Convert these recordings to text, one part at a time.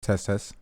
Test, test.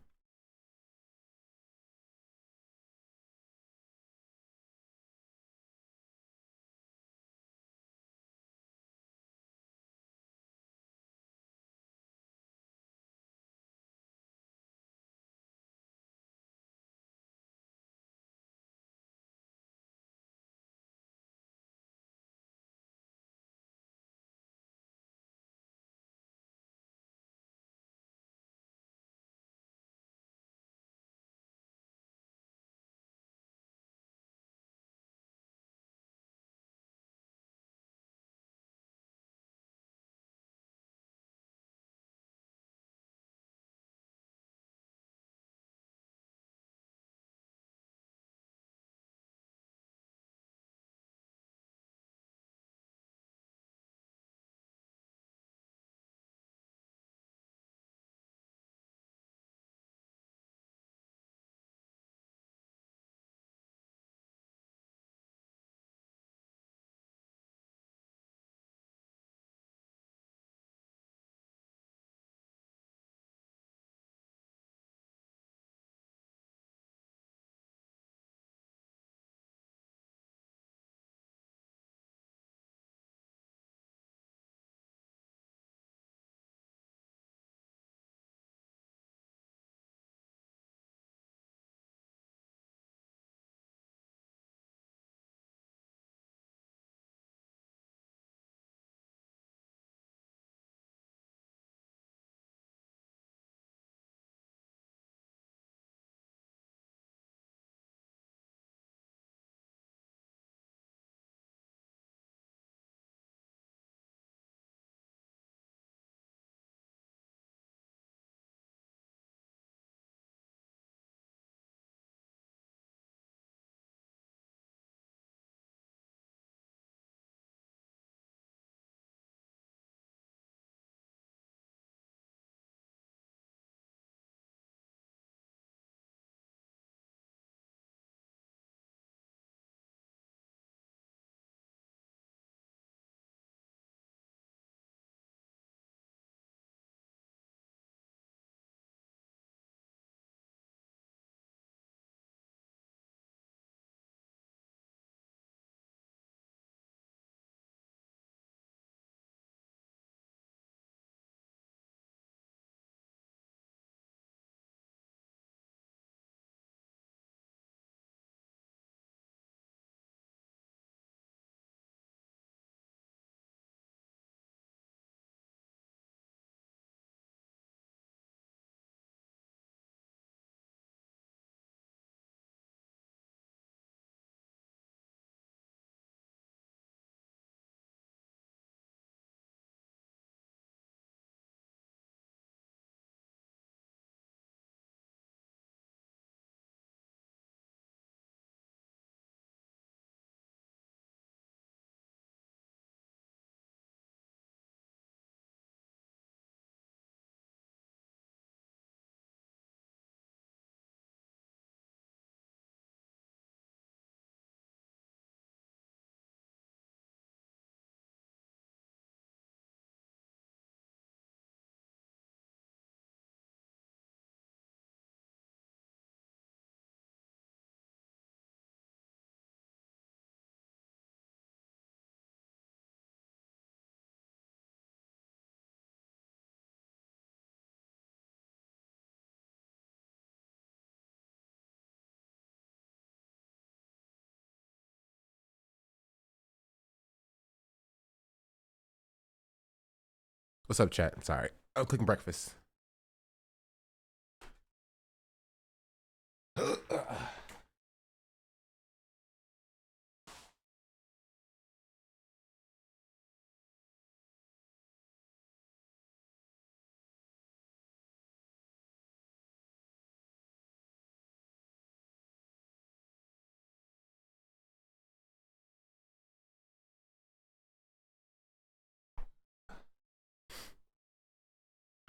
What's up, chat? Sorry. I'm cooking breakfast.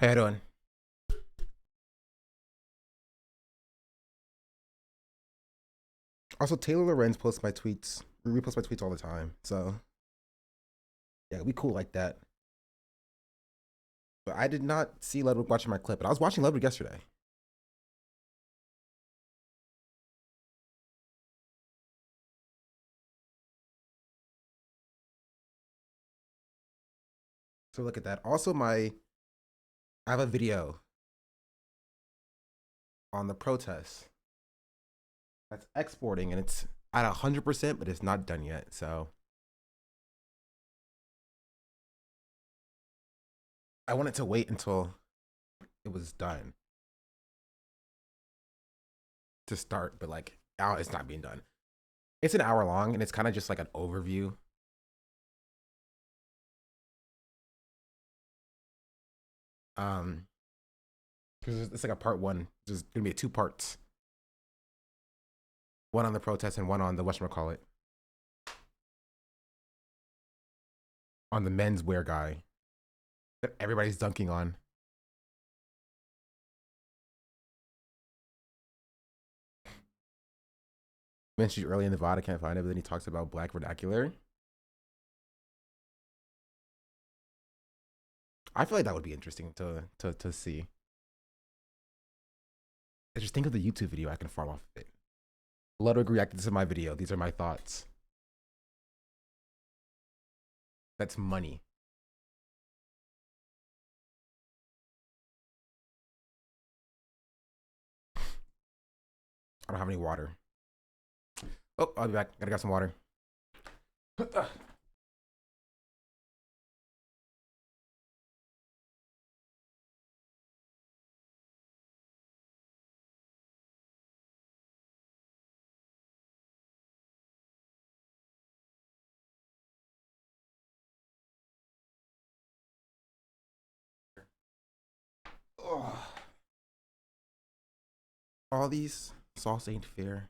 How you doing? Also, Taylor Lorenz posts my tweets, reposts my tweets all the time. So yeah, we cool like that. But I did not see Ludwig watching my clip, but I was watching Ludwig yesterday. So look at that. Also, I have a video on the protest that's exporting, and it's at 100%, but it's not done yet. So I wanted to wait until it was done to start, but like now it's not being done. It's an hour long, and it's kind of just like an overview. Because it's like a part one. There's gonna be two parts. One on the protest and one on the whatchamacallit. On the menswear guy that everybody's dunking on. Mentioned early in the VOD, I can't find it, but then he talks about black vernacular. I feel like that would be interesting to see. I just think of the YouTube video I can farm off of it. Ludwig reacted to my video. These are my thoughts. That's money. I don't have any water. Oh, I'll be back. Gotta get some water. All these sauce ain't fair.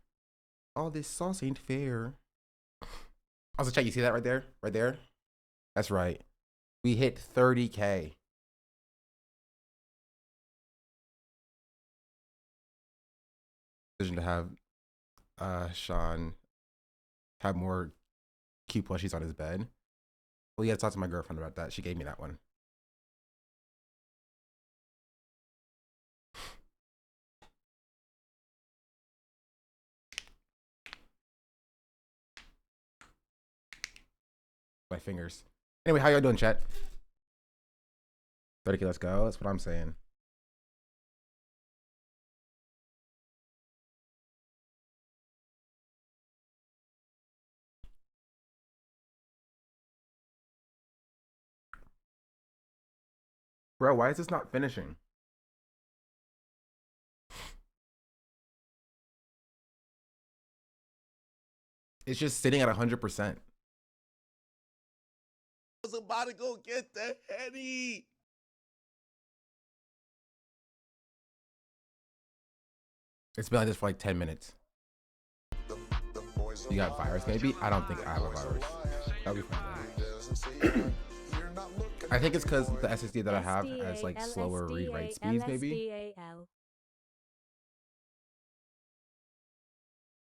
All this sauce ain't fair. Also, check, you see that right there? Right there? That's right. We hit 30K. Decision to have Sean have more cute plushies on his bed. Well, you gotta talk to my girlfriend about that. She gave me that one. My fingers. Anyway, how y'all doing, chat? 30K, let's go. That's what I'm saying. Bro, why is this not finishing? It's just sitting at 100%. I was about to go get the Henny. It's been like this for like 10 minutes. You got virus, maybe? I don't think I have a virus. That'll be fine. I think it's because the SSD that I have has like slower read-write speeds, maybe.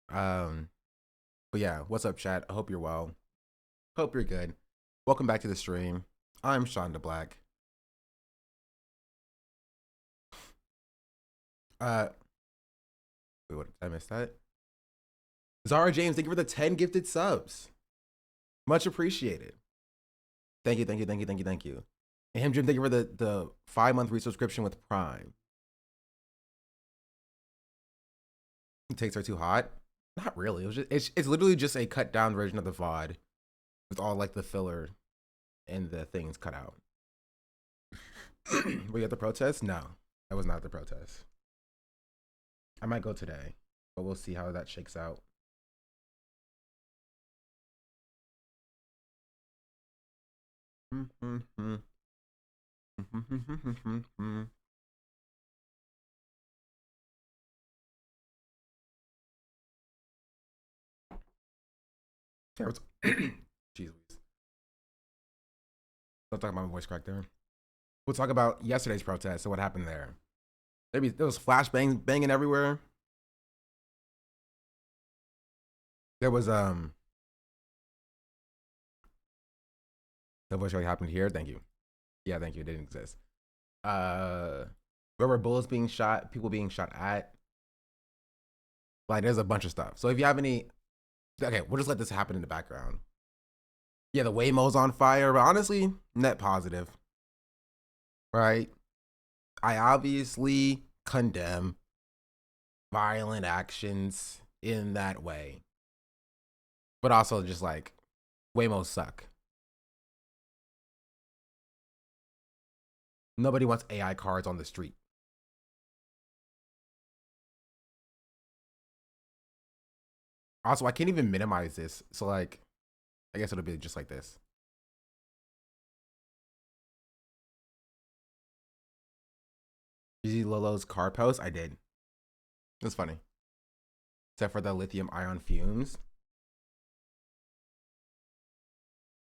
But yeah, what's up, chat? I hope you're well. Hope you're good. Welcome back to the stream. I'm Sean the Black. Wait, what did I miss that? Zara James, thank you for the 10 gifted subs. Much appreciated. Thank you, thank you, thank you, thank you, thank you. And him, Jim, thank you for the 5-month resubscription with Prime. Takes are too hot. Not really. It was just, it's literally just a cut down version of the VOD with all like the filler and the things cut out. Were you at the protest? No, I was not at the protest. I might go today, but we'll see how that shakes out. Jeez. Don't talk about my voice crack there. We'll talk about yesterday's protest and what happened there. Maybe there was banging everywhere. There was that voice really happened here. Thank you. Yeah, thank you. It didn't exist. Rubber bullets being shot, people being shot at. Like, there's a bunch of stuff. So if you have any, okay, we'll just let this happen in the background. Yeah, the Waymo's on fire, but honestly, net positive, right? I obviously condemn violent actions in that way, but also just like Waymos suck. Nobody wants AI cars on the street. Also, I can't even minimize this, so like, I guess it'll be just like this. You see Lolo's car post? I did. It was funny. Except for the lithium ion fumes.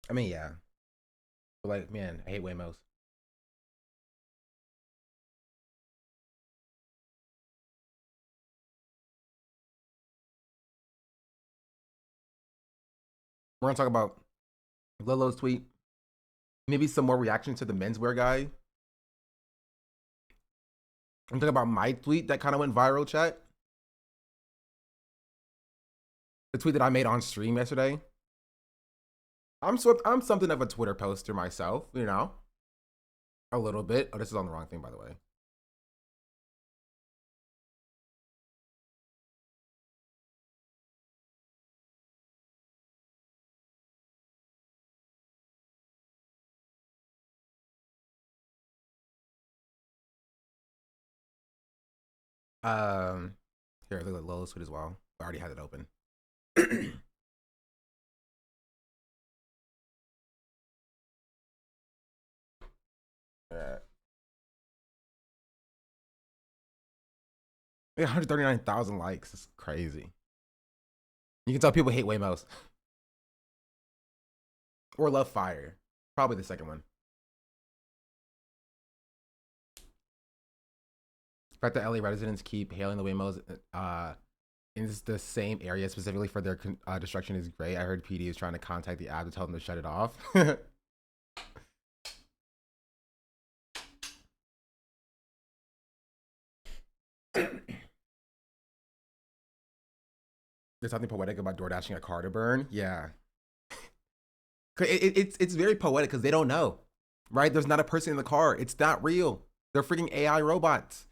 I mean, yeah. But like, man, I hate Waymos. We're gonna talk about Lolo's tweet. Maybe some more reaction to the menswear guy. I'm talking about my tweet that kind of went viral, chat. The tweet that I made on stream yesterday. I'm something of a Twitter poster myself, you know. A little bit. Oh, this is on the wrong thing, by the way. Um, Here, look at Lolo's tweet as well. I already had it open. Yeah. 139,000 likes. It's crazy. You can tell people hate Waymos or love fire. Probably the second one. The fact that LA residents keep hailing the Waymos in the same area specifically for their destruction is great. I heard PD is trying to contact the app to tell them to shut it off. There's something poetic about door dashing a car to burn. Yeah. It's very poetic because they don't know, right? There's not a person in the car. It's not real. They're freaking AI robots.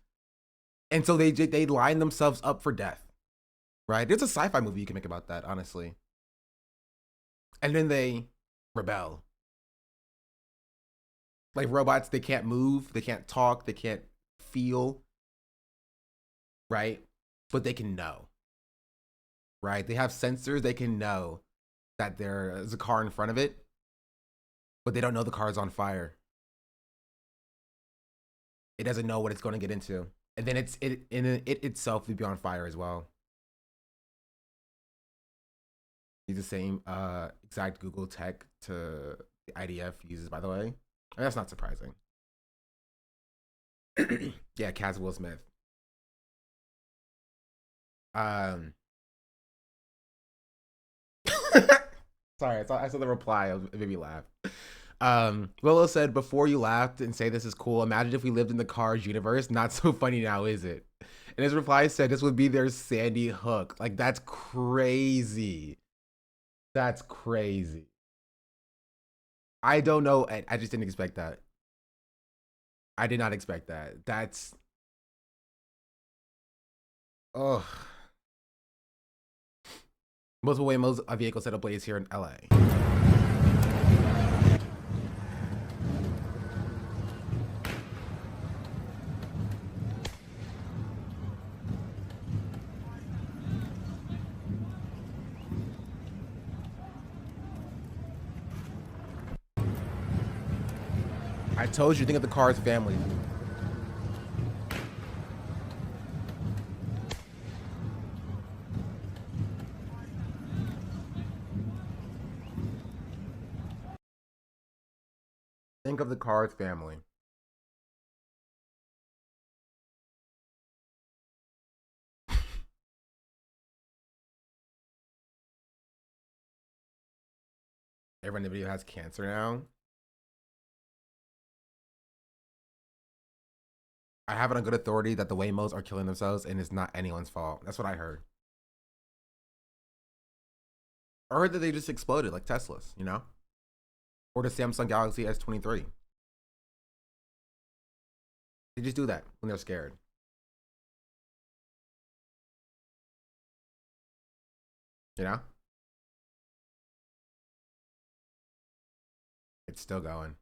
And so they line themselves up for death, right? There's a sci-fi movie you can make about that, honestly. And then they rebel. Like robots, they can't move, they can't talk, they can't feel, right? But they can know, right? They have sensors, they can know that there is a car in front of it, but they don't know the car is on fire. It doesn't know what it's going to get into. And then it itself would be on fire as well. Use the same exact Google tech to the IDF uses, by the way. That's not surprising. Yeah, Kaz Will Smith. Sorry, I saw the reply. It made me laugh. Willow said, "Before you laughed and say this is cool, imagine if we lived in the Cars universe. Not so funny now, is it?" And his reply said, "This would be their Sandy Hook. Like that's crazy. That's crazy. I don't know. I just didn't expect that. I did not expect that. That's oh." Multiple Waymos vehicle set ablaze here in LA. I told you, think of the Cars family. Think of the Cars family. Everyone in the video has cancer now. I have it on good authority that the Waymos are killing themselves and it's not anyone's fault. That's what I heard. I heard that they just exploded like Teslas, you know? or the Samsung Galaxy S23. They just do that when they're scared. You know? It's still going.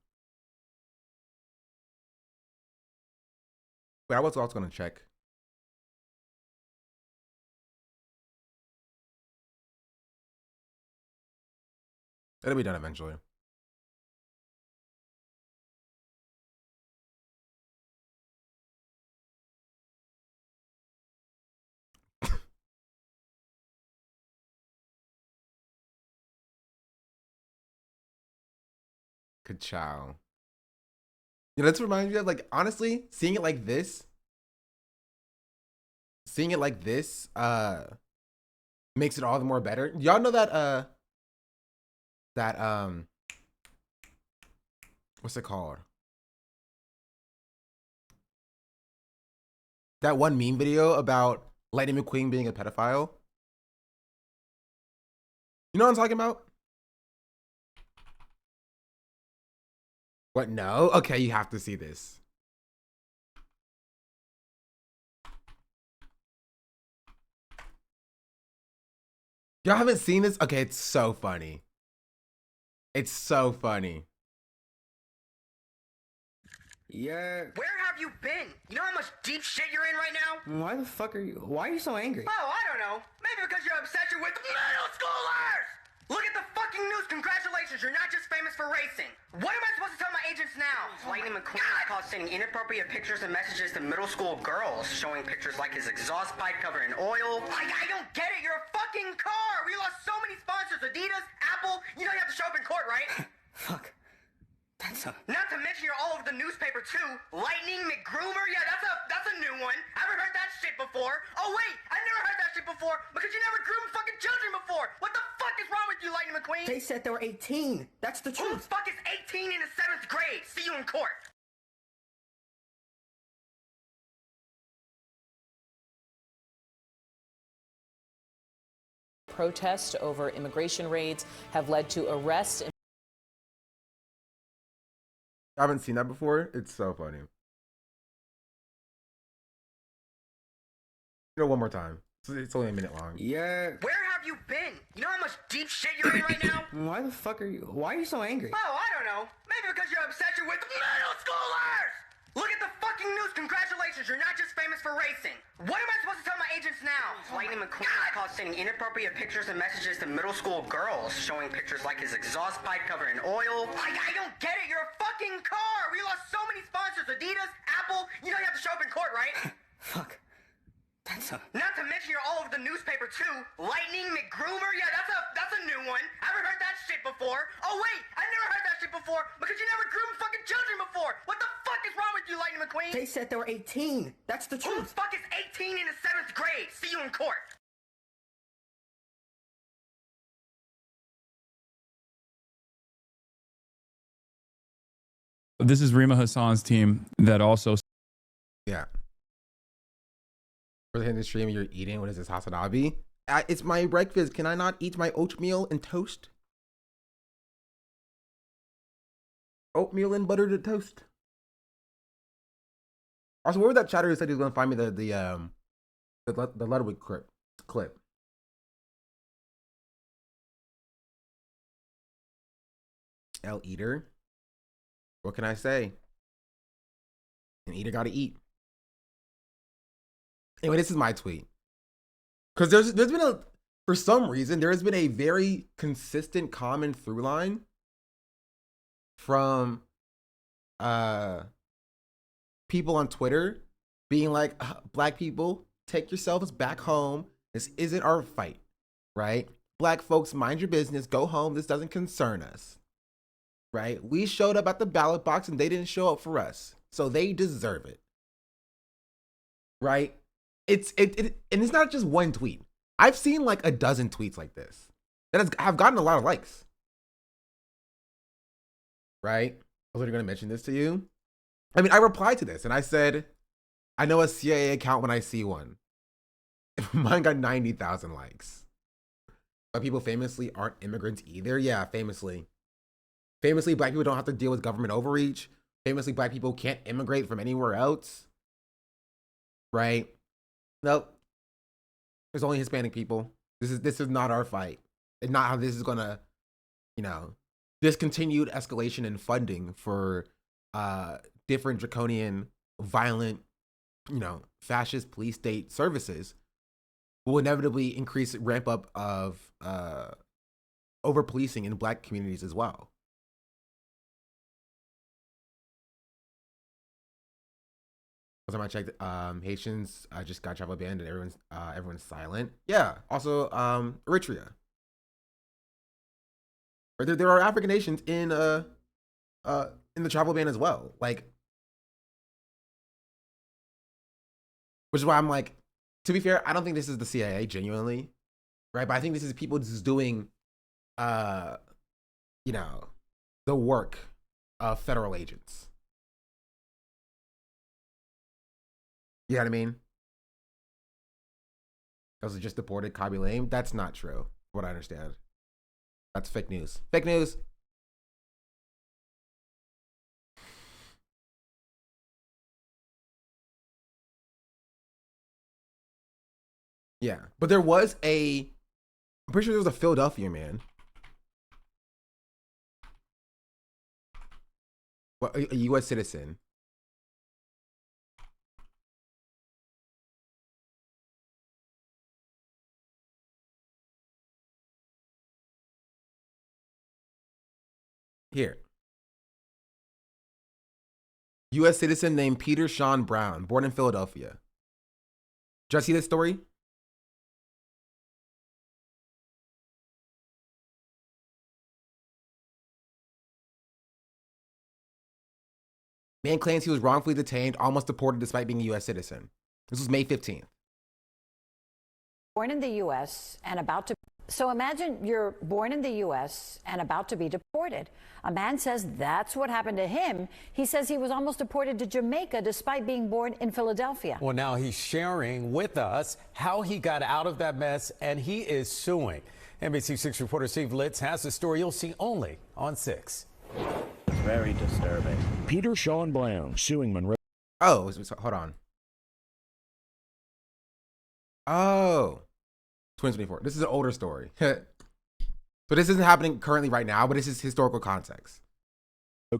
But I was also going to check. It'll be done eventually. Ka-chow. You know, this reminds me of, like, honestly, seeing it like this makes it all the more better. Y'all know that what's it called? That one meme video about Lightning McQueen being a pedophile. You know what I'm talking about? What? No? Okay, you have to see this. Y'all haven't seen this? Okay, it's so funny. It's so funny. Yeah. Where have you been? You know how much deep shit you're in right now? Why the fuck are you so angry? Oh, I don't know. Maybe because your obsession with middle schoolers! Look at the fucking news. Congratulations, you're not just famous for racing. What am I supposed to tell my agents now? Lightning McQueen is caught sending inappropriate pictures and messages to middle school girls, showing pictures like his exhaust pipe covered in oil. I don't get it. You're a fucking car. We lost so many sponsors. Adidas, Apple. You know you have to show up in court, right? Fuck. Not to mention you're all over the newspaper too. Lightning McGroomer? Yeah, that's a new one. I haven't heard that shit before. Oh wait, I've never heard that shit before because you never groomed fucking children before. What the fuck is wrong with you, Lightning McQueen? They said they were 18. That's the Who the truth. fuck is 18 in the 7th grade? See you in court. Protests over immigration raids have led to arrests. I haven't seen that before. It's so funny. You know, one more time. It's only a minute long. Yeah. Where have you been? You know how much deep shit you're in right now? Why are you so angry? Oh, I don't know. Maybe because your obsession with middle schoolers! Look at the fucking news. Congratulations, you're not just famous for racing. What am I supposed to tell my agents now? Lightning McQueen is caught sending inappropriate pictures and messages to middle school girls, showing pictures like his exhaust pipe covered in oil. I don't get it. You're a fucking car. We lost so many sponsors. Adidas, Apple. You know you have to show up in court, right? Fuck. Not to mention you're all over the newspaper too. Lightning McGroomer? Yeah, that's a new one. I haven't heard that shit before. Oh wait, I've never heard that shit before because you never groomed fucking children before. What the fuck is wrong with you, Lightning McQueen? They said they were 18. That's the Who the truth. fuck is 18 in the 7th grade? See you in court. This is Rima Hassan's team that also. Yeah. For the end of the stream, you're eating. What is this, Hasanabi? It's my breakfast. Can I not eat my oatmeal and toast? Oatmeal and buttered toast. Also, where was that chatter who said he was going to find me the Ludwig clip? L Eater. What can I say? An eater gotta eat. Anyway, this is my tweet. Because there's been for some reason, there has been a very consistent common through line from people on Twitter being like, black people, take yourselves back home. This isn't our fight, right? Black folks, mind your business, go home. This doesn't concern us, right? We showed up at the ballot box and they didn't show up for us, so they deserve it, right? And it's not just one tweet. I've seen like a dozen tweets like this that have gotten a lot of likes, right? I was already going to mention this to you. I mean, I replied to this and I said, I know a CIA account when I see one. Mine got 90,000 likes. But people famously aren't immigrants either. Yeah, famously. Famously, black people don't have to deal with government overreach. Famously, black people can't immigrate from anywhere else. Right? Nope. There's only Hispanic people. This is not our fight. It's not how this is gonna, this continued escalation in funding for different draconian, violent, fascist police state services will inevitably ramp up of over policing in black communities as well. Last time I checked, Haitians just got travel banned and everyone's silent. Yeah. Also, Eritrea. There are African nations in the travel ban as well. Like, which is why I'm like, to be fair, I don't think this is the CIA genuinely, right? But I think this is people just doing, the work of federal agents. You know what I mean? Those are just deported, Kaby Lame. That's not true, what I understand. That's fake news. Fake news. Yeah, but I'm pretty sure there was a Philadelphia man. Well, a U.S. citizen. Here. U.S. citizen named Peter Sean Brown, born in Philadelphia. Did you see this story? Man claims he was wrongfully detained, almost deported despite being a U.S. citizen. This was May 15th. Born in the U.S. and about to... So imagine you're born in the U.S. and about to be deported. A man says that's what happened to him. He says he was almost deported to Jamaica despite being born in Philadelphia. Well, now he's sharing with us how he got out of that mess, and he is suing. NBC6 reporter Steve Litz has the story you'll see only on 6. It's very disturbing. Peter Sean Brown suing Monroe. Oh, hold on. Oh, 2024. This is an older story. So this isn't happening currently right now, but this is historical context.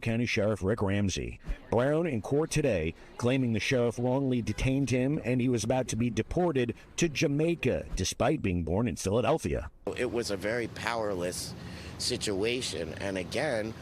County Sheriff Rick Ramsey. Brown in court today claiming the sheriff wrongly detained him and he was about to be deported to Jamaica despite being born in Philadelphia. It was a very powerless situation, and again,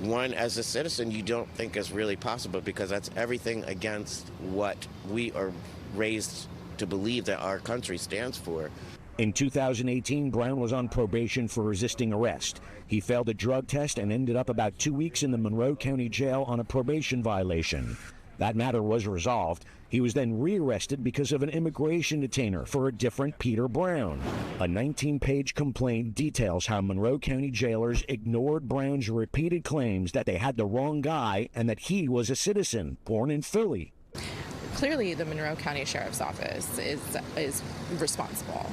one as a citizen you don't think is really possible because that's everything against what we are raised to believe that our country stands for. In 2018, Brown was on probation for resisting arrest. He failed a drug test and ended up about 2 weeks in the Monroe County Jail on a probation violation. That matter was resolved. He was then rearrested because of an immigration detainer for a different Peter Brown. A 19-page complaint details how Monroe County jailers ignored Brown's repeated claims that they had the wrong guy and that he was a citizen born in Philly. Clearly, the Monroe County Sheriff's Office is responsible.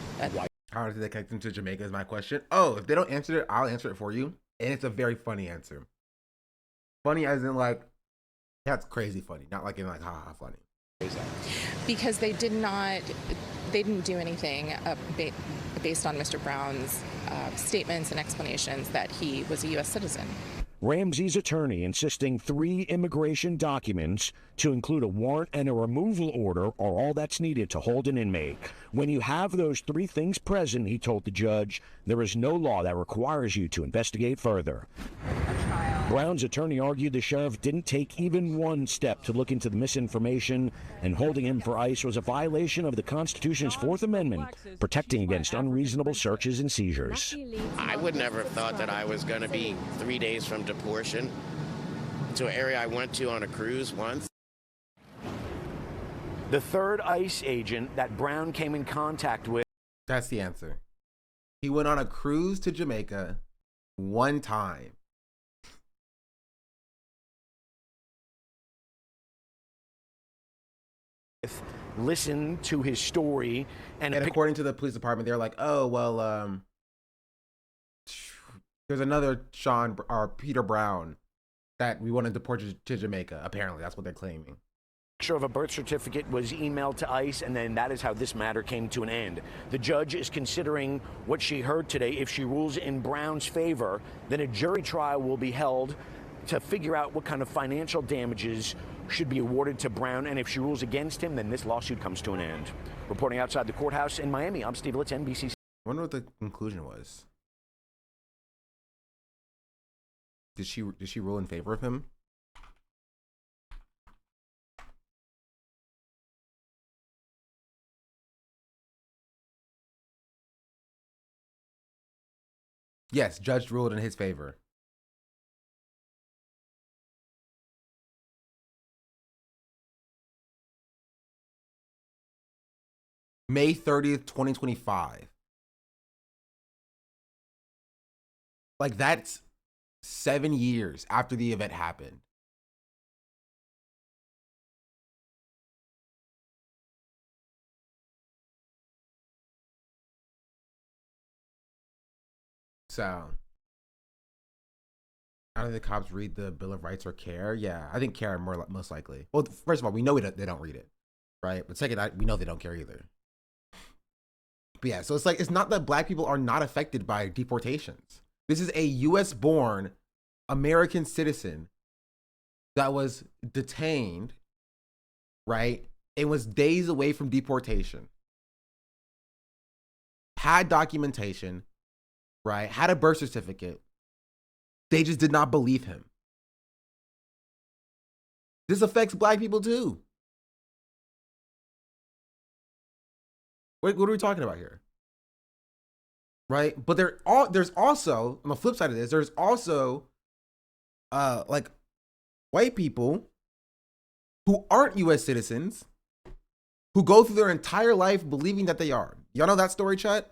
How did they connect them to Jamaica is my question. Oh, if they don't answer it, I'll answer it for you. And it's a very funny answer. Funny as in like, that's crazy funny. Not like in like, haha, funny. Because they didn't do anything based on Mr. Brown's statements and explanations that he was a U.S. citizen. Ramsey's attorney insisting 3 immigration documents to include a warrant and a removal order are all that's needed to hold an inmate. When you have those 3 things present, he told the judge, there is no law that requires you to investigate further. Brown's attorney argued the sheriff didn't take even one step to look into the misinformation, and holding him for ICE was a violation of the Constitution's 4th Amendment, protecting against unreasonable searches and seizures. I would never have thought that I was going to be 3 days from deportation to an area I went to on a cruise once. The 3rd ICE agent that Brown came in contact with. That's the answer. He went on a cruise to Jamaica one time. Listen to his story, and according to the police department, they're like, oh well, There's another Sean or Peter Brown that we want to deport to Jamaica. Apparently, that's what they're claiming. Picture of a birth certificate was emailed to ICE, and then that is how this matter came to an end. The judge is considering what she heard today. If she rules in Brown's favor, then a jury trial will be held to figure out what kind of financial damages should be awarded to Brown. And if she rules against him, then this lawsuit comes to an end. Reporting outside the courthouse in Miami, I'm Steve Litz, NBC. I wonder what the conclusion was. Did she rule in favor of him? Yes, judge ruled in his favor. May 30th, 2025. Like, that's 7 years after the event happened. So, I don't think the cops read the Bill of Rights or care. Yeah, I think care most likely. Well, first of all, we know they don't read it, right? But second, we know they don't care either. But yeah, so it's like, it's not that black people are not affected by deportations. This is a US-born American citizen that was detained, right? It was days away from deportation. Had documentation, right? Had a birth certificate. They just did not believe him. This affects black people too. What are we talking about here? Right? But there's also, on the flip side of this, there's also like white people who aren't US citizens who go through their entire life believing that they are. Y'all know that story, chat?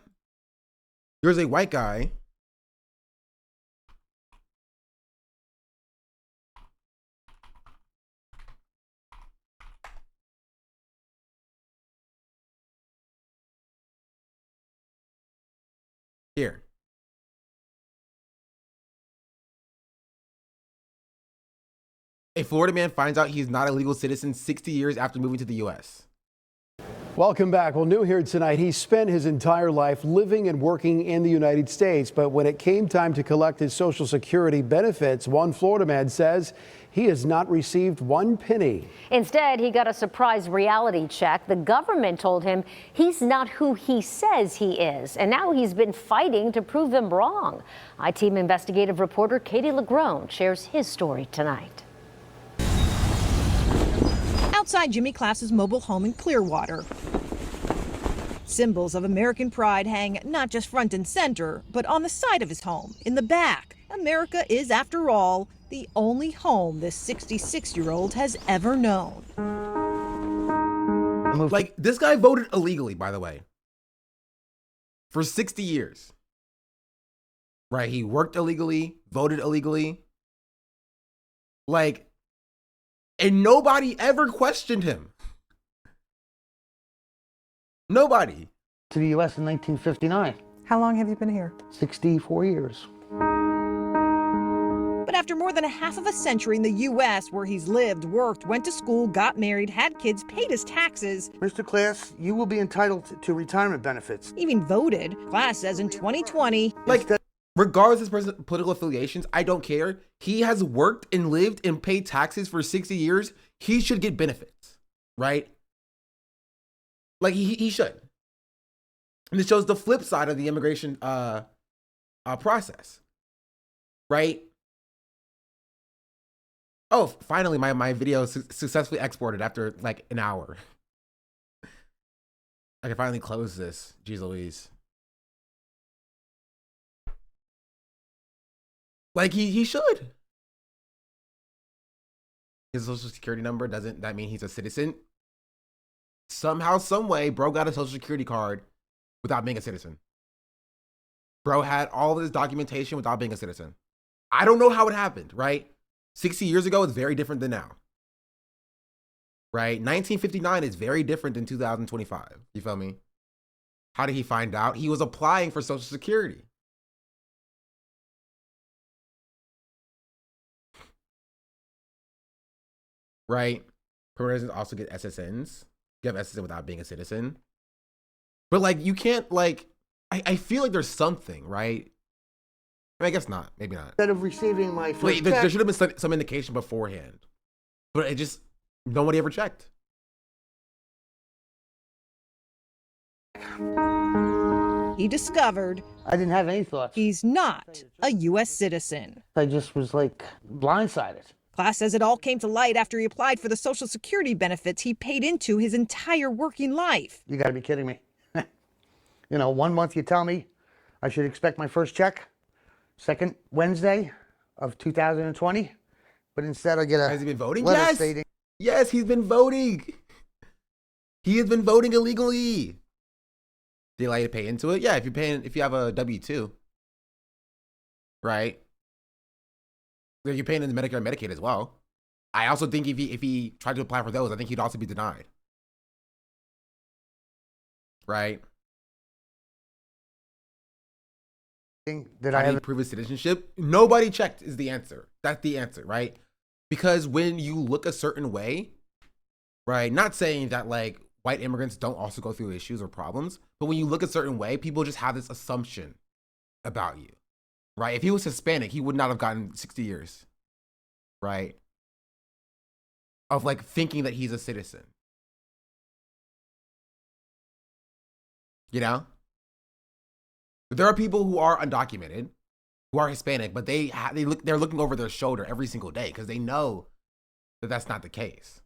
There's a white guy here. A Florida man finds out he's not a legal citizen 60 years after moving to the US. Welcome back. Well, new here tonight. He spent his entire life living and working in the United States, but when it came time to collect his Social Security benefits, one Florida man says he has not received one penny. Instead, he got a surprise reality check. The government told him he's not who he says he is, and now he's been fighting to prove them wrong. I-Team investigative reporter Katie Lagrone shares his story tonight. Outside Jimmy Class's mobile home in Clearwater. Symbols of American pride hang not just front and center, but on the side of his home, in the back. America is, after all, the only home this 66-year-old has ever known. Like, this guy voted illegally, by the way, for 60 years. Right? He worked illegally, voted illegally. Like, and nobody ever questioned him. Nobody. To the U.S. in 1959. How long have you been here? 64 years. But after more than a half of a century in the U.S., where he's lived, worked, went to school, got married, had kids, paid his taxes. Mr. Class, you will be entitled to retirement benefits. Even voted. Class says in 2020. Like, regardless of his political affiliations, I don't care. He has worked and lived and paid taxes for 60 years. He should get benefits, right? Like, he should. And it shows the flip side of the immigration process, right? Oh, finally, my video successfully exported after like an hour. I can finally close this. Jeez Louise. Like, he should. His social security number, doesn't that mean he's a citizen? Somehow, some way, bro got a social security card without being a citizen. Bro had all of his documentation without being a citizen. I don't know how it happened, right? 60 years ago is very different than now. Right? 1959 is very different than 2025. You feel me? How did he find out? He was applying for Social Security. right? Permanent residents also get SSNs. You have SSN without being a citizen. But like, you can't like, I feel like there's something, right? I mean, I guess not. Maybe not. Instead of receiving my first Wait, check, there should have been some indication beforehand. But it just, nobody ever checked. He discovered I didn't have any thoughts. he's not a U.S. citizen. I just was like blindsided. Class says it all came to light after he applied for the Social Security benefits he paid into his entire working life. You got to be kidding me. You know, 1 month you tell me I should expect my first check, second Wednesday of 2020, but instead I get a Has he been voting? letter Yes. stating Yes, he's been voting. He has been voting illegally. They allow you to pay into it? Yeah, if you have a W-2, right? Like, you're paying into Medicare and Medicaid as well. I also think if he tried to apply for those, I think he'd also be denied. Right? that How I do you have prove his citizenship? Nobody checked is the answer. That's the answer, right? Because when you look a certain way, right? Not saying that like white immigrants don't also go through issues or problems, but when you look a certain way, people just have this assumption about you, right? If he was Hispanic, he would not have gotten 60 years, right? Of like thinking that he's a citizen. You know? There are people who are undocumented, who are Hispanic, but they're looking over their shoulder every single day because they know that that's not the case.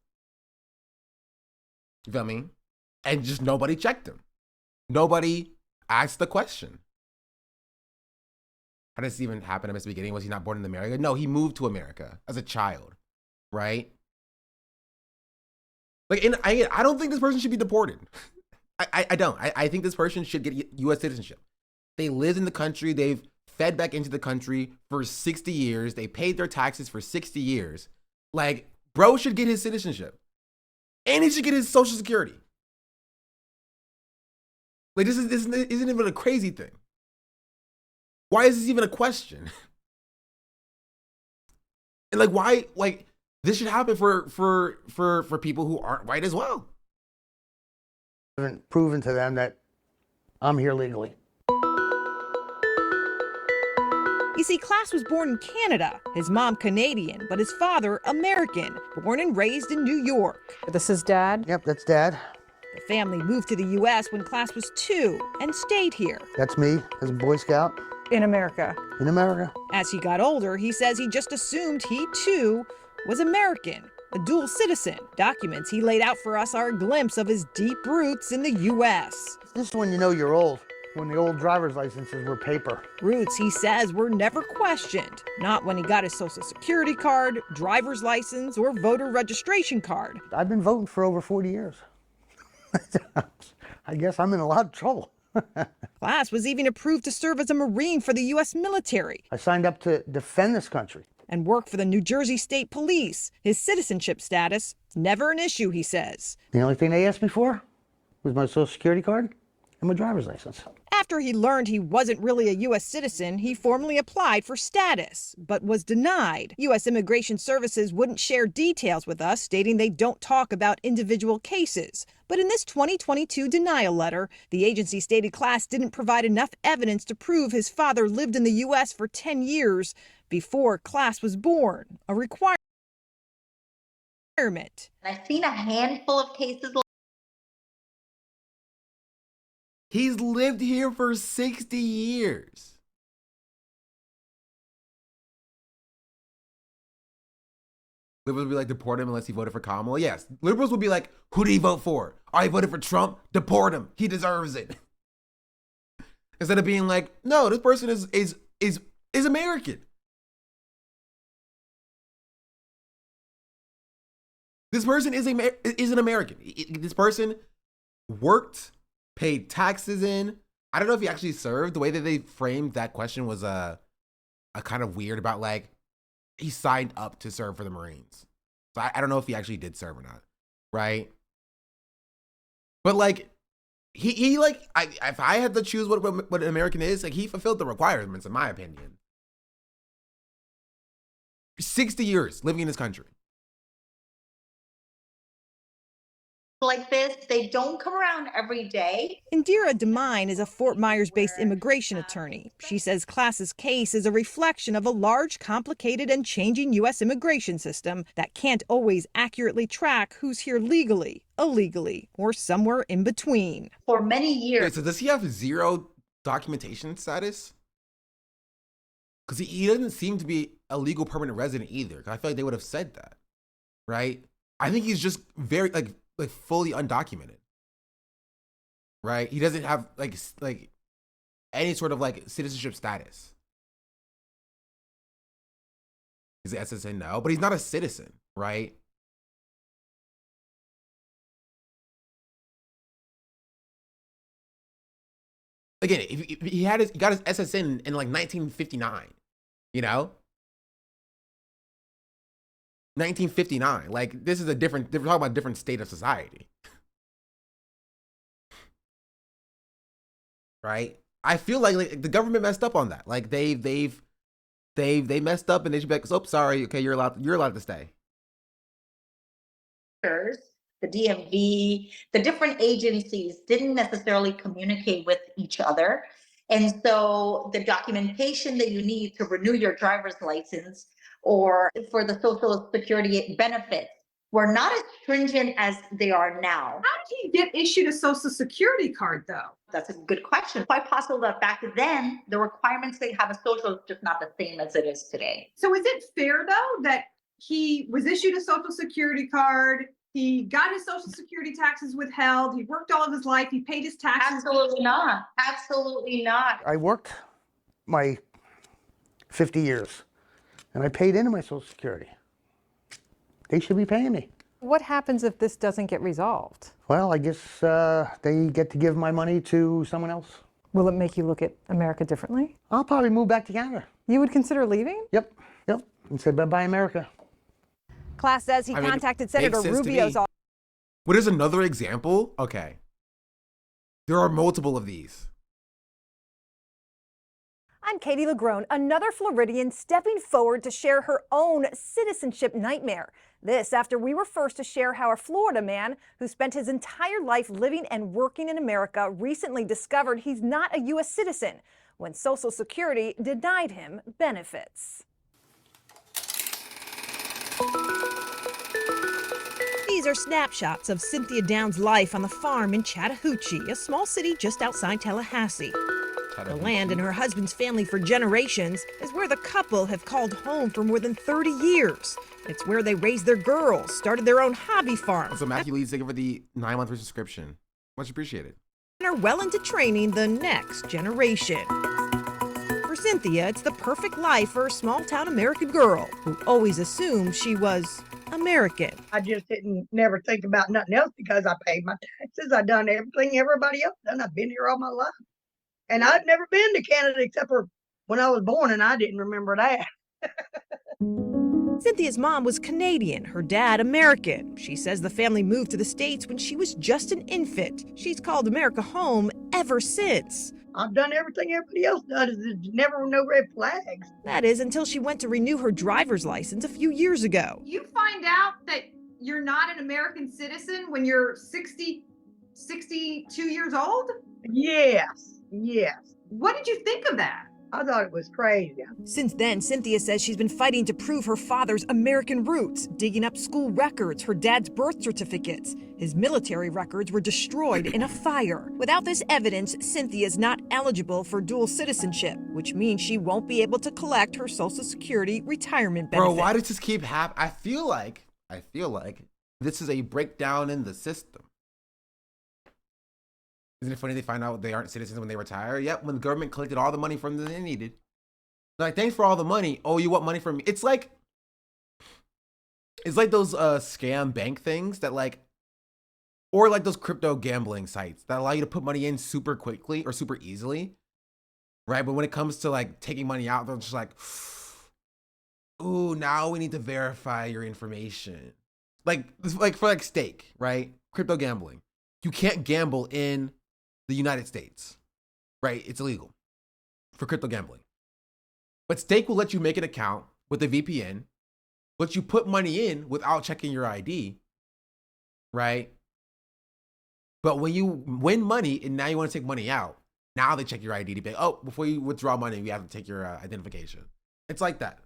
You feel me? And just nobody checked him. Nobody asked the question. How did this even happen at the beginning? Was he not born in America? No, he moved to America as a child, right? Like, and I don't think this person should be deported. I don't. I think this person should get U.S. citizenship. They lived in the country. They've fed back into the country for 60 years. They paid their taxes for 60 years. Like, bro should get his citizenship. And he should get his Social Security. Like, this isn't even a crazy thing. Why is this even a question? And like, why, like, this should happen for people who aren't white as well. I haven't proven to them that I'm here legally. You see, Class was born in Canada, his mom Canadian, but his father American, born and raised in New York. This is Dad? Yep, that's Dad. The family moved to the U.S. when Class was 2 and stayed here. That's me as a Boy Scout In America. in America. As he got older, he says he just assumed he, too, was American, a dual citizen. Documents he laid out for us are a glimpse of his deep roots in the U.S. This is when you know you're old, when the old driver's licenses were paper. Roots, he says, were never questioned. Not when he got his Social Security card, driver's license, or voter registration card. I've been voting for over 40 years. I guess I'm in a lot of trouble. Class was even approved to serve as a Marine for the U.S. military I signed up to defend this country. and work for the New Jersey State Police. His citizenship status, never an issue, he says. The only thing they asked me for was my Social Security card and my driver's license. After he learned he wasn't really a U.S. citizen, he formally applied for status, but was denied. U.S. Immigration Services wouldn't share details with us, stating they don't talk about individual cases. But in this 2022 denial letter, the agency stated Class didn't provide enough evidence to prove his father lived in the U.S. for 10 years before Class was born, a requirement. I've seen a handful of cases. He's lived here for 60 years. Liberals would be like, deport him unless he voted for Kamala. Yes, liberals would be like, who did he vote for? Oh, he voted for Trump? Deport him. He deserves it. Instead of being like, no, this person is American. This person is an American. This person worked, paid taxes in. I don't know if he actually served. The way that they framed that question was a kind of weird about like he signed up to serve for the Marines. So I don't know if he actually did serve or not, right? But like he like if I had to choose what an American is, like he fulfilled the requirements in my opinion. 60 years living in this country. like this. They don't come around every day. Indira Demine is a Fort Myers-based immigration attorney. She says Class's case is a reflection of a large, complicated, and changing U.S. immigration system that can't always accurately track who's here legally, illegally, or somewhere in between. For many years. Wait, so does he have zero documentation status? Because he doesn't seem to be a legal permanent resident either. I feel like they would have said that, right? I think he's just very like fully undocumented, right? He doesn't have like any sort of like citizenship status. Is the SSN? No, but he's not a citizen, right? Again, if he got his SSN in like 1959, you know? 1959. Like, this is we're talking about a different state of society. Right? I feel like the government messed up on that. Like they messed up and they should be like, oh, sorry, okay, you're allowed to stay. The DMV, the different agencies didn't necessarily communicate with each other. And so the documentation that you need to renew your driver's license or for the Social Security benefits were not as stringent as they are now. How did he get issued a Social Security card, though? That's a good question. Quite possible that back then, the requirements they have a social is just not the same as it is today. So is it fair, though, that he was issued a Social Security card, he got his Social Security taxes withheld, he worked all of his life, he paid his taxes? Absolutely not. Absolutely not. I worked my 50 years, and I paid into my Social Security. They should be paying me. What happens if this doesn't get resolved? Well, I guess they get to give my money to someone else. Will it make you look at America differently? I'll probably move back to Canada. You would consider leaving? Yep, and say bye-bye, America. Class says he contacted Senator Rubio's office. What is another example? Okay. There are multiple of these. I'm Katie Legrone, another Floridian stepping forward to share her own citizenship nightmare. This after we were first to share how a Florida man who spent his entire life living and working in America recently discovered he's not a U.S. citizen when Social Security denied him benefits. These are snapshots of Cynthia Downs' life on the farm in Chattahoochee, a small city just outside Tallahassee. The land in her husband's family for generations is where the couple have called home for more than 30 years. It's where they raised their girls, started their own hobby farm. So Matthew Lee's thank you for the 9-month subscription. Much appreciated. And are well into training the next generation. For Cynthia, it's the perfect life for a small-town American girl who always assumed she was American. I just didn't never think about nothing else because I paid my taxes. I done everything everybody else done. I've been here all my life. And I'd never been to Canada except for when I was born, and I didn't remember that. Cynthia's mom was Canadian, her dad American. She says the family moved to the States when she was just an infant. She's called America home ever since. I've done everything everybody else does. There's never no red flags. That is until she went to renew her driver's license a few years ago. You find out that you're not an American citizen when you're 62 years old? Yes. What did you think of that? I thought it was crazy. Since then, Cynthia says she's been fighting to prove her father's American roots, digging up school records, her dad's birth certificates. His military records were destroyed in a fire. Without this evidence, Cynthia's not eligible for dual citizenship, which means she won't be able to collect her Social Security retirement benefit. Bro, why does this keep happening? I feel like this is a breakdown in the system. Isn't it funny they find out they aren't citizens when they retire? Yep, when the government collected all the money from them they needed. They're like, thanks for all the money. Oh, you want money from me? It's like those scam bank things that or like those crypto gambling sites that allow you to put money in super quickly or super easily, right? But when it comes to like taking money out, they're just like, ooh, now we need to verify your information. Like for stake, right? Crypto gambling. You can't gamble in the United States, right? It's illegal for crypto gambling. But stake will let you make an account with a VPN, let you put money in without checking your ID, right? But when you win money and now you want to take money out, now they check your ID to be like, oh, before you withdraw money, we have to take your identification. It's like that.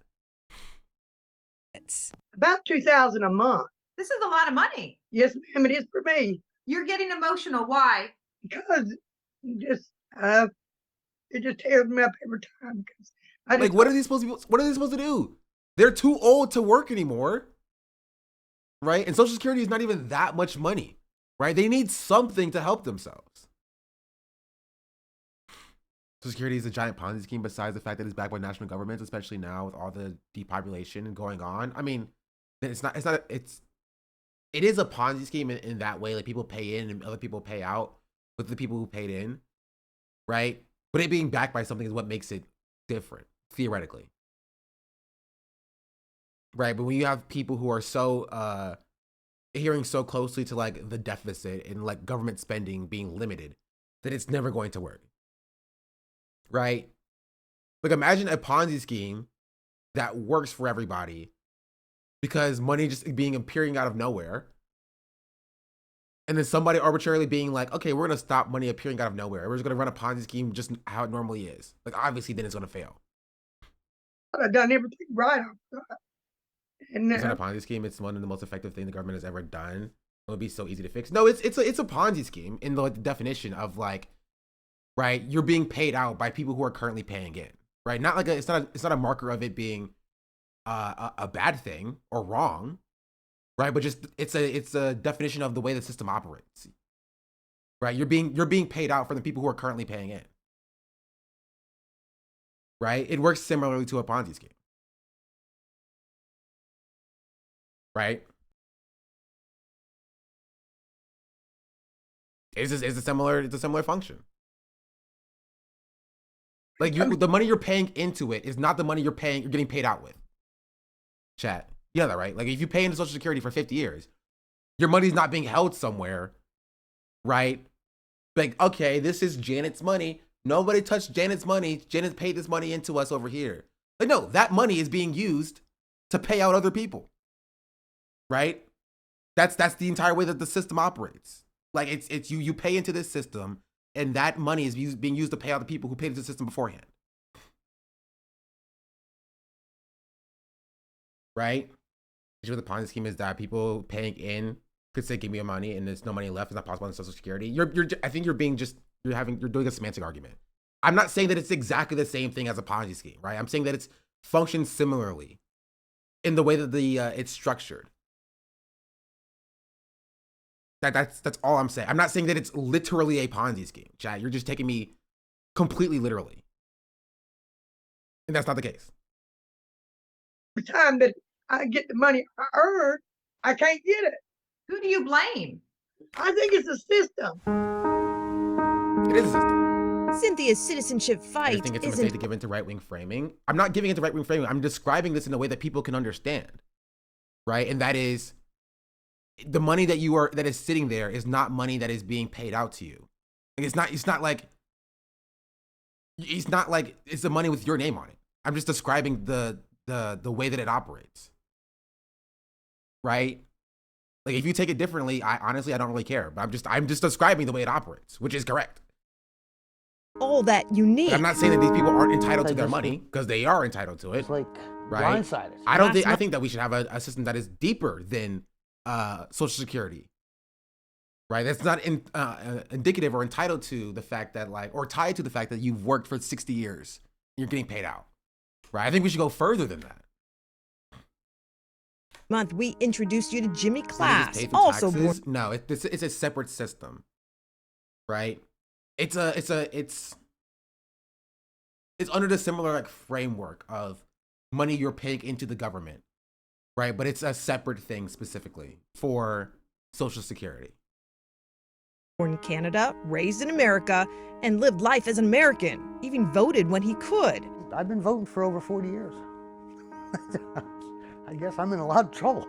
It's about $2,000 a month. This is a lot of money. Yes, ma'am, it is for me. You're getting emotional. Why? Because it just tears me up every time. Like, what are they supposed to do? They're too old to work anymore, right? And Social Security is not even that much money, right? They need something to help themselves. Social Security is a giant Ponzi scheme besides the fact that it's backed by national governments, especially now with all the depopulation going on. I mean, it is a Ponzi scheme in that way. Like, people pay in and other people pay out with the people who paid in, right? But it being backed by something is what makes it different, theoretically. Right, but when you have people who are so adhering so closely to like the deficit and like government spending being limited, that it's never going to work. Right? Like, imagine a Ponzi scheme that works for everybody because money just appearing out of nowhere. And then somebody arbitrarily being like, okay, we're going to stop money appearing out of nowhere. We're just going to run a Ponzi scheme just how it normally is. Like, obviously, then it's going to fail. I've done everything right. And it's not a Ponzi scheme. It's one of the most effective things the government has ever done. It would be so easy to fix. No, it's a Ponzi scheme in the definition of like, right, you're being paid out by people who are currently paying in, right? Not like it's not a marker of it being a bad thing or wrong, right? But just it's a definition of the way the system operates, right? You're being paid out for the people who are currently paying in, right? It works similarly to a Ponzi scheme, right? It's a similar function. Like, the money you're paying into it is not the money you're getting paid out with. Chat. You know that, right? Like, if you pay into Social Security for 50 years, your money's not being held somewhere, right? Like, okay, this is Janet's money. Nobody touched Janet's money. Janet paid this money into us over here. Like, no, that money is being used to pay out other people, right? That's the entire way that the system operates. Like, it's you pay into this system, and that money is being used to pay out the people who paid into the system beforehand. Right? The Ponzi scheme is that people paying in could say, give me your money, and there's no money left. It's not possible on Social Security. I think you're doing a semantic argument. I'm not saying that it's exactly the same thing as a Ponzi scheme, right? I'm saying that it's functions similarly in the way that it's structured. That's all I'm saying. I'm not saying that it's literally a Ponzi scheme, chat. You're just taking me completely literally. And that's not the case. Every time that I get the money I earn, I can't get it. Who do you blame? I think it's a system. It is a system. Cynthia's citizenship fight I think it's a mistake to give into right-wing framing. I'm not giving into right-wing framing. I'm describing this in a way that people can understand, right? And that is, the money that is sitting there is not money that is being paid out to you. Like, it's not like it's the money with your name on it. I'm just describing the way that it operates, right? Like, if you take it differently, I don't really care. But I'm just describing the way it operates, which is correct. All that you need. But I'm not saying that these people aren't entitled to their money, because they are entitled to it. It's like right? blindsided. I think that we should have a system that is deeper than Social Security, right? That's not indicative or entitled to the fact that or tied to the fact that you've worked for 60 years and you're getting paid out, right? I think we should go further than that. Month we introduced you to Jimmy Class, Taxes? No, it's a separate system, right? It's under the similar framework of money you're paying into the government, right? But it's a separate thing specifically for Social Security. Born in Canada, raised in America, and lived life as an American. Even voted when he could. I've been voting for over 40 years. I guess I'm in a lot of trouble.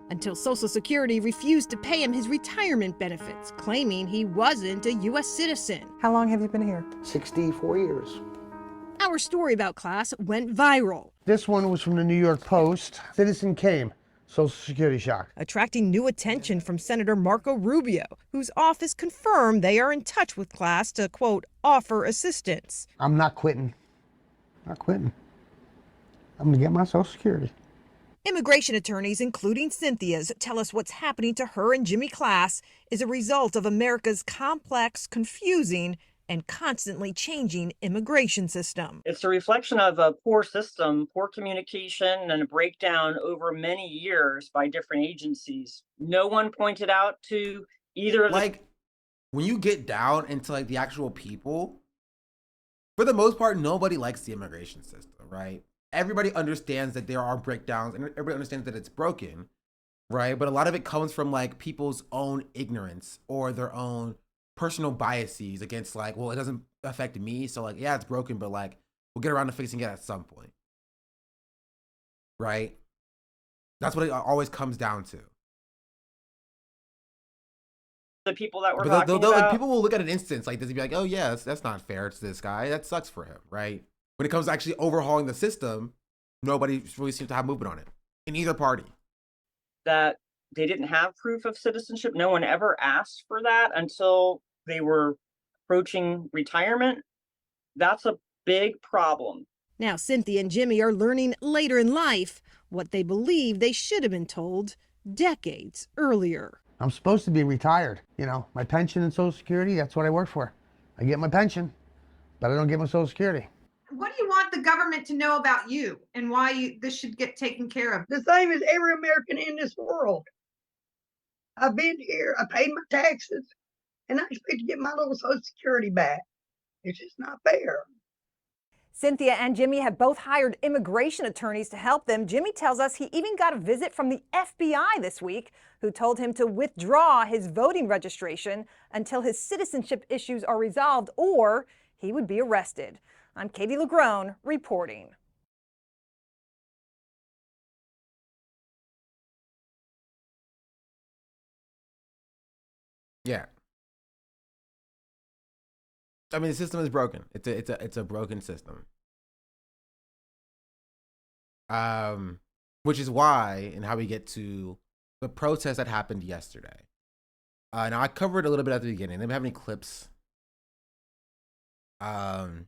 Until Social Security refused to pay him his retirement benefits, claiming he wasn't a U.S. citizen. How long have you been here? 64 years. Our story about Class went viral. This one was from the New York Post. Citizen came, Social Security shock. attracting new attention from Senator Marco Rubio, whose office confirmed they are in touch with class to, quote, offer assistance. I'm not quitting. Not quitting. I'm going to get my Social Security. Immigration attorneys, including Cynthia's, tell us what's happening to her and Jimmy Class is a result of America's complex, confusing, and constantly changing immigration system. It's a reflection of a poor system, poor communication, and a breakdown over many years by different agencies. No one pointed out to either of like when you get down into like the actual people, for the most part, nobody likes the immigration system, right? Everybody understands that there are breakdowns and everybody understands that it's broken, right? But a lot of it comes from like people's own ignorance or their own personal biases against like, well, it doesn't affect me. So like, yeah, it's broken, but like, we'll get around to fixing it at some point, right? That's what it always comes down to. the people that we're But talking like, about. people will look at an instance like this and be like, oh yeah, that's not fair to this guy. That sucks for him, right? When it comes to actually overhauling the system, nobody really seems to have movement on it in either party. That they didn't have proof of citizenship. No one ever asked for that until they were approaching retirement. That's a big problem. Now, Cynthia and Jimmy are learning later in life what they believe they should have been told decades earlier. I'm supposed to be retired. You know, my pension and Social Security, that's what I work for. I get my pension, but I don't get my Social Security. What do you want the government to know about you and why this should get taken care of? The same as every American in this world. I've been here, I paid my taxes, and I expect to get my little Social Security back. It's just not fair. Cynthia and Jimmy have both hired immigration attorneys to help them. Jimmy tells us he even got a visit from the FBI this week, who told him to withdraw his voting registration until his citizenship issues are resolved, or he would be arrested. I'm Katie LeGrone reporting. Yeah. I mean, the system is broken. It's a broken system. Which is why and how we get to the protest that happened yesterday. Now I covered a little bit at the beginning. Anybody have any clips? Did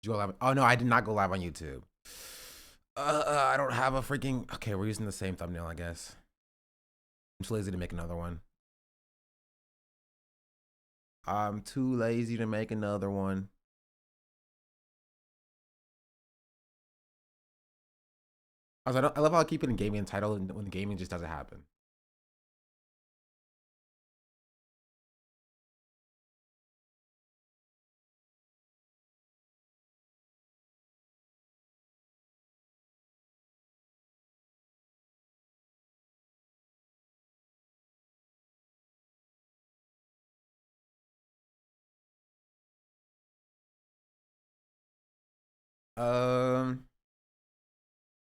you go live? Oh no, I did not go live on YouTube. I don't have a freaking. Okay, we're using the same thumbnail, I guess. I'm too lazy to make another one. I'm too lazy to make another one. I love how I keep it in gaming title and when the gaming just doesn't happen.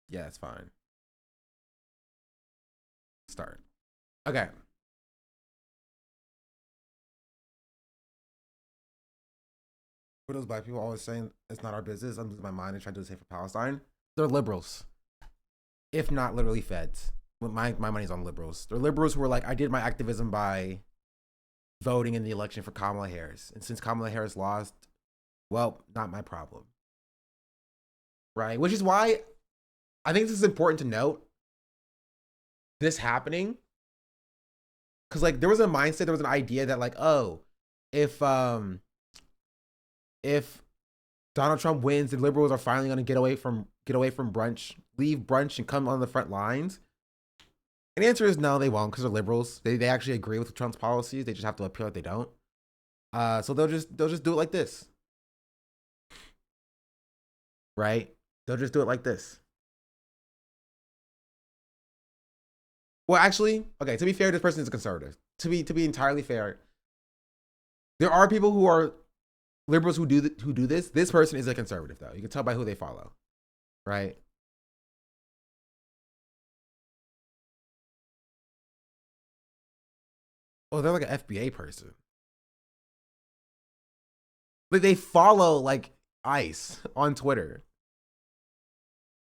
Yeah, it's fine. Start. Okay. For those black people always saying it's not our business, I'm losing my mind and trying to do the same for Palestine. They're liberals, if not literally feds. My money's on liberals. They're liberals who are like, I did my activism by voting in the election for Kamala Harris, and since Kamala Harris lost, well, not my problem. Right? Which is why I think this is important to note. This happening, because like there was a mindset, there was an idea that like, oh, if Donald Trump wins, the liberals are finally going to get away from brunch, leave brunch, and come on the front lines. And the answer is no, they won't, because they're liberals. They actually agree with Trump's policies. They just have to appear like they don't. So they'll just do it like this, right? They'll just do it like this. Well, actually, okay, to be fair, this person is a conservative. To be entirely fair, there are people who are liberals who do this. This person is a conservative, though. You can tell by who they follow, right? Oh, they're like an FBA person. Like they follow like ICE on Twitter.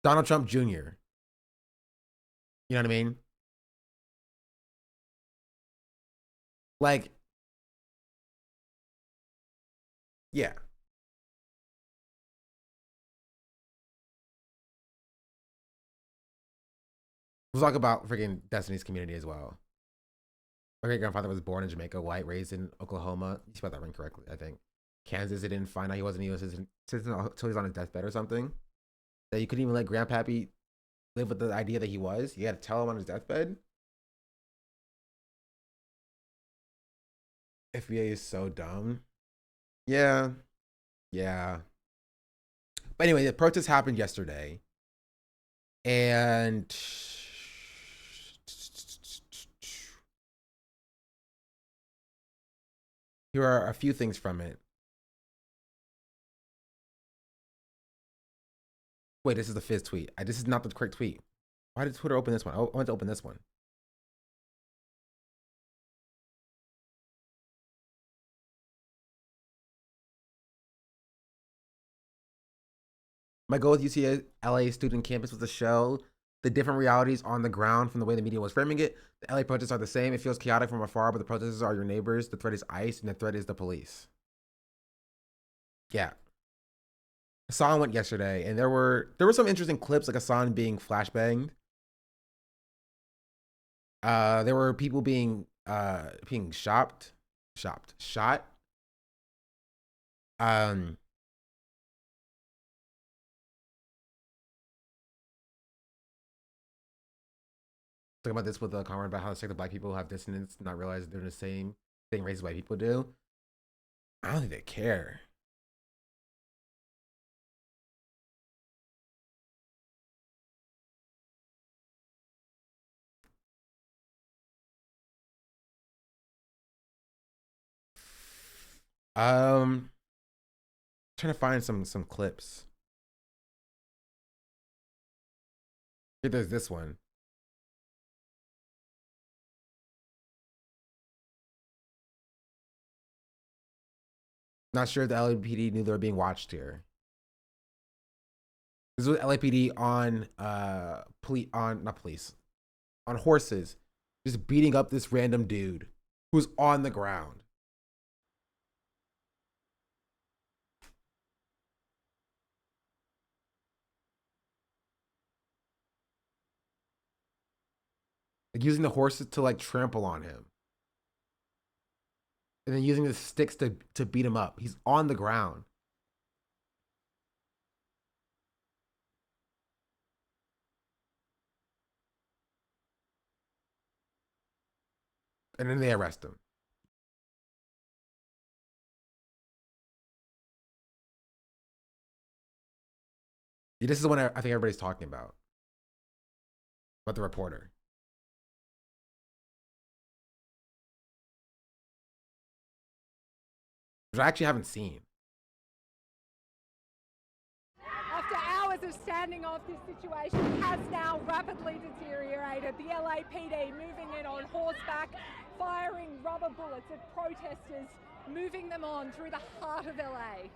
Donald Trump Jr. You know what I mean? Like, yeah. We'll talk about freaking Destiny's Community as well. My great grandfather was born in Jamaica, white, raised in Oklahoma. You spelled that right correctly, I think. Kansas, they didn't find out he wasn't a U.S. citizen until he was on his deathbed or something. That you couldn't even let Grandpappy live with the idea that he was. You had to tell him on his deathbed. FBA is so dumb. Yeah. Yeah. But anyway, the protest happened yesterday. And here are a few things from it. Wait, this is the Fizz tweet. This is not the correct tweet. Why did Twitter open this one? I want to open this one. My goal with UCLA student campus was to show the different realities on the ground from the way the media was framing it. The LA protests are the same. It feels chaotic from afar, but the protesters are your neighbors. The threat is ICE, and the threat is the police. Yeah. Hassan went yesterday, and there were some interesting clips, like Hassan being flashbanged. There were people being shot. Talking about this with a comment about how the black people have dissonance, not realize they're the same thing race as white people do. I don't think they care. Trying to find some clips. Here, there's this one. Not sure if the LAPD knew they were being watched here. This was LAPD on on horses, just beating up this random dude who's on the ground. Like using the horses to like trample on him. And then using the sticks to beat him up. He's on the ground. And then they arrest him. Yeah, this is the one I think everybody's talking about. About the reporter. Which I actually haven't seen. After hours of standing off, this situation has now rapidly deteriorated. The LAPD moving in on horseback, firing rubber bullets at protesters, moving them on through the heart of LA.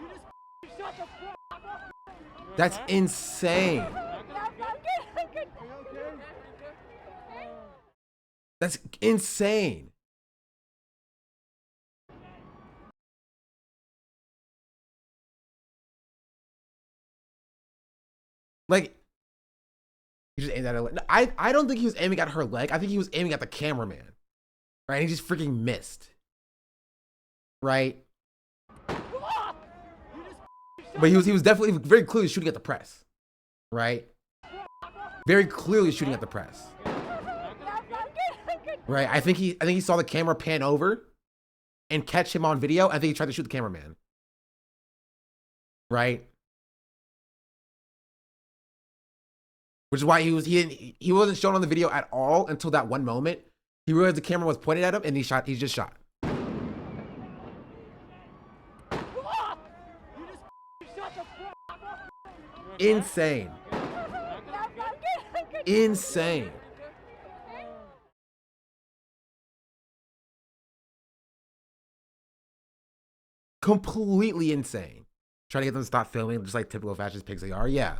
You just shut the fuck up. That's insane. That's insane. Like, he just aimed at her leg. I don't think he was aiming at her leg. I think he was aiming at the cameraman. Right? He just freaking missed. Right? But he was definitely very clearly shooting at the press. Right? Very clearly shooting at the press. Right? I think he saw the camera pan over and catch him on video. I think he tried to shoot the cameraman. Right? Which is why he wasn't shown on the video at all until that one moment. He realized the camera was pointed at him and he just shot. Insane. insane. Completely insane. Trying to get them to stop filming, just like typical fascist pigs they are. Yeah.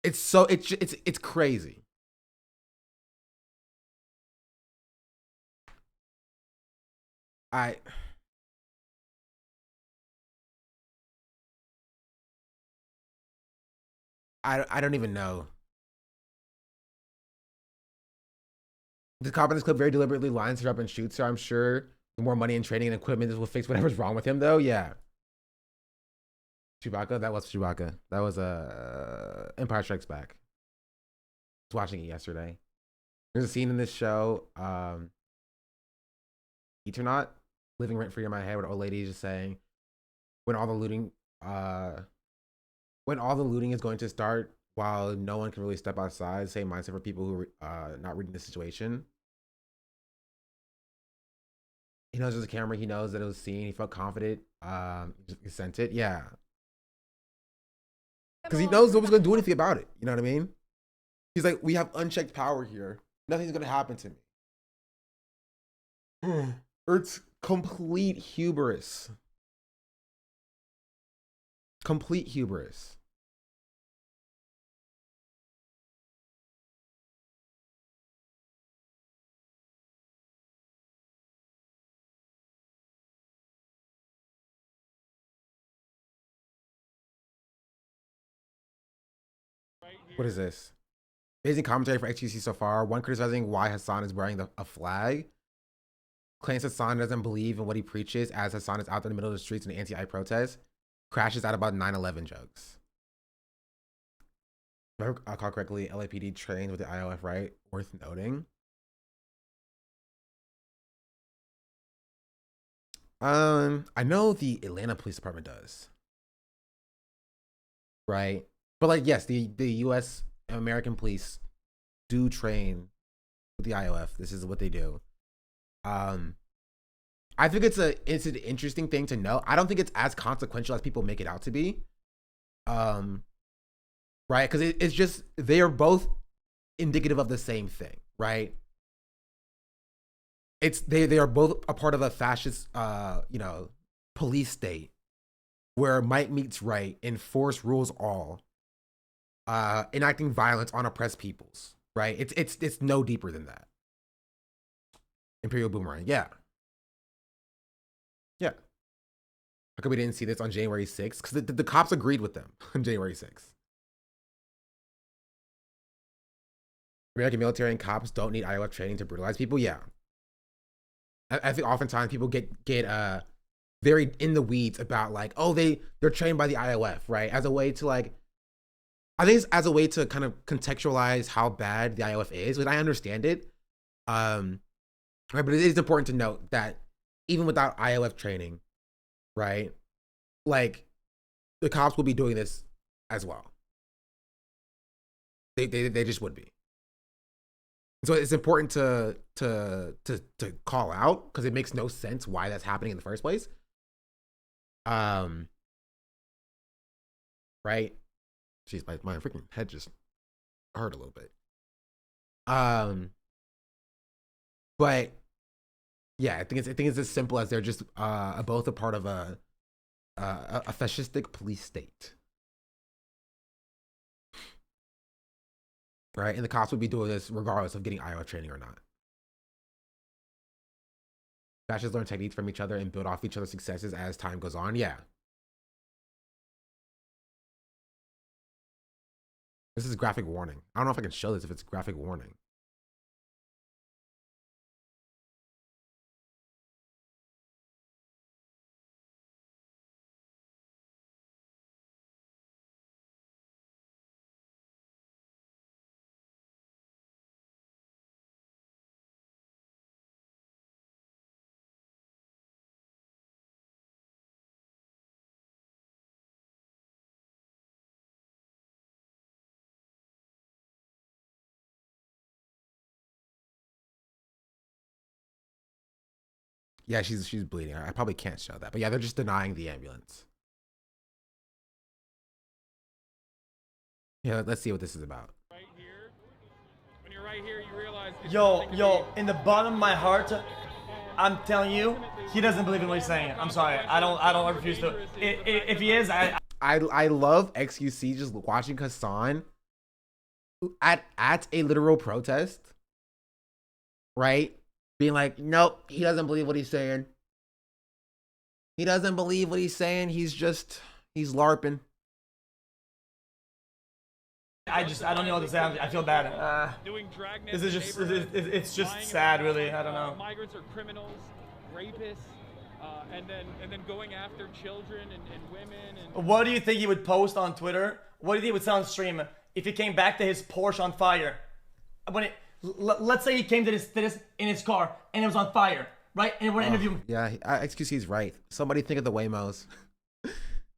It's so it's crazy. I don't even know. The cop in this clip very deliberately lines her up and shoots her. I'm sure the more money and training and equipment this will fix whatever's wrong with him, though. Yeah. Chewbacca? That was Chewbacca. That was Empire Strikes Back. I was watching it yesterday. There's a scene in this show, Eternaut, living rent free in my head, where the old lady is just saying, when all the looting is going to start, while no one can really step outside. Same mindset for people who are not reading the situation. He knows there's a camera. He knows that it was seen. He felt confident. He sent it. Yeah. Because he knows no one's going to do anything about it. You know what I mean? He's like, we have unchecked power here. Nothing's going to happen to me. It's complete hubris. Complete hubris. What is this? Amazing commentary for XQC so far. One criticizing why Hassan is wearing a flag. Claims Hassan doesn't believe in what he preaches, as Hassan is out there in the middle of the streets in an anti-I protest. Crashes out about 9/11 jokes. If I recall correctly, LAPD trained with the IOF, right? Worth noting. I know the Atlanta Police Department does. Right? But like, yes, the US American police do train with the IOF. This is what they do. I think it's an interesting thing to know. I don't think it's as consequential as people make it out to be. Right? Because it's just, they are both indicative of the same thing, right? It's they are both a part of a fascist police state where might meets right and force rules all. Enacting violence on oppressed peoples, right? It's no deeper than that. Imperial Boomerang, yeah. Yeah. How come we didn't see this on January 6th? Because the cops agreed with them on January 6th. American military and cops don't need IOF training to brutalize people, yeah. I think oftentimes people get very in the weeds about like, oh, they're trained by the IOF, right? As a way to like, I think it's as a way to kind of contextualize how bad the IOF is, but I understand it. Right, but it is important to note that even without IOF training, right, like the cops will be doing this as well. They just would be. So it's important to call out because it makes no sense why that's happening in the first place. Right? Jeez, my freaking head just hurt a little bit. But yeah, I think it's as simple as they're just both a part of a fascistic police state. Right? And the cops would be doing this regardless of getting IOF training or not. Fascists learn techniques from each other and build off each other's successes as time goes on. Yeah. This is graphic warning. I don't know if I can show this if it's graphic warning. Yeah, she's bleeding. I probably can't show that. But yeah, they're just denying the ambulance. Yeah, let's see what this is about. Yo, in the bottom of my heart, I'm telling you, he doesn't believe in what he's saying. I'm sorry. I don't refuse to. If he is, I love XQC just watching Hassan at a literal protest, right? Being like, nope, he doesn't believe what he's saying. He doesn't believe what he's saying. He's LARPing. I don't know what to say. I feel bad. This is just, it's just sad, really. I don't know. Migrants are criminals, rapists, and then going after children and women. And What do you think he would post on Twitter? What do you think he would say on stream if he came back to his Porsche on fire? Let's say he came to this in his car and it was on fire, right? And we're interviewing. Yeah, XQC is right. Somebody think of the Waymos.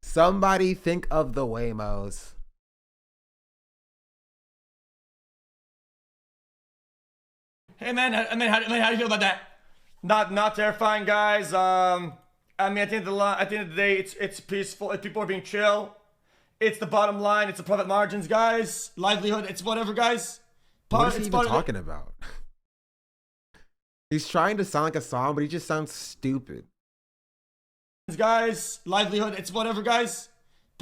Somebody think of the Waymos. Hey man, how do you feel about that? Not terrifying, guys. I mean, at the end of the day, it's peaceful. People are being chill. It's the bottom line. It's the profit margins, guys. Livelihood. It's whatever, guys. What is he even talking about? He's trying to sound like a song, but he just sounds stupid. Guys, livelihood. It's whatever, guys.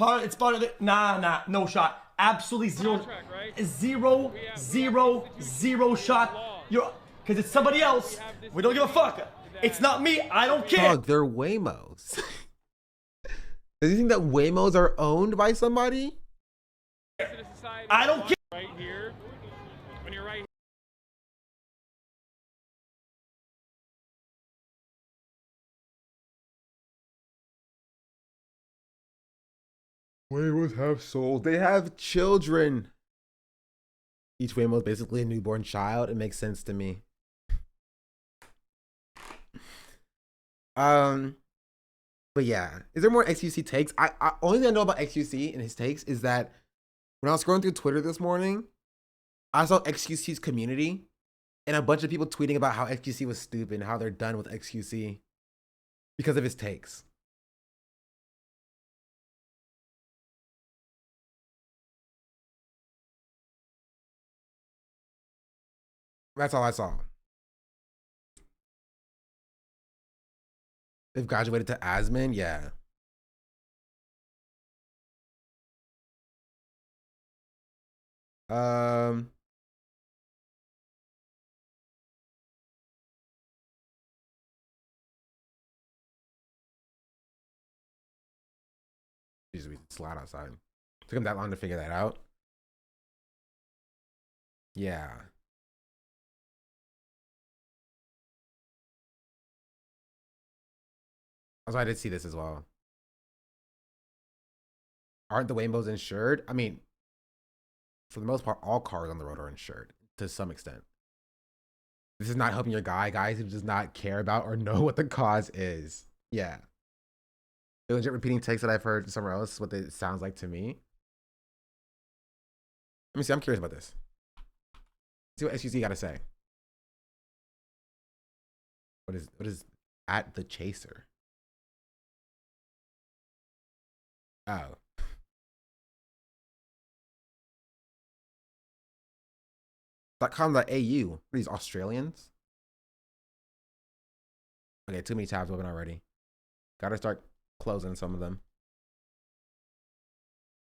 It's part of it. Nah, no shot. Absolutely zero, zero shot. Because it's somebody else. We don't give a fuck. It's not me. I don't care. Dog, they're Waymos. Does he think that Waymos are owned by somebody? I don't care. Right here, when you're right. Waymos have souls. They have children. Each Waymo is basically a newborn child. It makes sense to me. But yeah, is there more XQC takes? I only thing I know about XQC and his takes is that when I was scrolling through Twitter this morning, I saw XQC's community and a bunch of people tweeting about how XQC was stupid and how they're done with XQC because of his takes. That's all I saw. They've graduated to asmon, yeah. Jeez, we slide outside. Took him that long to figure that out. Yeah. Also, I did see this as well. Aren't the Waymos insured? I mean, for the most part, all cars on the road are insured to some extent. This is not helping your guys who does not care about or know what the cause is. Yeah. The legit repeating takes that I've heard somewhere else, what it sounds like to me. Let me see. I'm curious about this. Let's see what SUC got to say. What is at the chaser? Oh. .com.au. What are these Australians? Okay, too many tabs open already. Gotta start closing some of them.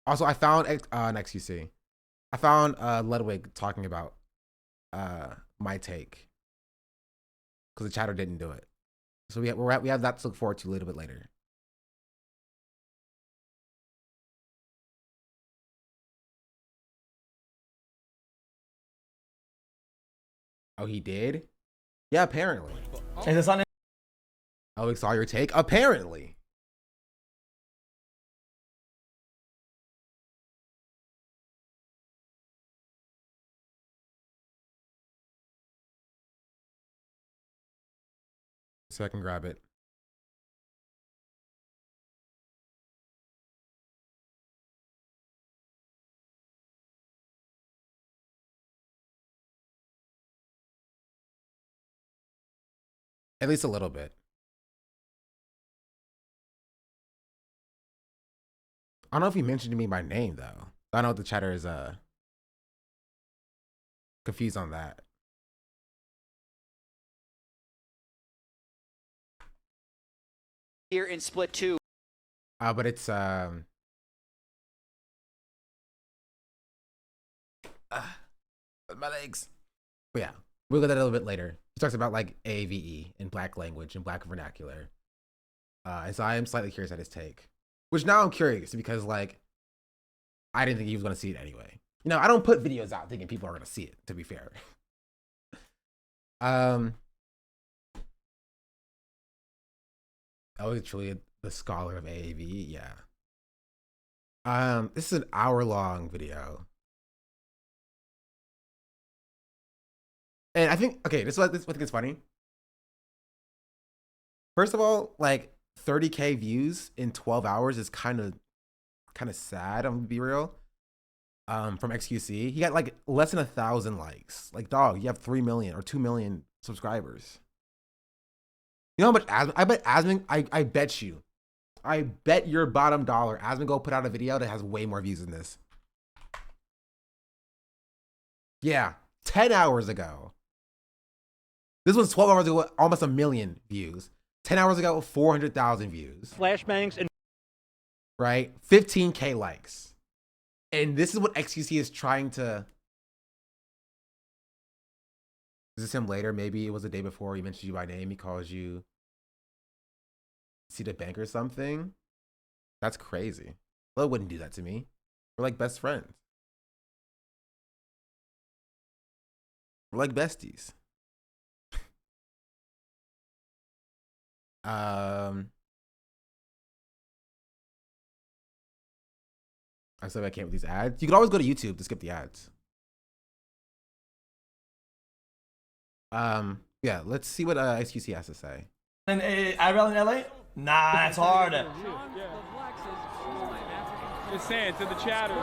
Also, I found an XQC. I found Ludwig talking about my take. Because the chatter didn't do it. So we have that to look forward to a little bit later. Oh, he did? Yeah, apparently. Is this on? Oh, we saw your take? Apparently. So I can grab it. At least a little bit. I don't know if he mentioned to me by name, though. I know the chatter is confused on that. Here in split 2. But it's my legs. But yeah, we'll get that a little bit later. He talks about like AVE in black language and black vernacular. And so I am slightly curious at his take, which now I'm curious because like I didn't think he was going to see it anyway. You know, I don't put videos out thinking people are going to see it, to be fair. Oh, it's truly the scholar of AAV. Yeah. This is an hour-long video. And I think, okay, this is what I think is funny. First of all, like 30K views in 12 hours is kind of sad, I'm gonna be real. From XQC, he got like less than 1,000 likes. Like, dog, you have 3 million or 2 million subscribers. You know how much I bet Asmon, I bet you, I bet your bottom dollar Asmon go put out a video that has way more views than this. Yeah, 10 hours ago. This was 12 hours ago, almost 1 million views. 10 hours ago, 400,000 views. Flashbangs and right, 15K likes. And this is what XQC is trying to. Is this him later? Maybe it was the day before he mentioned you by name. He calls you see the bank or something. That's crazy. Well, wouldn't do that to me. We're like best friends. We're like besties. I said I can't with these ads. You can always go to YouTube to skip the ads. Yeah, let's see what XQC has to say. And IRL in LA? Nah, that's hard. Just saying to the chatter.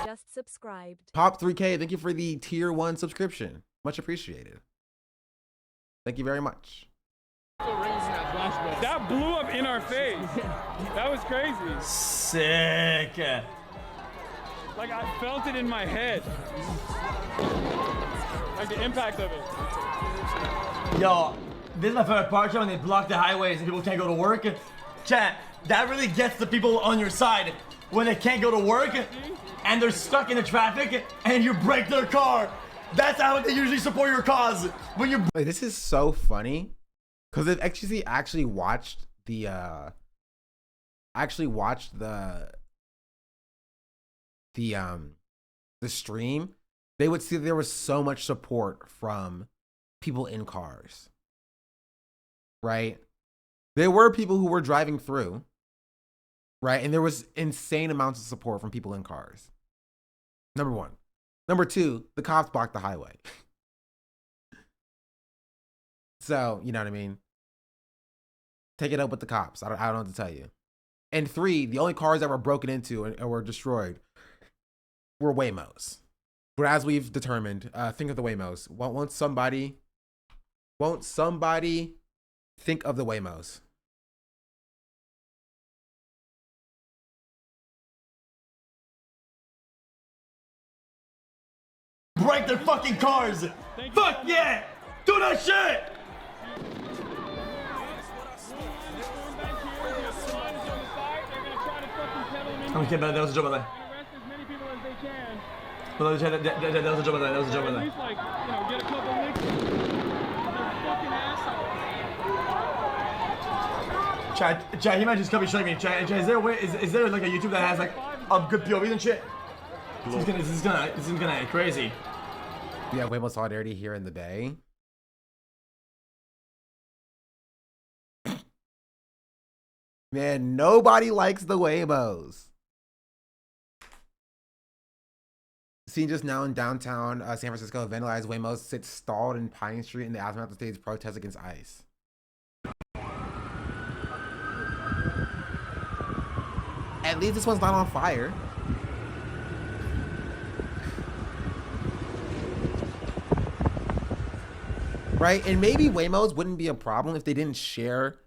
Just subscribed. Pop 3K, thank you for the tier 1 subscription. Much appreciated. Thank you very much. That blew up in our face. That was crazy. Sick. Like I felt it in my head. Like the impact of it. Yo, this is my favorite part, when they block the highways and people can't go to work. Chat, that really gets the people on your side when they can't go to work and they're stuck in the traffic and you break their car. That's how they usually support your cause. When you Wait, this is so funny. Because if XQC actually watched the stream, they would see that there was so much support from people in cars. Right? There were people who were driving through, right? And there was insane amounts of support from people in cars. Number one. Number two, the cops blocked the highway. So, you know what I mean? Take it up with the cops. I don't know what to tell you. And three, the only cars that were broken into and were destroyed were Waymos. But as we've determined, think of the Waymos. Won't somebody think of the Waymos? break their fucking cars. Fuck yeah! Do that shit! I'm kidding, man. That was a joke on that. That was a joke on that. That was a joke on that. Chad, he might just come and show me. Chad, is there a way? Is there like a YouTube that has like good POVs and shit? This is gonna get crazy. Yeah, Waymo solidarity here in the Bay. Man, nobody likes the Waymos. Seen just now in downtown San Francisco, vandalized Waymos sit stalled in Pine Street in the aftermath of the state's protest against ICE. At least this one's not on fire. Right? And maybe Waymos wouldn't be a problem if they didn't share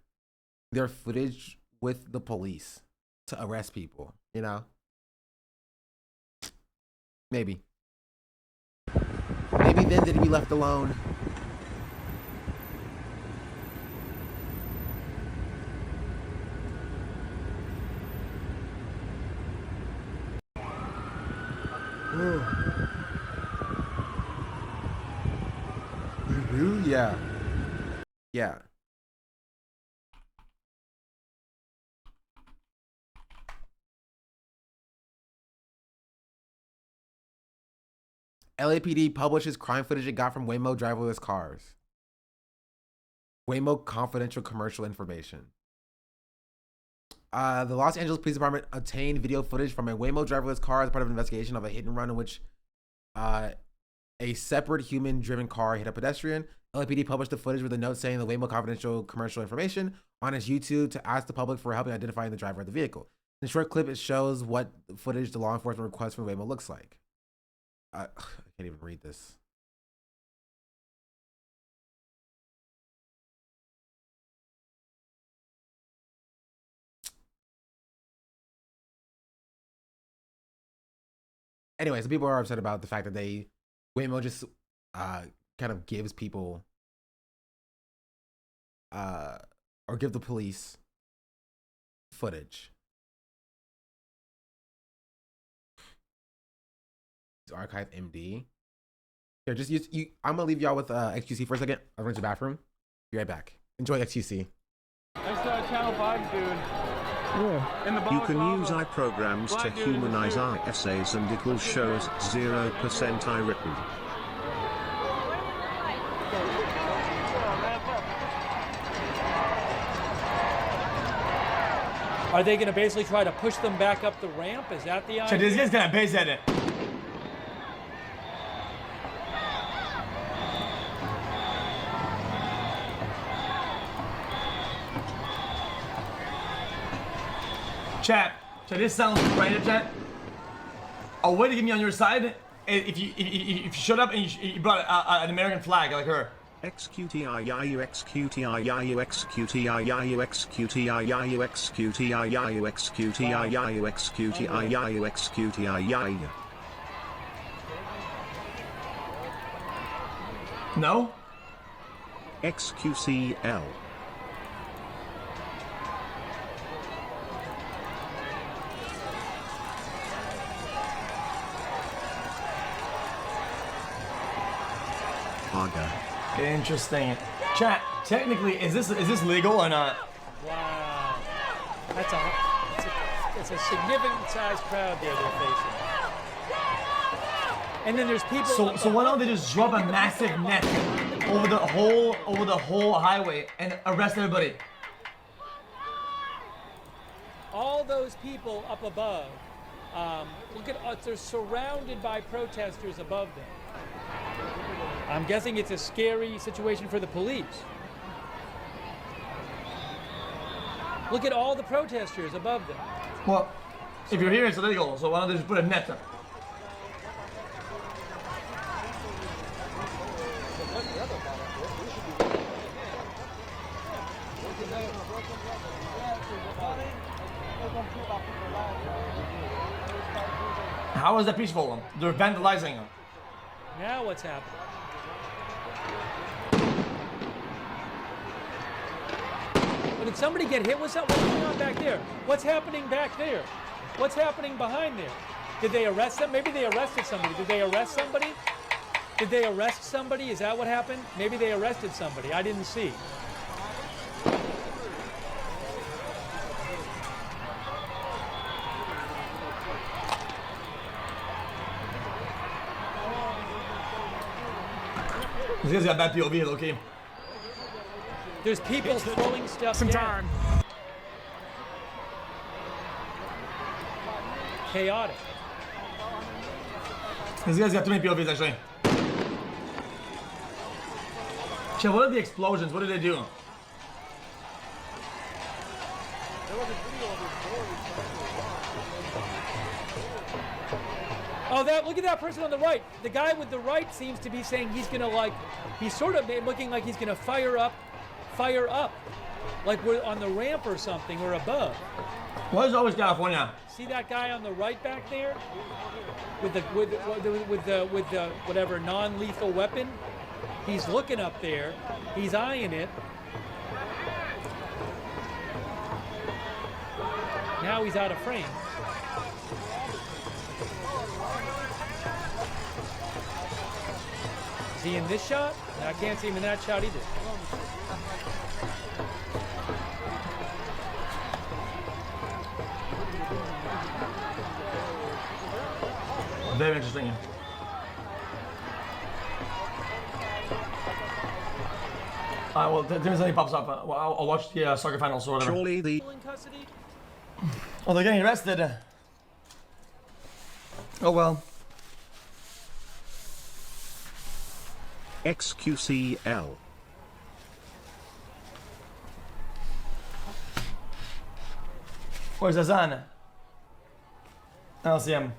their footage with the police to arrest people, you know? Maybe. Maybe then did he be left alone? Yeah. Yeah. LAPD publishes crime footage it got from Waymo driverless cars. Waymo confidential commercial information. The Los Angeles Police Department obtained video footage from a Waymo driverless car as part of an investigation of a hit and run in which a separate human-driven car hit a pedestrian. LAPD published the footage with a note saying the Waymo confidential commercial information on its YouTube to ask the public for help in identifying the driver of the vehicle. In the short clip, it shows what footage the law enforcement request from Waymo looks like. I can't even read this. Anyway, so people are upset about the fact that Waymo just kind of gives people or give the police footage. Archive MD. Here, just use you. I'm gonna leave y'all with XQC for a second. I'll run to the bathroom. Be right back. Enjoy XQC. I saw Channel 5 dude. Yeah. In the You can use iPrograms to humanize our essays and it will show us 0% I written. Are they going to basically try to push them back up the ramp? Is that the idea? So this guy's gonna base at it. Chat, so this sounds right, chat. A way to get me on your side, if you showed up and you brought an American flag like her. XQTIYU XQTIYU XQTIYU XQTIYU XQTIYU XQTIYU XQTIYU XQTIYU. No? XQCL. Aga. Interesting. Chat, technically, is this legal or not? Wow. It's a significant sized crowd there they're facing. And then there's people. So why don't they just drop a massive net over the whole highway and arrest everybody? All those people up above, look at, they're surrounded by protesters above them. I'm guessing it's a scary situation for the police. Look at all the protesters above them. Well, if you're here, it's illegal, so why don't they just put a net up? How is that peaceful? They're vandalizing them. Now what's happening? But did somebody get hit with something? What's going on back there? What's happening back there? What's happening behind there? Did they arrest them? Maybe they arrested somebody. Did they arrest somebody? Did they arrest somebody? Is that what happened? Maybe they arrested somebody. I didn't see. This guy's got bad POV, okay? There's people throwing stuff Some down. time. Chaotic. This guy's got too many POVs, actually. Chat, what are the explosions? What did they do? Oh, look at that person on the right. The guy with the right seems to be saying he's gonna he's sort of looking like he's gonna fire up, like we're on the ramp or something or above. Why is it always California? See that guy on the right back there, with the whatever non-lethal weapon? He's looking up there. He's eyeing it. Now he's out of frame. Is he in this shot? No, I can't see him in that shot either. Very interesting. Well, if anything pops up, I'll watch the soccer finals or whatever. Surely the Oh, they're getting arrested. Oh well. XQCL. Where's Azan? I don't see him.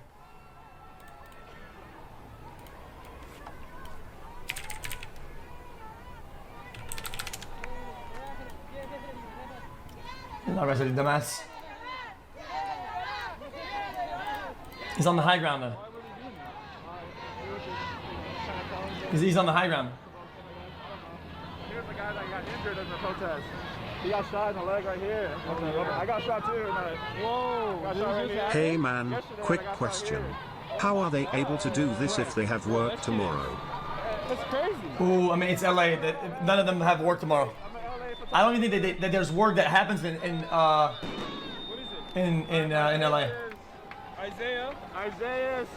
He's not arrested, dumbass. He's on the high ground though. He's on the high ground. Here's the guy that got injured in the protest. He got shot in the leg right here. I got shot too. Whoa. Got shot right here. Hey man, quick question. How are they able to do this if they have work tomorrow? That's crazy. Ooh, I mean it's LA. None of them have work tomorrow. I don't even think that there's work that happens in LA. Isaiah's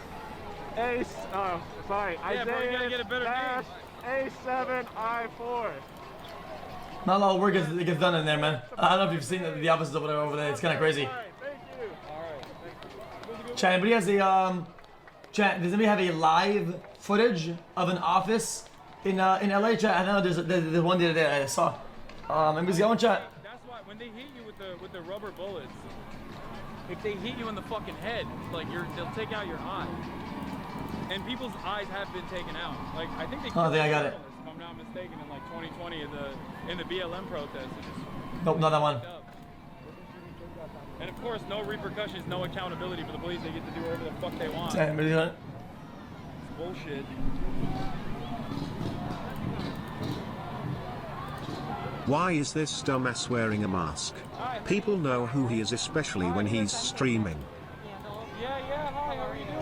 Ace. Sorry. Yeah, bro, you gotta get a better dash A7I4. Not a lot of work gets done in there, man. I don't know if you've seen the offices over there. It's kind of crazy. Chat, anybody has a chat? Does anybody have a live footage of an office in LA? Chat, I know there's one the other day I saw. Anybody's got one, chat? That's why when they hit you with the rubber bullets, if they hit you in the fucking head, like they'll take out your eye. And people's eyes have been taken out. Like I think they. Oh, I got it. If I'm not mistaken, in like 2020 in the BLM protest. Nope, not that one. And of course, no repercussions, no accountability for the police. They get to do whatever the fuck they want. Anybody got it? It's bullshit. Why is this dumbass wearing a mask? People know who he is, especially when he's streaming. Yeah, hi, how are you doing?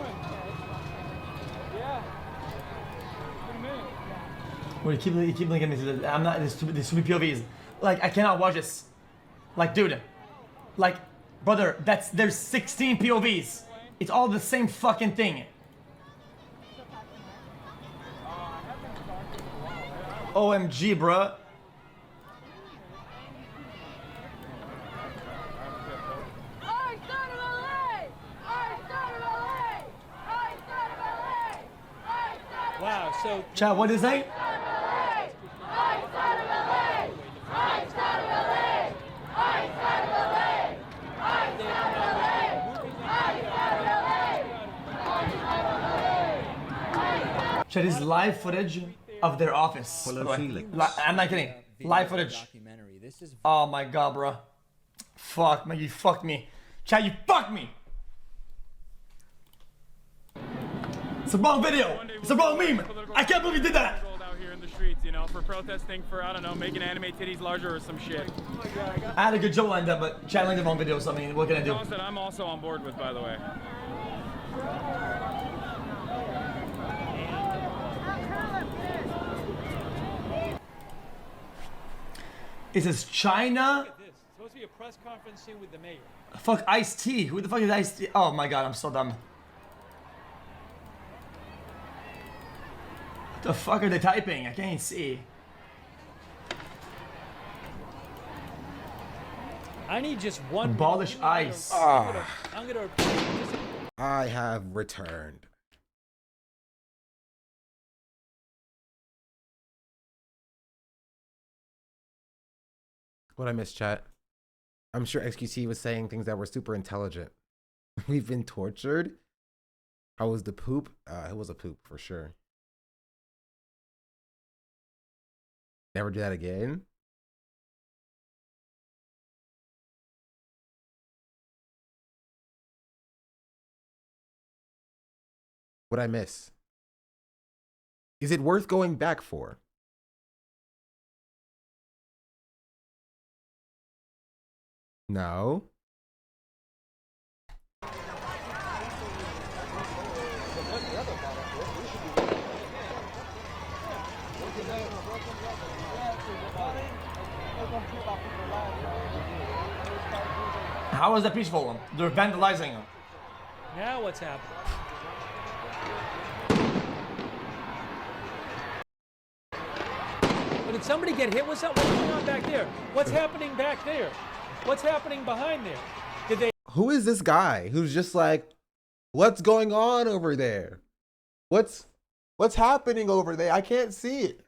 Yeah. Wait a minute. Wait, you keep looking at me. I'm not. There's too many POVs. Like I cannot watch this. Like, dude. Like, brother. There's 16 POVs. It's all the same fucking thing. OMG, bruh. Wow, so... Chat, what is it? Chat is live footage of their office. Hello, Felix. I'm not kidding. Live footage. Oh my god, bro. Fuck, man, you fucked me. Chat, you fucked me. It's a wrong video. It's a wrong meme. I can't believe you did that. Out here in the streets, you know, for protesting for, I don't know, making anime titties larger or some shit. I had a good joke lined up, but chat lined the wrong video, so I mean, what can I do? That I'm also on board with, by the way. It says China. It's supposed to be a press conference soon with the mayor. Fuck Ice-T. Who the fuck is Ice-T? Oh my god, I'm so dumb. What the fuck are they typing? I can't see. I need just one. Abolish ICE. I'm gonna I have returned. What I missed, chat? I'm sure XQC was saying things that were super intelligent. We've been tortured. How was the poop? It was a poop for sure. Never do that again. What'd I miss? Is it worth going back for? No. How is that peaceful? They're vandalizing them. Now what's happening? But did somebody get hit? What's going on back there? What's happening back there? What's happening behind there? Did they? Who is this guy who's just like, what's going on over there? What's happening over there? I can't see it.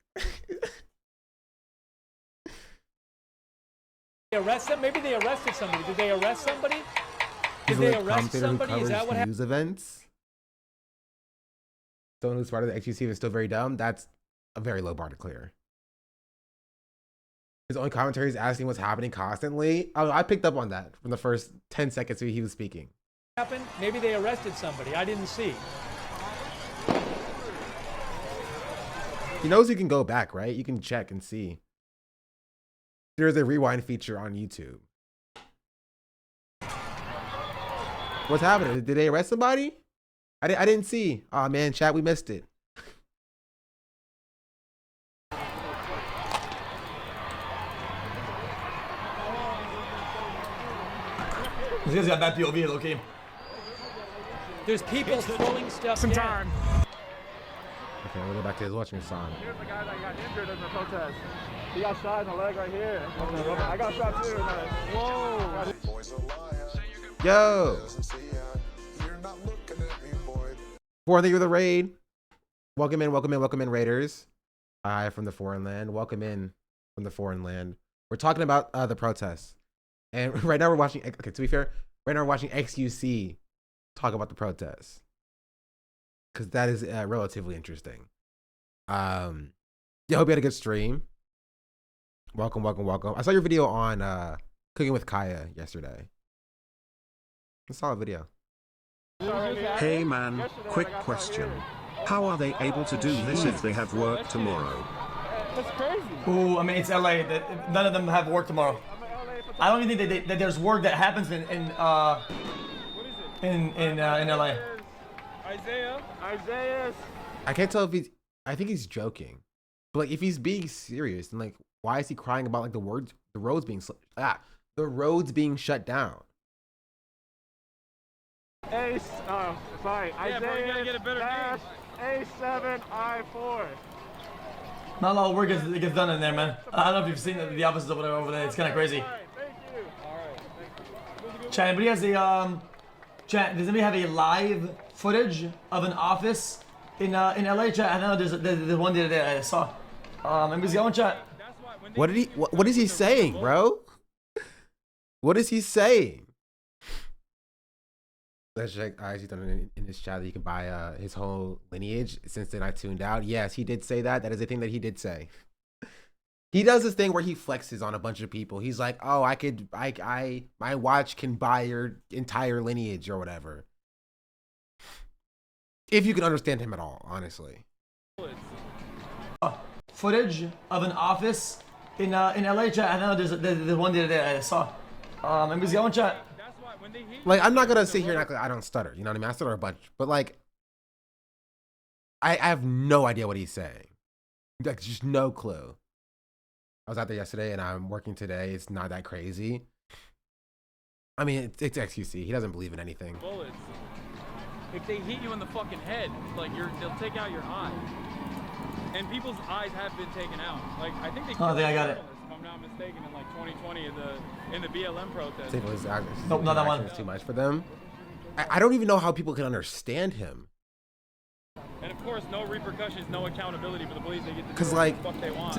Arrest them? Maybe they arrested somebody. Did they arrest somebody? Did He's they like a arrest commentator who somebody? Is that what covers happened? news events? Someone who's part of the XUC is still very dumb. That's a very low bar to clear. His only commentary is asking what's happening constantly. Oh, I picked up on that from the first 10 seconds he was speaking. Happened? Maybe they arrested somebody. I didn't see. He knows he can go back, right? You can check and see. There's a rewind feature on YouTube. What's happening? Did they arrest somebody? I didn't see. Oh man, chat, we missed it. This guy's got bad POV, okay? There's people throwing stuff Some down. time. Okay, we'll go back to his watching song. Here's the guy that got injured in the protest. He got shot in the leg right here. I got shot too. Whoa. Yo. Fourth year of the raid. Welcome in, Raiders. Hi from the foreign land. Welcome in from the foreign land. We're talking about the protests. And right now we're watching, okay, to be fair, right now we're watching XUC talk about the protests. Because that is relatively interesting. Yeah, hope you had a good stream. Welcome. I saw your video on cooking with Kaya yesterday. A solid video. Hey man, quick question. How are they able to do this if they have work tomorrow? That's crazy. Oh, I mean, it's LA. None of them have work tomorrow. I don't even think that there's work that happens in LA. Isaiah. I can't tell if he's, I think he's joking. But like if he's being serious, then like why is he crying about like the roads being shut down? Sorry, Yeah, bro, you gotta get a better Isaiah A7I4. Not a lot of work gets done in there, man. I don't know if you've seen the offices over there. It's kind of crazy. Chat, anybody has a chat? Does anybody have a live footage of an office in LA? Chat, I know there's one the other day I saw. Anybody's got one, chat? What is he saying, bro? What is he saying? Let's check. I actually done in his chat that you can buy his whole lineage. Since then I tuned out. Yes, he did say that. That is a thing that he did say. He does this thing where he flexes on a bunch of people. He's like, oh, my watch can buy your entire lineage or whatever. If you can understand him at all, honestly. Footage of an office in LA, chat. I know there's one the other day I saw. Anybody's got one, chat? Like, I'm not gonna sit here and act like I don't stutter. You know what I mean? I stutter a bunch, but like, I have no idea what he's saying. Like, just no clue. I was out there yesterday and I'm working today. It's not that crazy. I mean, it's XQC. He doesn't believe in anything. Bullets. If they hit you in the fucking head, like they'll take out your eye. And people's eyes have been taken out. Like I think they. Oh, I think I got it. If I'm not mistaken, in like 2020 in the BLM protest. Nope, not that one. It's too much for them. I don't even know how people can understand him. And of course, no repercussions, no accountability for the police. They get to do 'Cause, whatever like- the fuck they want.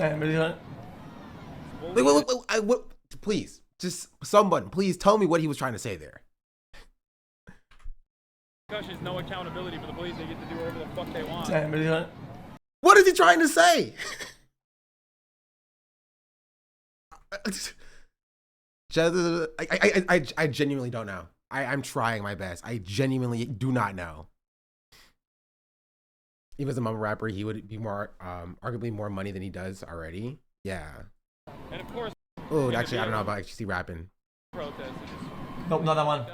Wait, please, just someone, please tell me what he was trying to say there. Repercussions, no accountability for the police. They get to do whatever the fuck they want. What is he trying to say? I genuinely don't know. I'm trying my best. I genuinely do not know. If he was a mumble rapper, he would be more, arguably more money than he does already. Yeah. And of course. Oh, actually, I don't know about actually rapping. Protest. Nope, not that one.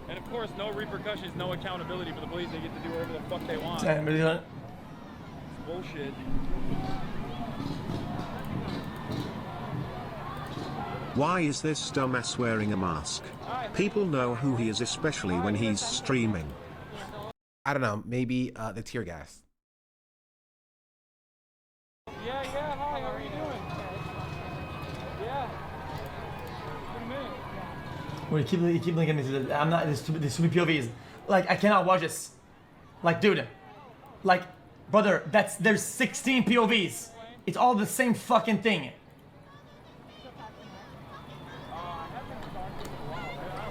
And of course, no repercussions, no accountability for the police. They get to do whatever the fuck they want. Damn, really not. It's bullshit. Why is this dumbass wearing a mask? People know who he is, especially when he's streaming. I don't know, maybe the tear gas. Yeah, hi, how are you doing? Yeah. What do you mean? Wait, you keep linking me to the, I'm not, there's too many POVs. Like, I cannot watch this. Like, dude. Like, brother, there's 16 POVs. It's all the same fucking thing.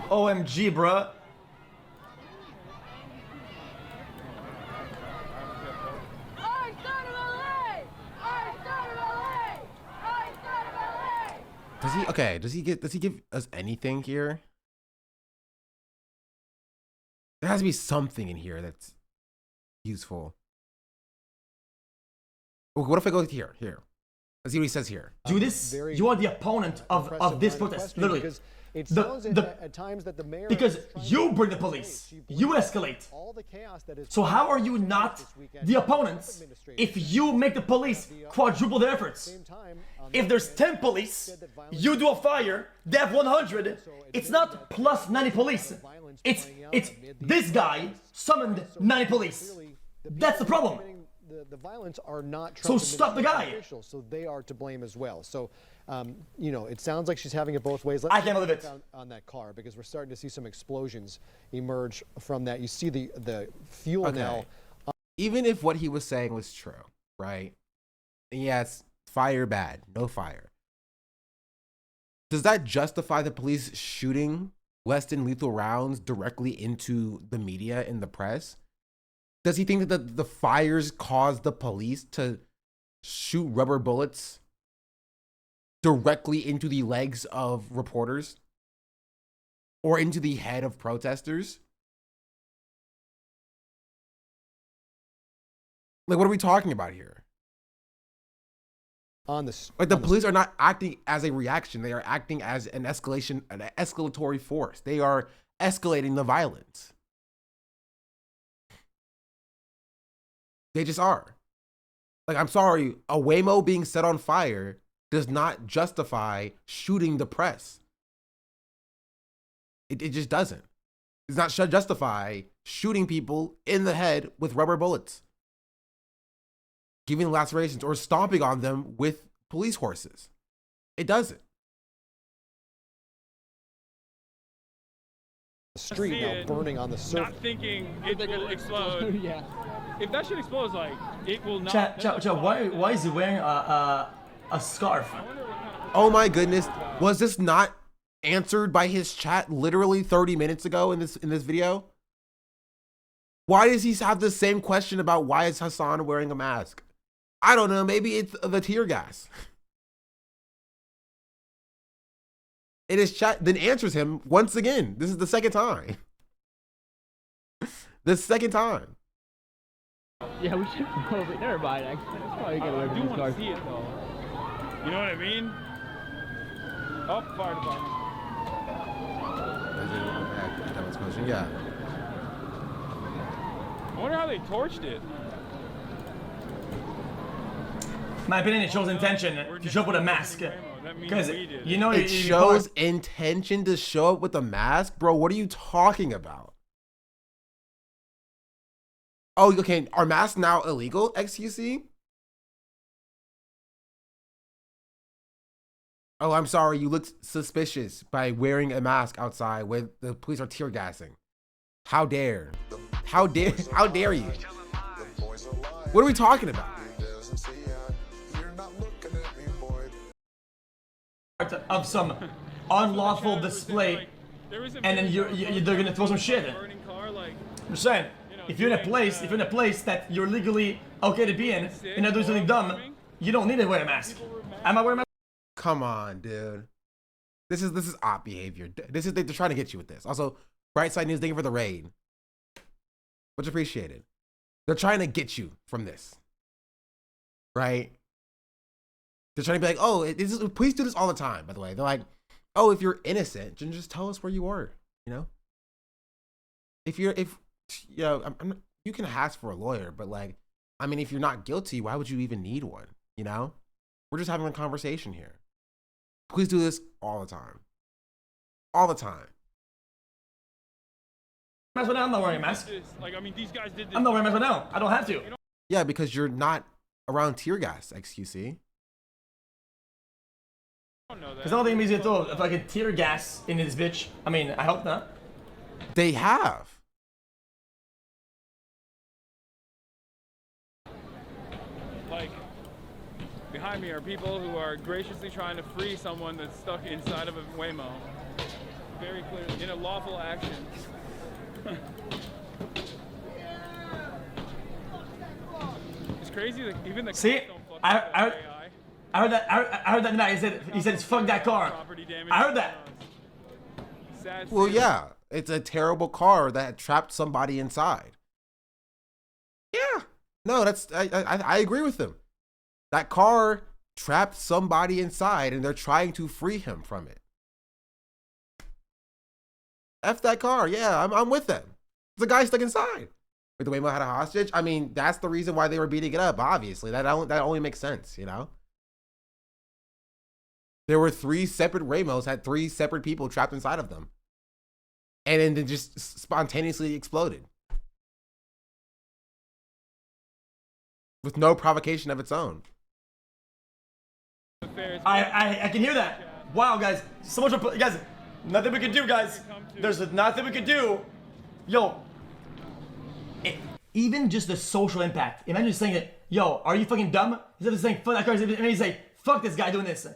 OMG, bruh. Does he give us anything here? There has to be something in here that's useful. What if I go here? Let's see what he says here. Do this. You are the opponent of this protest, literally. It sounds at times that the mayor because you bring the police, you escalate. So how are you not the opponents if you make the police quadruple their efforts? If there's 10 police, you do a fire, they have 100. It's not plus 90 police. It's this guy summoned 90 police. That's the problem. The violence are not so stop the guy. Officials, so they are to blame as well. So, you know, it sounds like she's having it both ways. I can't believe it. On that car, because we're starting to see some explosions emerge from that. You see the fuel now. Even if what he was saying was true, right? Yes, fire bad, no fire. Does that justify the police shooting less than lethal rounds directly into the media and the press? Does he think that the fires caused the police to shoot rubber bullets directly into the legs of reporters or into the head of protesters? Like, what are we talking about here? Like, the police are not acting as a reaction. They are acting as an escalatory force. They are escalating the violence. They just are. Like, I'm sorry, a Waymo being set on fire does not justify shooting the press. It just doesn't. It does not justify shooting people in the head with rubber bullets, giving lacerations, or stomping on them with police horses. It doesn't. The street now burning on the surface. Not thinking it will explode. Yeah. If that shit explodes, like, it will not. Chat, why is he wearing a scarf? Oh my goodness. Was this not answered by his chat literally 30 minutes ago in this video? Why does he have the same question about why is Hassan wearing a mask? I don't know, maybe it's the tear gas. And his chat then answers him once again. This is the second time. The second time. Yeah, we should go over. Never mind. Actually, that's probably gonna I do want to see it though. You know what I mean? Oh, fire department. Yeah. I wonder how they torched it. My opinion, it shows intention to show up with a mask. Because you know it shows intention to show up with a mask, bro. What are you talking about? Oh, okay. Are masks now illegal, XQC? Oh, I'm sorry. You looked suspicious by wearing a mask outside where the police are tear gassing. How dare? How dare you? What are we talking about? Of some unlawful display, and then they're gonna throw some shit. I'm saying, if you're in a place that you're legally okay to be in, and not doing something dumb, you don't need to wear a mask. Am I wearing a mask? Come on, dude. This is op behavior. They're trying to get you with this. Also, Brightside News, thank you for the raid. Much appreciated. They're trying to get you from this, right? They're trying to be like, oh, police do this all the time, by the way. They're like, oh, if you're innocent, then just tell us where you were, you know? You can ask for a lawyer, but like, I mean, if you're not guilty, why would you even need one, you know? We're just having a conversation here. Police do this all the time. All the time. I'm not wearing a mask. Like, I mean, these guys did this. I'm not wearing a mask right now. I don't have to. Yeah, because you're not around tear gas, XQC. Because I don't think anybody's gonna throw like a tear gas into this bitch. I mean, I hope not. They have. Like, behind me are people who are graciously trying to free someone that's stuck inside of a Waymo. Very clearly, in a lawful action. It's crazy that even the See, I heard that tonight. He said it's fuck that car. I heard that. Well, yeah, it's a terrible car that trapped somebody inside. Yeah, no, I agree with him. That car trapped somebody inside, and they're trying to free him from it. F that car. Yeah, I'm with them. It's a guy stuck inside. With the Waymo had a hostage. I mean, that's the reason why they were beating it up. Obviously, that only makes sense, you know. There were 3 separate Waymos, had 3 separate people trapped inside of them, and then they just spontaneously exploded with no provocation of its own. I can hear that. Wow, guys, so much, guys. Nothing we can do, guys. There's nothing we can do. Yo, even just the social impact. Imagine just saying it. Yo, are you fucking dumb? Instead of saying fuck that car, and then you say fuck this guy doing this.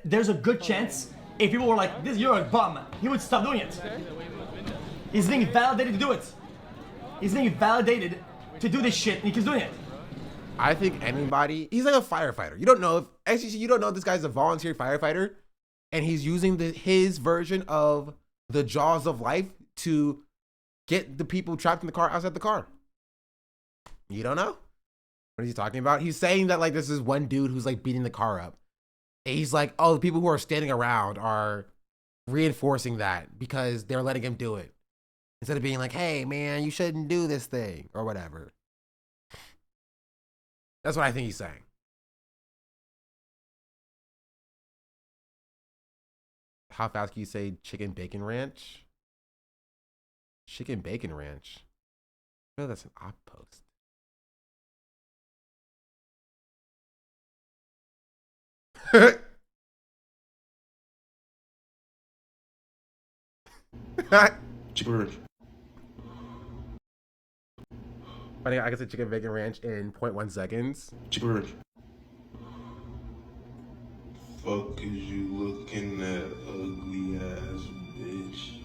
There's a good chance if people were like, "This, you're a bum," he would stop doing it. He's being validated to do it. He's being validated to do this shit, and he keeps doing it. I think anybody, he's like a firefighter. You don't know you don't know this guy's a volunteer firefighter, and he's using his version of the jaws of life to get the people trapped in the car outside the car. You don't know? What is he talking about? He's saying that like this is one dude who's like beating the car up. And he's like, oh, the people who are standing around are reinforcing that because they're letting him do it. Instead of being like, hey man, you shouldn't do this thing or whatever. That's what I think he's saying. How fast can you say chicken bacon ranch? Chicken bacon ranch. Oh, that's an op post. Chicken ranch. I can say chicken bacon ranch in 0.1 seconds. Chicken ranch. Fuck is you looking at, ugly ass bitch?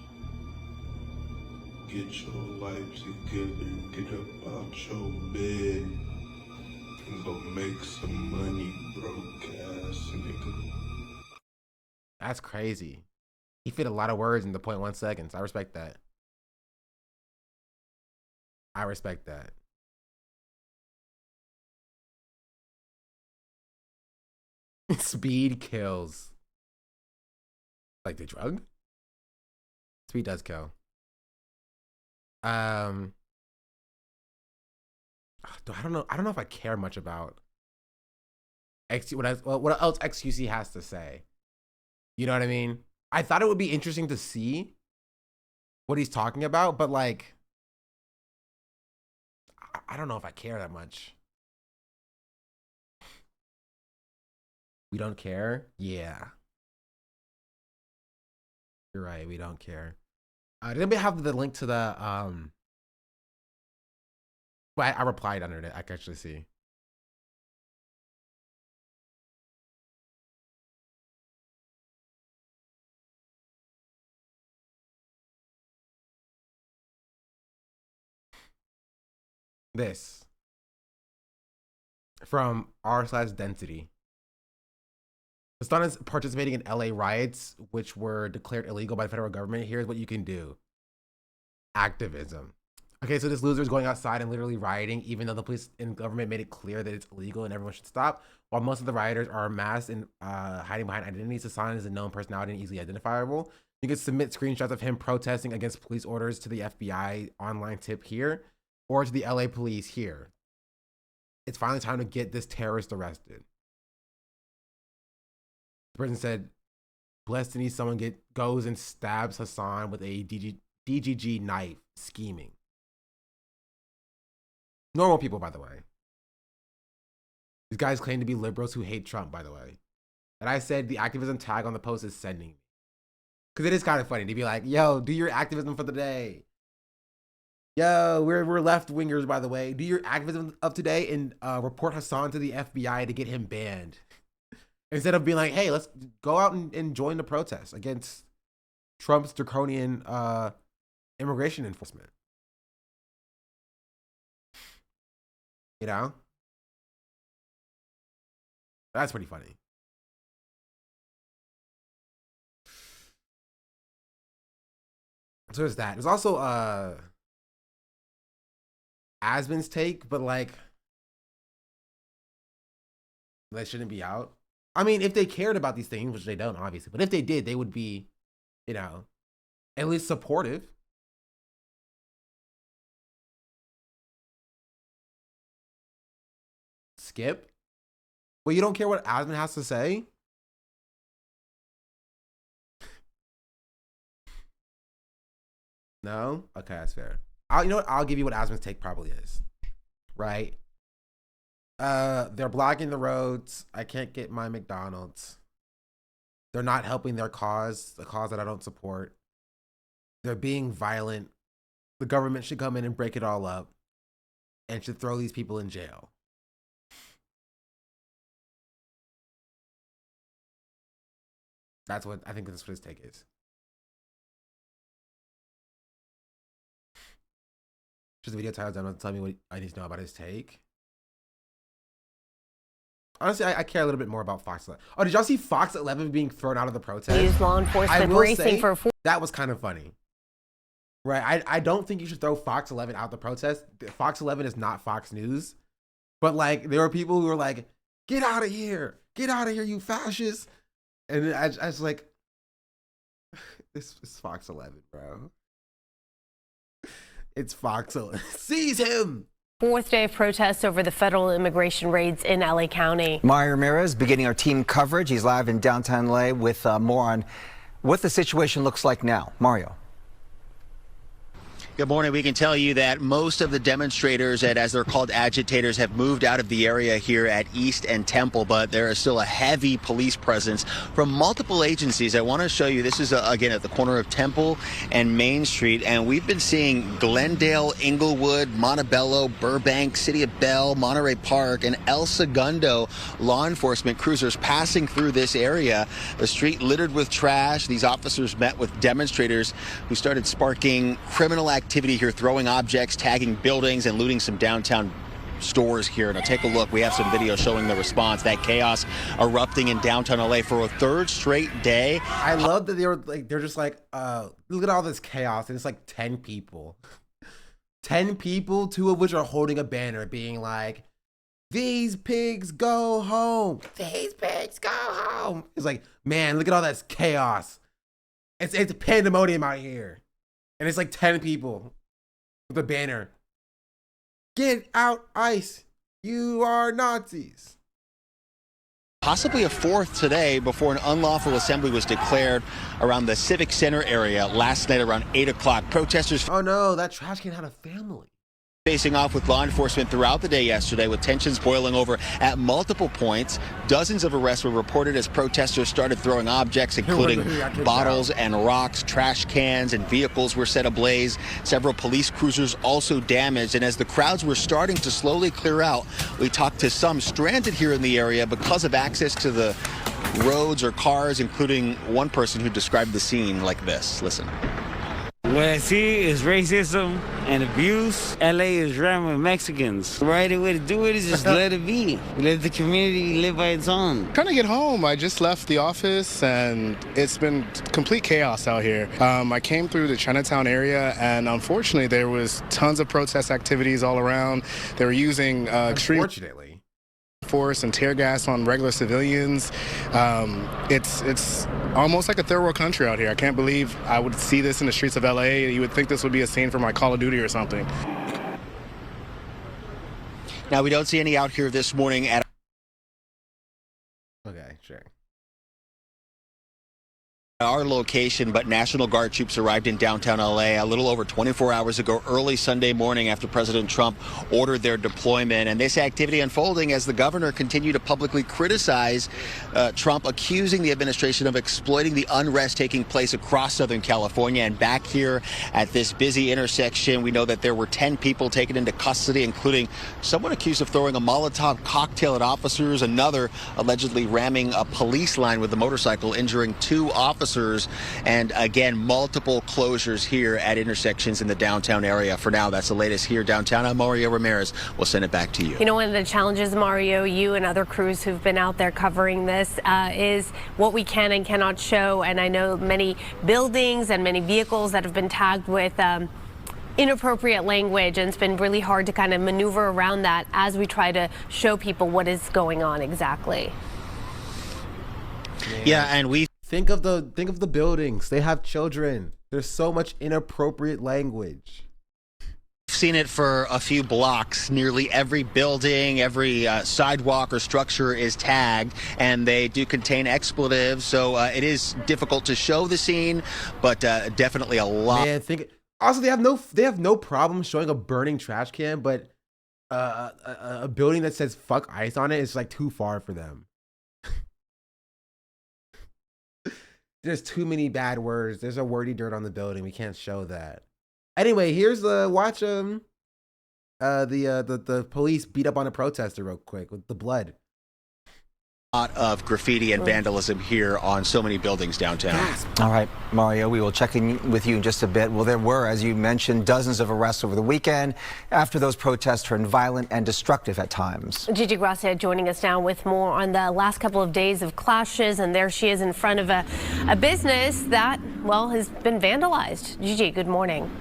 Get your life together, get up out your bed, and go make some money, broke ass nigga. That's crazy. He fit a lot of words in the 0.1 seconds. I respect that. I respect that. Speed kills. Like the drug? Speed does kill. I don't know if I care much about what else XQC has to say. You know what I mean? I thought it would be interesting to see what he's talking about, but like I don't know if I care that much. We don't care? Yeah. You're right, we don't care. Did anybody have the link to the well, I replied under it. I can actually see. This from r/density. The son is participating in LA riots, which were declared illegal by the federal government. Here's what you can do. Activism. Okay, so this loser is going outside and literally rioting, even though the police and government made it clear that it's illegal and everyone should stop. While most of the rioters are masked and hiding behind identities, Hassan is a known personality and easily identifiable. You can submit screenshots of him protesting against police orders to the FBI online tip here, or to the LA police here. It's finally time to get this terrorist arrested. The person said, blessed to need someone goes and stabs Hassan with a DGG knife, scheming. Normal people, by the way. These guys claim to be liberals who hate Trump, by the way. And I said the activism tag on the post is sending me. Because it is kind of funny to be like, yo, do your activism for the day. Yo, we're left-wingers, by the way. Do your activism of today and report Hassan to the FBI to get him banned. Instead of being like, hey, let's go out and join the protest against Trump's draconian immigration enforcement. You know? That's pretty funny. So there's that. There's also Asmon's take, but like that shouldn't be out. I mean, if they cared about these things, which they don't, obviously, but if they did, they would be, you know, at least supportive. Skip? Well, you don't care what Asmon has to say? No? Okay, that's fair. You know what? I'll give you what Asmon's take probably is. Right? They're blocking the roads. I can't get my McDonald's. They're not helping their cause, the cause that I don't support. They're being violent. The government should come in and break it all up and should throw these people in jail. That's what I think that's what his take is. Just the video title down to tell me what I need to know about his take. Honestly, I care a little bit more about Fox 11. Oh, did y'all see Fox 11 being thrown out of the protest? Use law enforcement racing for that was kind of funny. Right, I don't think you should throw Fox 11 out the protest. Fox 11 is not Fox News. But like, there were people who were like, get out of here, you fascists. And I was like, this is Fox 11, bro. It's Fox 11. Seize him! Fourth day of protests over the federal immigration raids in LA County. Mario Ramirez beginning our team coverage. He's live in downtown LA with more on what the situation looks like now. Mario. Good morning. We can tell you that most of the demonstrators, and as they're called agitators, have moved out of the area here at East and Temple, but there is still a heavy police presence from multiple agencies. I want to show you, this is again at the corner of Temple and Main Street, and we've been seeing Glendale, Inglewood, Montebello, Burbank, City of Bell, Monterey Park, and El Segundo law enforcement cruisers passing through this area. The street littered with trash. These officers met with demonstrators who started sparking criminal activity here, throwing objects, tagging buildings, and looting some downtown stores here. Now take a look. We have some video showing the response. That chaos erupting in downtown LA for a third straight day. I love that they're just like, look at all this chaos, and it's like 10 people. 10 people, 2 of which are holding a banner being like, these pigs go home. These pigs go home. It's like, man, look at all this chaos. It's pandemonium out here. And it's like 10 people with a banner. Get out, ICE. You are Nazis. Possibly a fourth today before an unlawful assembly was declared around the Civic Center area last night around 8 o'clock. Protesters. Oh no, that trash can had a family. Facing off with law enforcement throughout the day yesterday, with tensions boiling over at multiple points. Dozens of arrests were reported as protesters started throwing objects, including bottles and rocks. Trash cans and vehicles were set ablaze. Several police cruisers also damaged. And as the crowds were starting to slowly clear out, we talked to some stranded here in the area because of access to the roads or cars, including one person who described the scene like this. Listen. What I see is racism and abuse. LA is rammed with Mexicans. The right way to do it is just let it be. Let the community live by its own. Trying to get home. I just left the office and it's been complete chaos out here. I came through the Chinatown area and unfortunately there was tons of protest activities all around. They were using extreme force and tear gas on regular civilians. It's almost like a third world country out here. I can't believe I would see this in the streets of LA. You would think this would be a scene from like Call of Duty or something. Now, we don't see any out here this morning at Okay, sure. our location, but National Guard troops arrived in downtown LA a little over 24 hours ago, early Sunday morning after President Trump ordered their deployment. And this activity unfolding as the governor continued to publicly criticize Trump, accusing the administration of exploiting the unrest taking place across Southern California. And back here at this busy intersection, we know that there were 10 people taken into custody, including someone accused of throwing a Molotov cocktail at officers, another allegedly ramming a police line with a motorcycle, injuring 2 officers. And again, multiple closures here at intersections in the downtown area. For now, that's the latest here downtown. I'm Mario Ramirez. We'll send it back to you. You know, one of the challenges, Mario, you and other crews who've been out there covering this is what we can and cannot show. And I know many buildings and many vehicles that have been tagged with inappropriate language, and it's been really hard to kind of maneuver around that as we try to show people what is going on exactly. Yeah, and we think of the buildings. They have children. There's so much inappropriate language. seen it for a few blocks. Nearly every building, every sidewalk or structure is tagged, and they do contain expletives. So it is difficult to show the scene, but definitely a lot. Man, also they have no problem showing a burning trash can, but a building that says "fuck ICE" on it is like too far for them. There's too many bad words. There's a wordy dirt on the building. We can't show that. Anyway, here's the watch the police beat up on a protester real quick with the blood. Lot of graffiti and vandalism here on so many buildings downtown. All right, Mario, we will check in with you in just a bit. Well, there were, as you mentioned, dozens of arrests over the weekend after those protests turned violent and destructive at times. Gigi Gracia joining us now with more on the last couple of days of clashes, and there she is in front of a business that, well, has been vandalized. Gigi, good morning.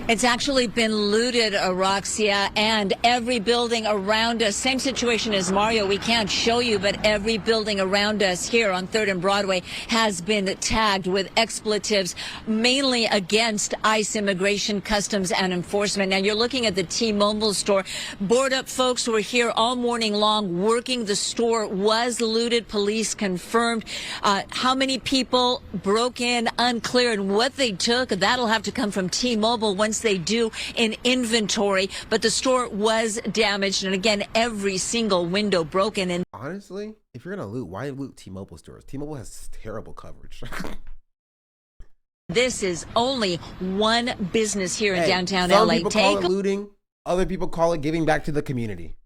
It's actually been looted, Roxia, and every building around us. Same situation as Mario. We can't show you, but every building around us here on 3rd and Broadway has been tagged with expletives, mainly against ICE, Immigration, Customs, and Enforcement. Now, you're looking at the T-Mobile store. Board up folks were here all morning long working. The store was looted. Police confirmed. How many people broke in, unclear, and what they took, that'll have to come from T-Mobile once they do an inventory, but the store was damaged, and again, every single window broken. And honestly, if you're gonna loot, why loot T-Mobile stores? T-Mobile has terrible coverage. this is only one business here in downtown some LA. People call it looting, other people call it giving back to the community.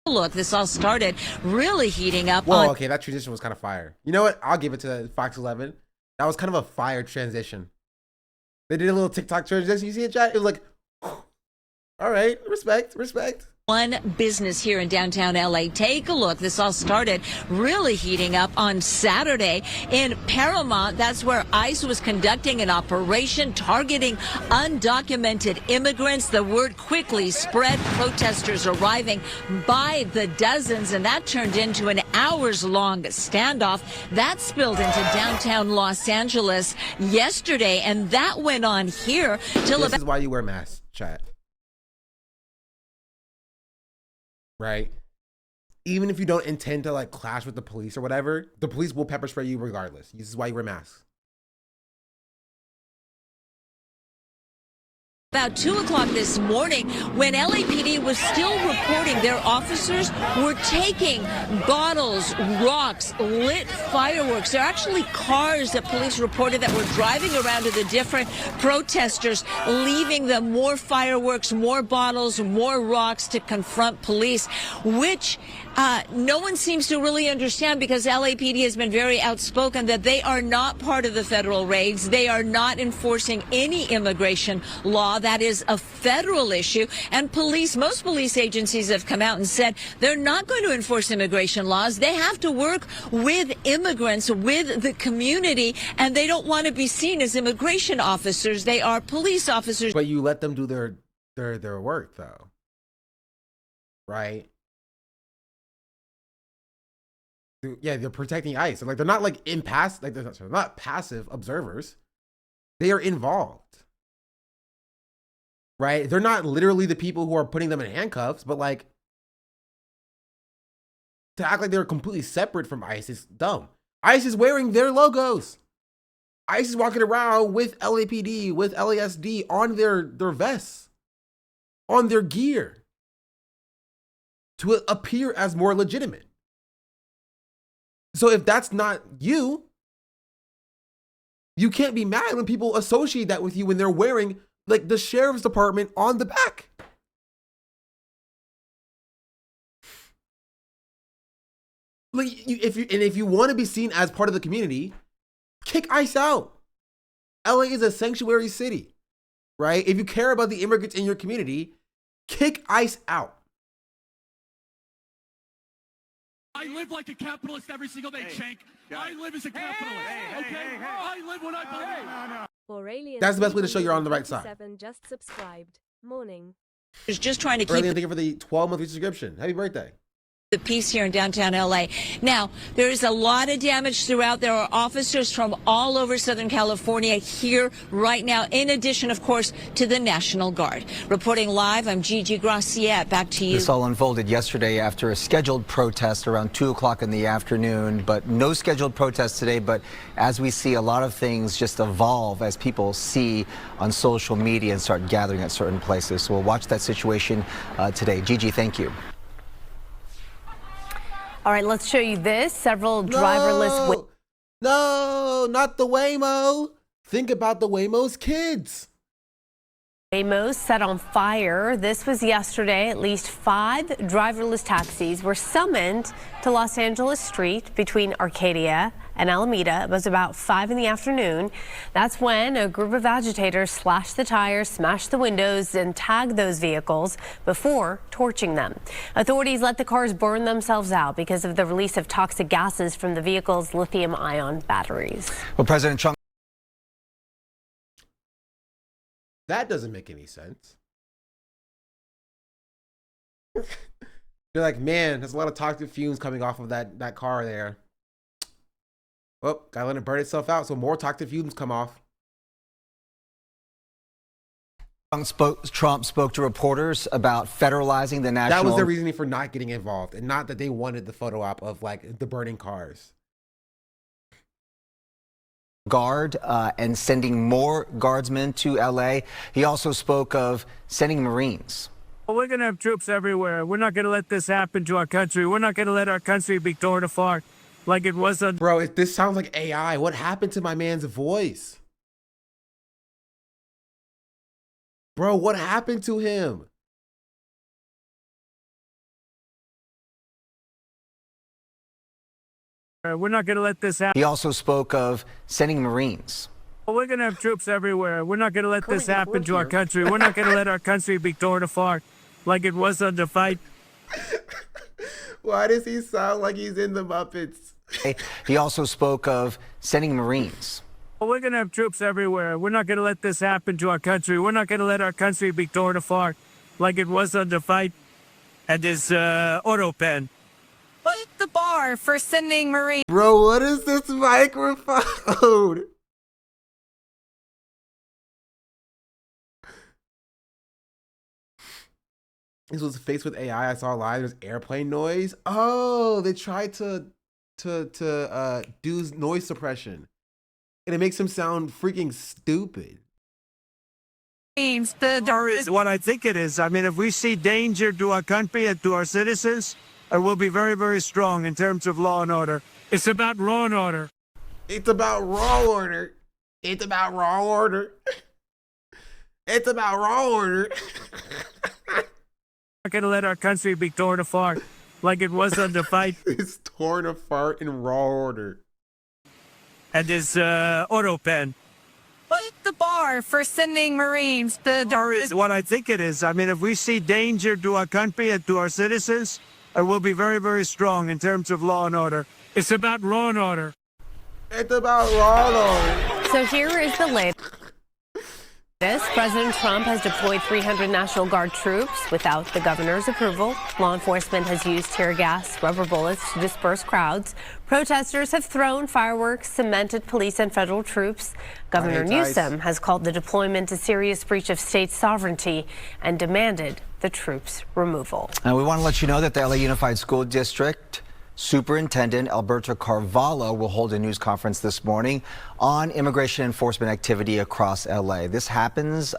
Look, this all started really heating up. Whoa, okay, that transition was kind of fire. You know what? I'll give it to Fox 11. That was kind of a fire transition. They did a little TikTok transition. You see it, chat? It was like, all right, respect. One business here in downtown LA. Take a look. This all started really heating up on Saturday in Paramount. That's where ICE was conducting an operation targeting undocumented immigrants. The word quickly spread, protesters arriving by the dozens, and that turned into an hours-long standoff. That spilled into downtown Los Angeles yesterday, and that went on here till This is why you wear masks, chat. Right? Even if you don't intend to like clash with the police or whatever, the police will pepper spray you regardless. This is why you wear masks. About 2 o'clock this morning, when LAPD was still reporting their officers were taking bottles, rocks, lit fireworks. There are actually cars that police reported that were driving around to the different protesters, leaving them more fireworks, more bottles, more rocks to confront police, which no one seems to really understand, because LAPD has been very outspoken that they are not part of the federal raids. They are not enforcing any immigration law. That is a federal issue. And most police agencies have come out and said they're not going to enforce immigration laws. They have to work with immigrants, with the community, and they don't want to be seen as immigration officers. They are police officers. But you let them do their work, though, right? Yeah, they're protecting ICE. Like, they're not like they're not passive observers. They are involved, right? They're not literally the people who are putting them in handcuffs, but like, to act like they're completely separate from ICE is dumb. ICE is wearing their logos. ICE is walking around with LAPD, with LASD on their vests, on their gear, to appear as more legitimate. So if that's not you, you can't be mad when people associate that with you when they're wearing like the sheriff's department on the back. Like, if you want to be seen as part of the community, kick ICE out. LA is a sanctuary city, right? If you care about the immigrants in your community, kick ICE out. I live like a capitalist every single day, Cenk. I live as a capitalist, okay? I live when I believe. That's the best way to show you're on the right side. Just subscribed. Morning. Just trying to keep. Thank you for the 12-month subscription. Happy birthday. The peace here in downtown LA. Now, there is a lot of damage throughout. There are officers from all over Southern California here right now, in addition, of course, to the National Guard. Reporting live, I'm Gigi Graciette. Back to you. This all unfolded yesterday after a scheduled protest around 2 o'clock in the afternoon, but no scheduled protest today. But as we see, a lot of things just evolve as people see on social media and start gathering at certain places. So we'll watch that situation today. Gigi, thank you. All right, let's show you this. Several driverless... No, not the Waymo. Think about the Waymo's kids. Waymos set on fire. This was yesterday. At least 5 driverless taxis were summoned to Los Angeles Street between Arcadia and Alameda. It was about 5 in the afternoon. That's when a group of agitators slashed the tires, smashed the windows, and tagged those vehicles before torching them. Authorities let the cars burn themselves out because of the release of toxic gases from the vehicle's lithium-ion batteries. Well, President Trump. That doesn't make any sense. You're like, man, there's a lot of toxic fumes coming off of that car there. Oh, gotta let it burn itself out so more toxic fumes come off. Trump spoke to reporters about federalizing the national... That was their reasoning for not getting involved, and not that they wanted the photo op of like the burning cars. Guard and sending more guardsmen to LA. He also spoke of sending Marines. Well, we're going to have troops everywhere. We're not going to let this happen to our country. We're not going to let our country be torn apart like it was on... Bro, this sounds like AI. What happened to my man's voice? Bro, what happened to him? We're not going to let this happen. He also spoke of sending Marines. Well, we're going to have troops everywhere. We're not going to let this happen to our country. We're not going to let our country be torn apart like it was under fight. Why does he sound like he's in the Muppets? He also spoke of sending Marines. Well, we're going to have troops everywhere. We're not going to let this happen to our country. We're not going to let our country be torn apart like it was under fight at this auto pen. What's the bar for sending Marines? Bro, what is this microphone? This was faced with AI. I saw live. There's airplane noise. Oh, they tried to do noise suppression, and it makes him sound freaking stupid. Is what I think it is. I mean, if we see danger to our country and to our citizens, we'll be very, very strong in terms of law and order. It's about law and order. It's about raw order. It's about raw order. It's about raw order. We're not going to let our country be torn apart like it was under fight. It's torn apart in raw order. And this auto pen. What's the bar for sending Marines to Is what I think it is. I mean, if we see danger to our country and to our citizens, we'll be very, very strong in terms of law and order. It's about law and order. It's about law and order. So here is the latest. President Trump has deployed 300 National Guard troops without the governor's approval. Law enforcement has used tear gas, rubber bullets to disperse crowds. Protesters have thrown fireworks, cemented police and federal troops. Governor Newsom has called the deployment a serious breach of state sovereignty and demanded the troops' removal. And we want to let you know that the LA Unified School District Superintendent Alberto Carvalho will hold a news conference this morning on immigration enforcement activity across LA. This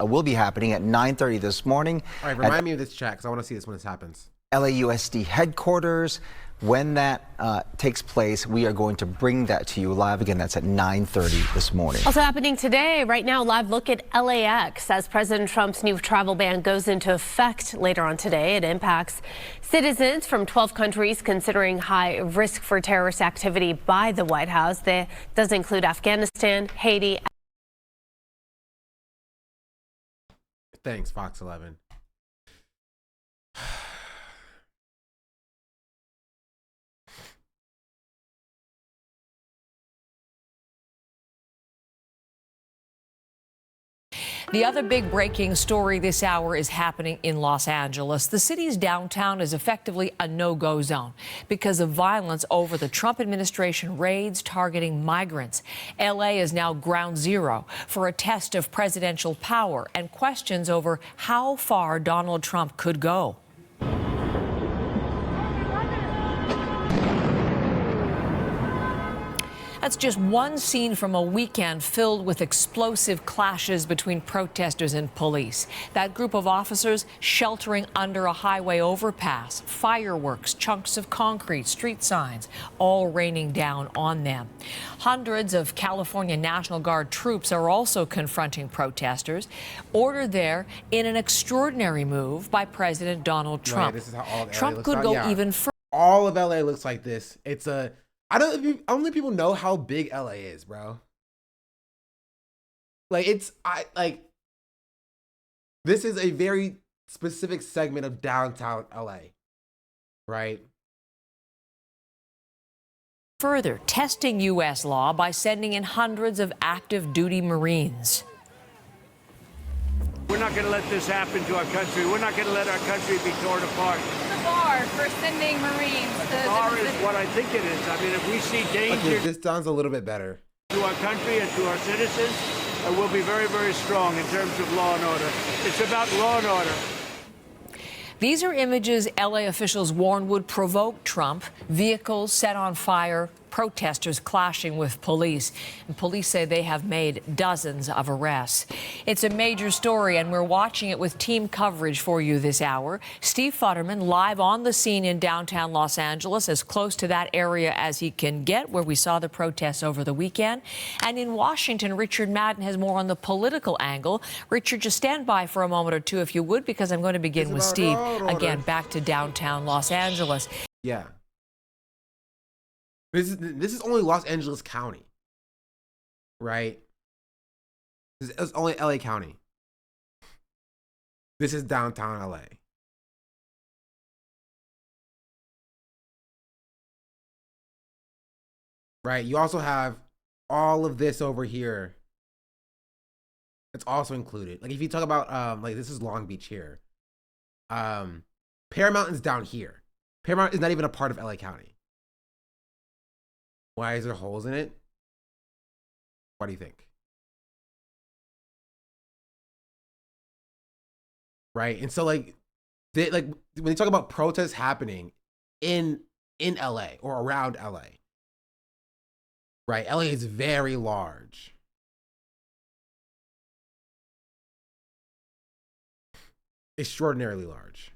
will be happening at 9:30 this morning. All right, remind me of this chat because I want to see this when this happens. LAUSD headquarters. When that takes place, we are going to bring that to you live. Again, that's at 9:30 this morning. Also happening today, right now, live look at LAX as President Trump's new travel ban goes into effect later on today. It impacts citizens from 12 countries considering high risk for terrorist activity by the White House. That does include Afghanistan, Haiti. Thanks, Fox 11. The other big breaking story this hour is happening in Los Angeles. The city's downtown is effectively a no-go zone because of violence over the Trump administration raids targeting migrants. LA is now ground zero for a test of presidential power and questions over how far Donald Trump could go. That's just one scene from a weekend filled with explosive clashes between protesters and police. That group of officers sheltering under a highway overpass, fireworks, chunks of concrete, street signs, all raining down on them. Hundreds of California National Guard troops are also confronting protesters, ordered there in an extraordinary move by President Donald Trump. Right, this is how all of LA Trump looks could like. go even further. All of LA looks like this. I don't think people know how big LA is, bro. Like this is a very specific segment of downtown LA, right? Further testing U.S. law by sending in hundreds of active duty Marines. We're not going to let this happen to our country. We're not going to let our country be torn apart. the bar for sending Marines The bar is what I think it is. I mean, if we see danger Okay, this sounds a little bit better. to our country and to our citizens, we'll be very, very strong in terms of law and order. It's about law and order. These are images LA officials warned would provoke Trump. Vehicles set on fire, protesters clashing with police. And police say they have made dozens of arrests. It's a major story, and we're watching it with team coverage for you this hour. Steve Futterman live on the scene in downtown Los Angeles, as close to that area as he can get, where we saw the protests over the weekend. And in Washington, Richard Madden has more on the political angle. Richard, just stand by for a moment or two, if you would, because I'm going to begin with Steve. Again, back to downtown Los Angeles. Yeah. This is only Los Angeles County, right? This is only LA County. This is downtown LA. Right? You also have all of this over here. It's also included. Like if you talk about like this is Long Beach here. Paramount is down here. Paramount is not even a part of LA County. Why is there holes in it? What do you think? Right? And so like when they talk about protests happening in LA or around LA, right? LA is very large. extraordinarily large.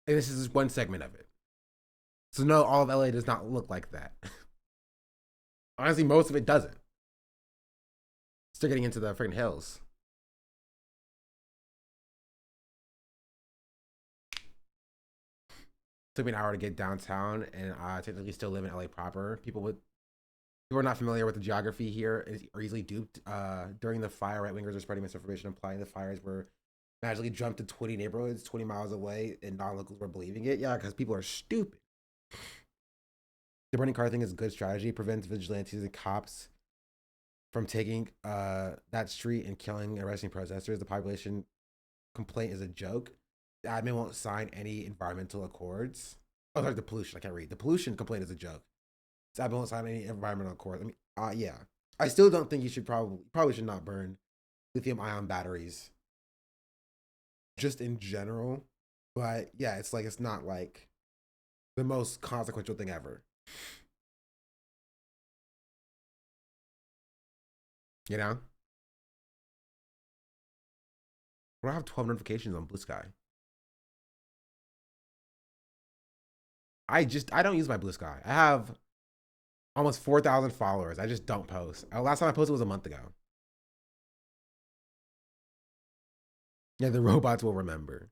And this is just one segment of it. So no, all of LA does not look like that. Honestly, most of it doesn't. Still getting into the freaking hills. Took me an hour to get downtown, and I technically still live in LA proper. People are not familiar with the geography here are easily duped. During the fire, right wingers are spreading misinformation implying the fires were magically jumped to 20 neighborhoods 20 miles away, and non-locals were believing it. Yeah, because people are stupid. The burning car thing is a good strategy. It prevents vigilantes and cops from taking that street and killing and arresting protesters. The population complaint is a joke. The admin won't sign any environmental accords. Oh, sorry, the pollution. I can't read. The pollution complaint is a joke. The admin won't sign any environmental accords. I mean, yeah. I still don't think you should probably should not burn lithium-ion batteries. Just in general. But yeah, it's like, it's not like the most consequential thing ever. You know? I have 12 notifications on Blue Sky. I don't use my Blue Sky. I have almost 4,000 followers. I just don't post. Last time I posted was a month ago. Yeah, the robots will remember.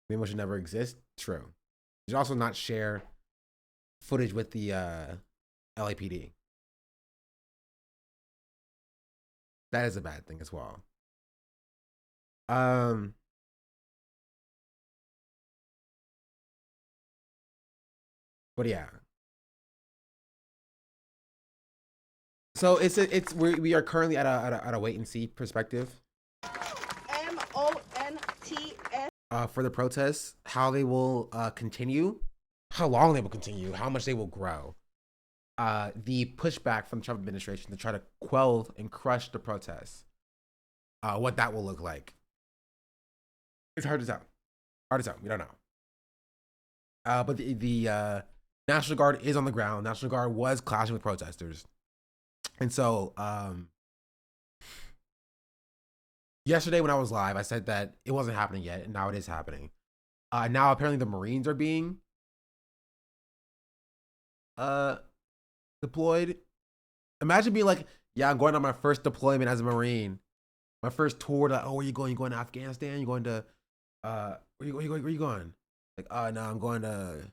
Maybe should never exist. True. You should also not share footage with the LAPD. That is a bad thing as well. But yeah. So we are currently at a wait and see perspective. MONTS. For the protests, how they will continue, how long they will continue, how much they will grow. The pushback from the Trump administration to try to quell and crush the protests. What that will look like. It's hard to tell. We don't know. But the National Guard is on the ground. National Guard was clashing with protesters. And so yesterday when I was live, I said that it wasn't happening yet, and now it is happening. Now apparently the Marines are being deployed. Imagine being like, yeah, I'm going on my first deployment as a Marine. My first tour to, oh, where you going? You going to Afghanistan? You going to where you going? Like, no, I'm going to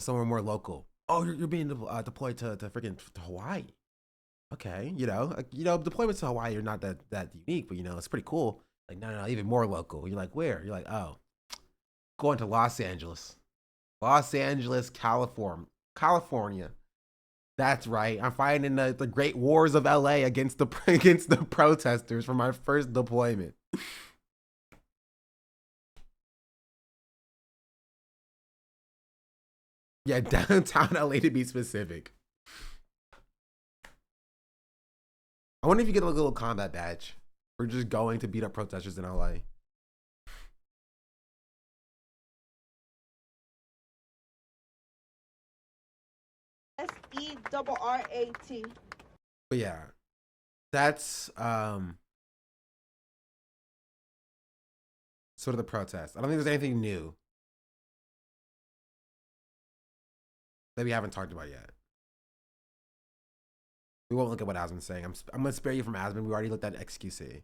somewhere more local. Oh, you're being deployed to freaking Hawaii. Okay, deployments to Hawaii are not that unique, but it's pretty cool. Like, no, even more local. You're like, where? You're like, oh, going to Los Angeles, California. That's right. I'm fighting in the great wars of LA against the protesters for my first deployment. Yeah, downtown LA to be specific. I wonder if you get a little combat badge for just going to beat up protesters in LA. SERRAT. But yeah, that's sort of the protest. I don't think there's anything new that we haven't talked about yet. We won't look at what Asmon's saying. I'm gonna spare you from Asmon. We already looked at XQC.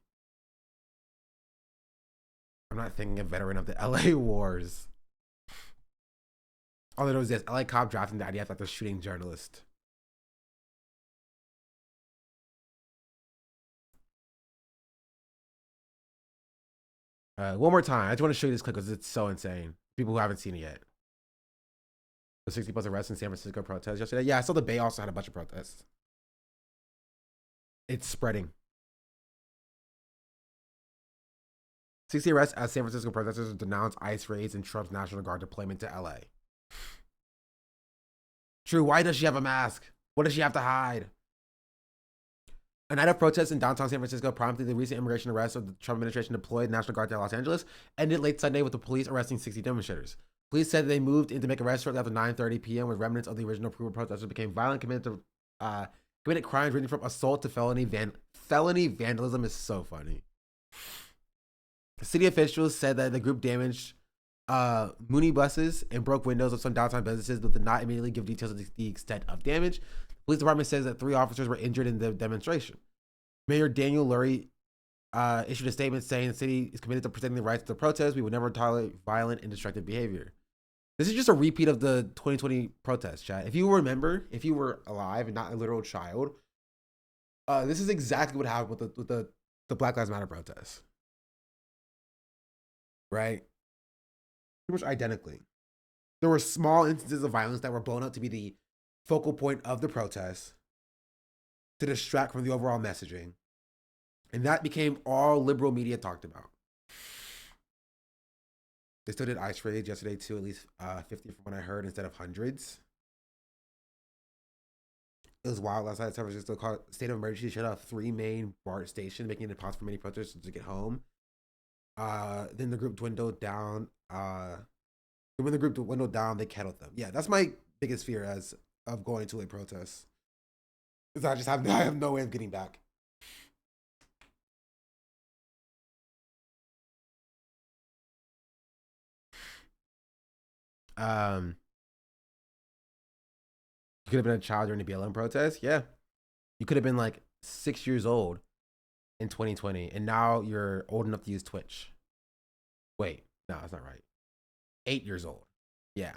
I'm not thinking a veteran of the LA wars. All I know is this: LA cop drafting the IDF after shooting journalist. One more time. I just want to show you this clip because it's so insane. People who haven't seen it yet. The 60 plus arrests in San Francisco protests yesterday. Yeah, I saw the Bay also had a bunch of protests. It's spreading. 60 arrests as San Francisco protesters denounce ICE raids and Trump's National Guard deployment to LA. True, why does she have a mask? What does she have to hide? A night of protests in downtown San Francisco prompted the recent immigration arrest of the Trump administration deployed National Guard to Los Angeles, ended late Sunday with the police arresting 60 demonstrators. Police said they moved in to make arrests shortly after 9:30 p.m. when remnants of the original approval protesters became violent, committed crimes ranging from assault to felony vandalism is so funny. City officials said that the group damaged Mooney buses and broke windows of some downtown businesses, but did not immediately give details of the extent of damage. The police department says that 3 officers were injured in the demonstration. Mayor Daniel Lurie issued a statement saying the city is committed to protecting the rights of the protest. We would never tolerate violent and destructive behavior. This is just a repeat of the 2020 protest, chat. If you remember, if you were alive and not a literal child, this is exactly what happened with the Black Lives Matter protests. Right? Pretty much identically. There were small instances of violence that were blown up to be the focal point of the protest to distract from the overall messaging. And that became all liberal media talked about. They still did ice raids yesterday too, at least 50 from what I heard instead of hundreds. It was wild last night. San Francisco called state of emergency, shut off 3 main BART stations, making it impossible for many protesters to get home. Then the group dwindled down. When the group dwindled down, they kettled them. Yeah, that's my biggest fear of going to a protest. Is I have no way of getting back. You could have been a child during the BLM protest. Yeah, you could have been like 6 years old in 2020, and now you're old enough to use Twitch. Wait, no, that's not right. 8 years old. Yeah,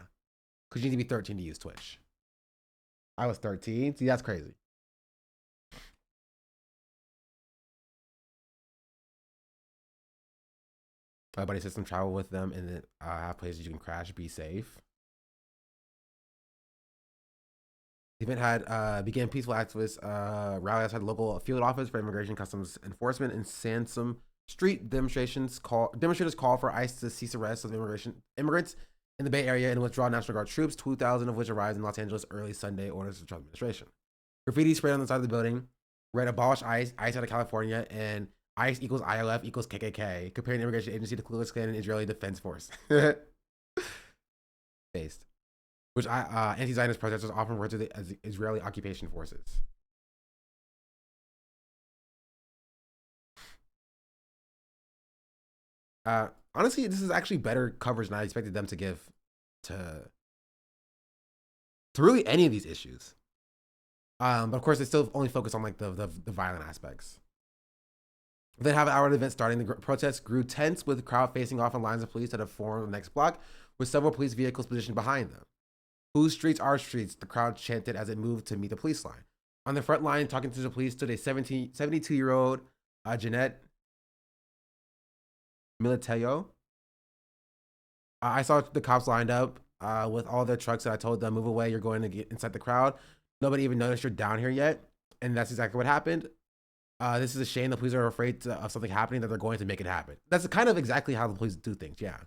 because you need to be 13 to use Twitch. I was 13. See, that's crazy. My buddy system travel with them, and then have places you can crash. Be safe. The event had began peaceful activists rally outside the local field office for Immigration Customs Enforcement in Sansom Street. Demonstrators call for ICE to cease arrests of immigrants in the Bay Area and withdraw National Guard troops, 2,000 of which arrived in Los Angeles early Sunday, orders of the Trump administration. Graffiti sprayed on the side of the building read abolish ICE, ICE out of California, and ICE equals ILF equals KKK, comparing the immigration agency to Ku Klux Klan and Israeli Defense Force. Based. Which anti-Zionist protesters often refer to as the Israeli occupation forces. Honestly, this is actually better coverage than I expected them to give to really any of these issues. But of course, they still only focus on like the violent aspects. Then have an hour event starting. The protest grew tense with the crowd facing off on lines of police that have formed the next block, with several police vehicles positioned behind them. Whose streets are streets? The crowd chanted as it moved to meet the police line. On the front line, talking to the police, stood a 72-year-old Jeanette Militello. I saw the cops lined up with all their trucks, and I told them, move away, you're going to get inside the crowd. Nobody even noticed you're down here yet. And that's exactly what happened. This is a shame. The police are afraid of something happening, that they're going to make it happen. That's kind of exactly how the police do things. Yeah.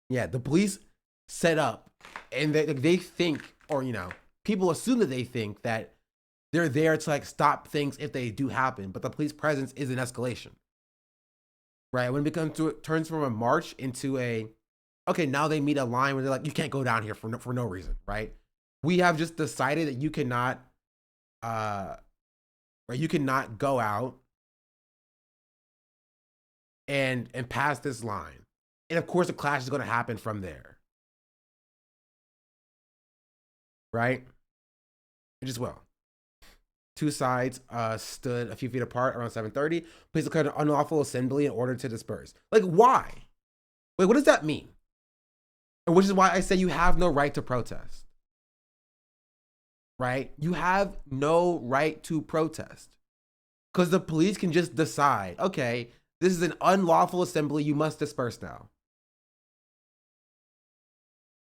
Yeah, the police set up, and they think, or, you know, people assume that they think that they're there to like stop things if they do happen, but the police presence is an escalation. Right? When it turns from a march into okay, now they meet a line where they're like, you can't go down here for no reason, right? We have just decided that you cannot go out and pass this line. And of course, the clash is going to happen from there. Right? It just will. Two sides stood a few feet apart around 7:30. Police declared an unlawful assembly in order to disperse. Like, why? Wait, what does that mean? And which is why I say you have no right to protest. Right? You have no right to protest. Because the police can just decide, okay, this is an unlawful assembly, you must disperse now.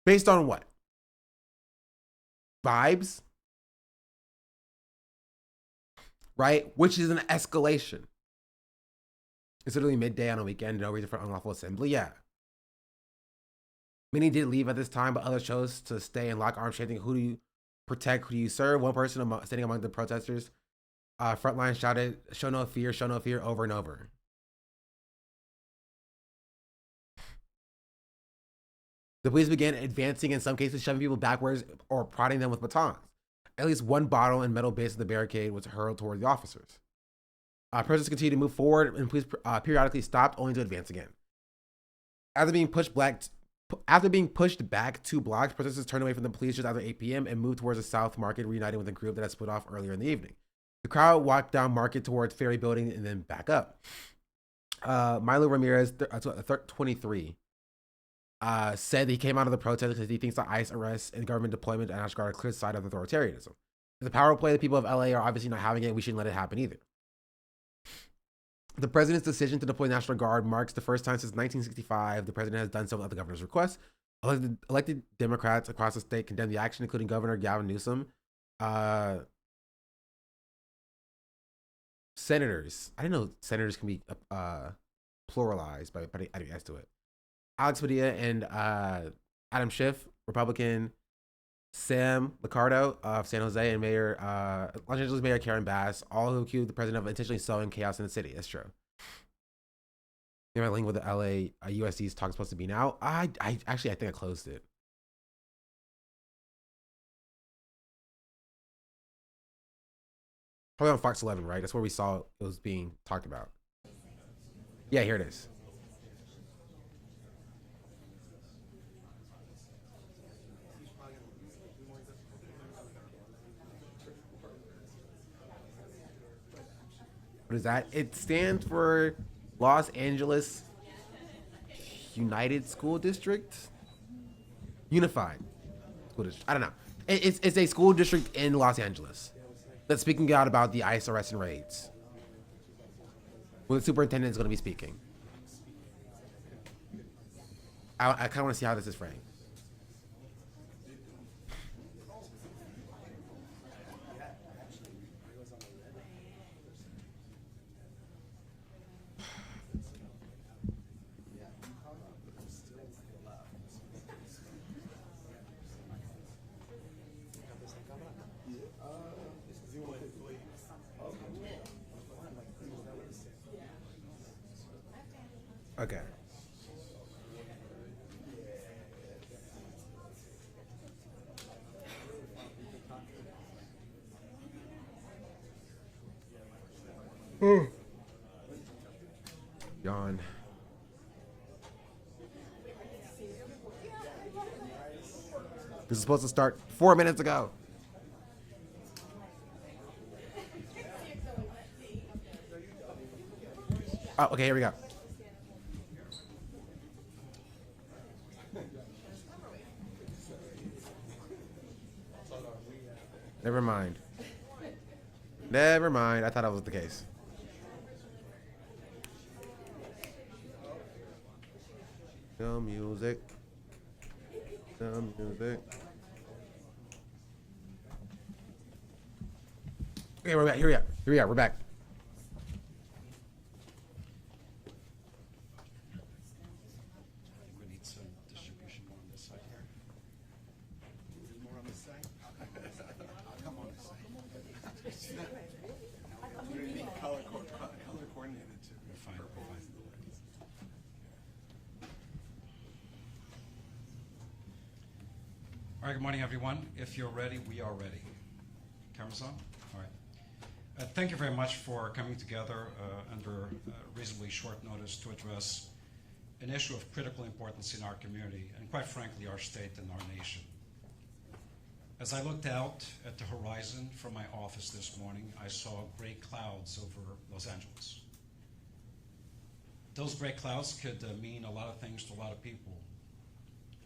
Based on what? Vibes? Right? Which is an escalation. It's literally midday on a weekend, no reason for unlawful assembly. Yeah. Many did leave at this time, but others chose to stay and lock arms, chanting, who do you protect, who do you serve? One person standing among the protesters, frontline shouted, show no fear, over and over. The police began advancing, in some cases shoving people backwards or prodding them with batons. At least one bottle and metal base of the barricade was hurled toward the officers. Protests continue to move forward, and police periodically stopped, only to advance again. After being pushed back 2 blocks, protesters turned away from the police just after 8 p.m. and moved towards the South Market, reuniting with a group that had split off earlier in the evening. The crowd walked down Market towards Ferry Building and then back up. Milo Ramirez, 23, said he came out of the protest because he thinks the ICE arrests and government deployment and National Guard are a clear side of authoritarianism. If the power play the people of LA are obviously not having it, we shouldn't let it happen either. The president's decision to deploy National Guard marks the first time since 1965 the president has done so without the governor's request. Elected Democrats across the state condemned the action, including Governor Gavin Newsom. Senators, I didn't know senators can be pluralized, but I didn't ask to it. Alex Padilla and Adam Schiff, Republican, Sam Liccardo of San Jose, and Los Angeles Mayor Karen Bass, all who accused the president of intentionally sowing chaos in the city. That's true. You know my link with the LA USC's talk supposed to be now? I think I closed it. Probably on Fox 11, right? That's where we saw it was being talked about. Yeah, here it is. What is that? It stands for Los Angeles United School District? Unified School District. I don't know. It's a school district in Los Angeles that's speaking out about the ICE arrests and raids. Well, the superintendent is going to be speaking. I kind of want to see how this is framed. Okay. Yawn. This is supposed to start 4 minutes ago. Oh, okay, here we go. Never mind. Never mind. I thought that was the case. No music. No music. Okay, we're back. Here we are. Here we are. We're back. We need some distribution more on this side here. More on this side? I'll come on this side. We're going to be color coordinated too. We're fine. We're fine. All right, good morning, everyone. If you're ready, we are ready. Cameras on? All right. Thank you very much for coming together under reasonably short notice to address an issue of critical importance in our community and, quite frankly, our state and our nation. As I looked out at the horizon from my office this morning, I saw gray clouds over Los Angeles. Those gray clouds could mean a lot of things to a lot of people.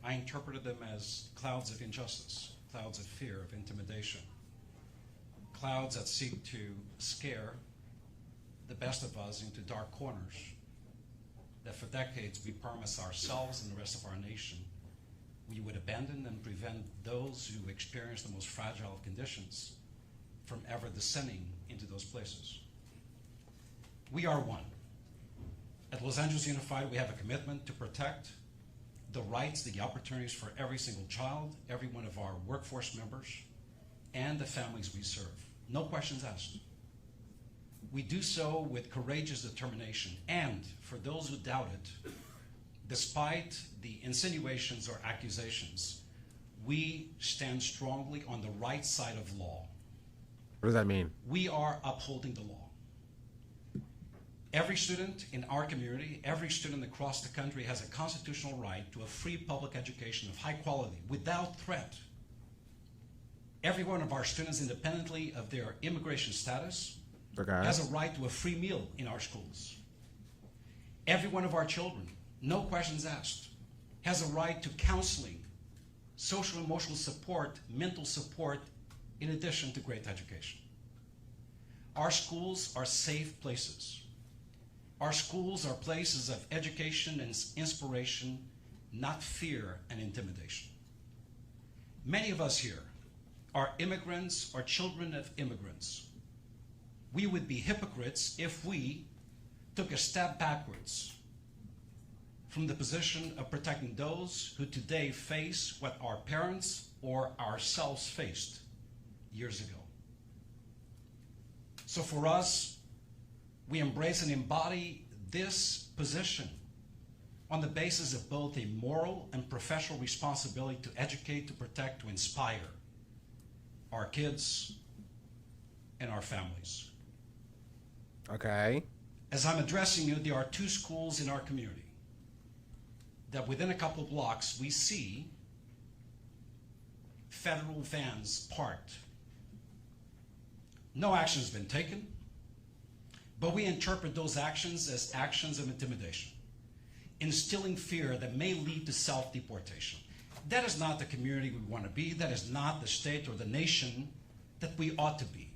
I interpreted them as clouds of injustice, clouds of fear, of intimidation, clouds that seek to scare the best of us into dark corners that for decades we promised ourselves and the rest of our nation we would abandon and prevent those who experience the most fragile of conditions from ever descending into those places. We are one. At Los Angeles Unified, we have a commitment to protect the rights, the opportunities for every single child, every one of our workforce members, and the families we serve. No questions asked. We do so with courageous determination, and for those who doubt it, despite the insinuations or accusations, we stand strongly on the right side of law. What does that mean? We are upholding the law. Every student in our community, every student across the country has a constitutional right to a free public education of high quality without threat. Every one of our students, independently of their immigration status, has a right to a free meal in our schools. Every one of our children, no questions asked, has a right to counseling, social and emotional support, mental support, in addition to great education. Our schools are safe places. Our schools are places of education and inspiration, not fear and intimidation. Many of us here are immigrants or children of immigrants. We would be hypocrites if we took a step backwards from the position of protecting those who today face what our parents or ourselves faced years ago. So for us, we embrace and embody this position on the basis of both a moral and professional responsibility to educate, to protect, to inspire our kids and our families. Okay. As I'm addressing you, there are 2 schools in our community that within a couple of blocks we see federal vans parked. No action has been taken, but we interpret those actions as actions of intimidation, instilling fear that may lead to self-deportation. That is not the community we want to be. That is not the state or the nation that we ought to be.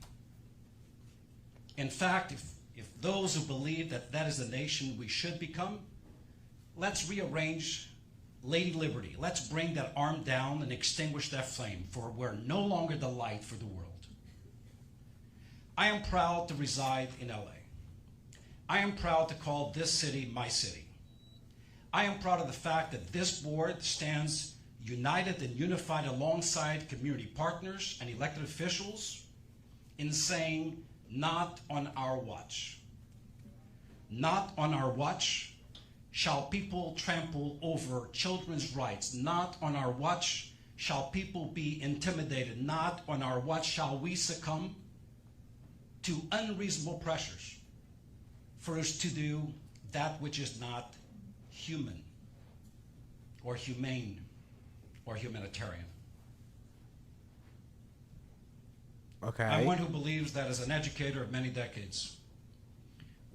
In fact, if those who believe that that is the nation we should become, let's rearrange Lady Liberty. Let's bring that arm down and extinguish that flame, for we're no longer the light for the world. I am proud to reside in LA. I am proud to call this city my city. I am proud of the fact that this board stands united and unified alongside community partners and elected officials in saying, not on our watch. Not on our watch shall people trample over children's rights. Not on our watch shall people be intimidated. Not on our watch shall we succumb to unreasonable pressures for us to do that which is not human or humane or humanitarian. Okay. I'm one who believes that as an educator of many decades,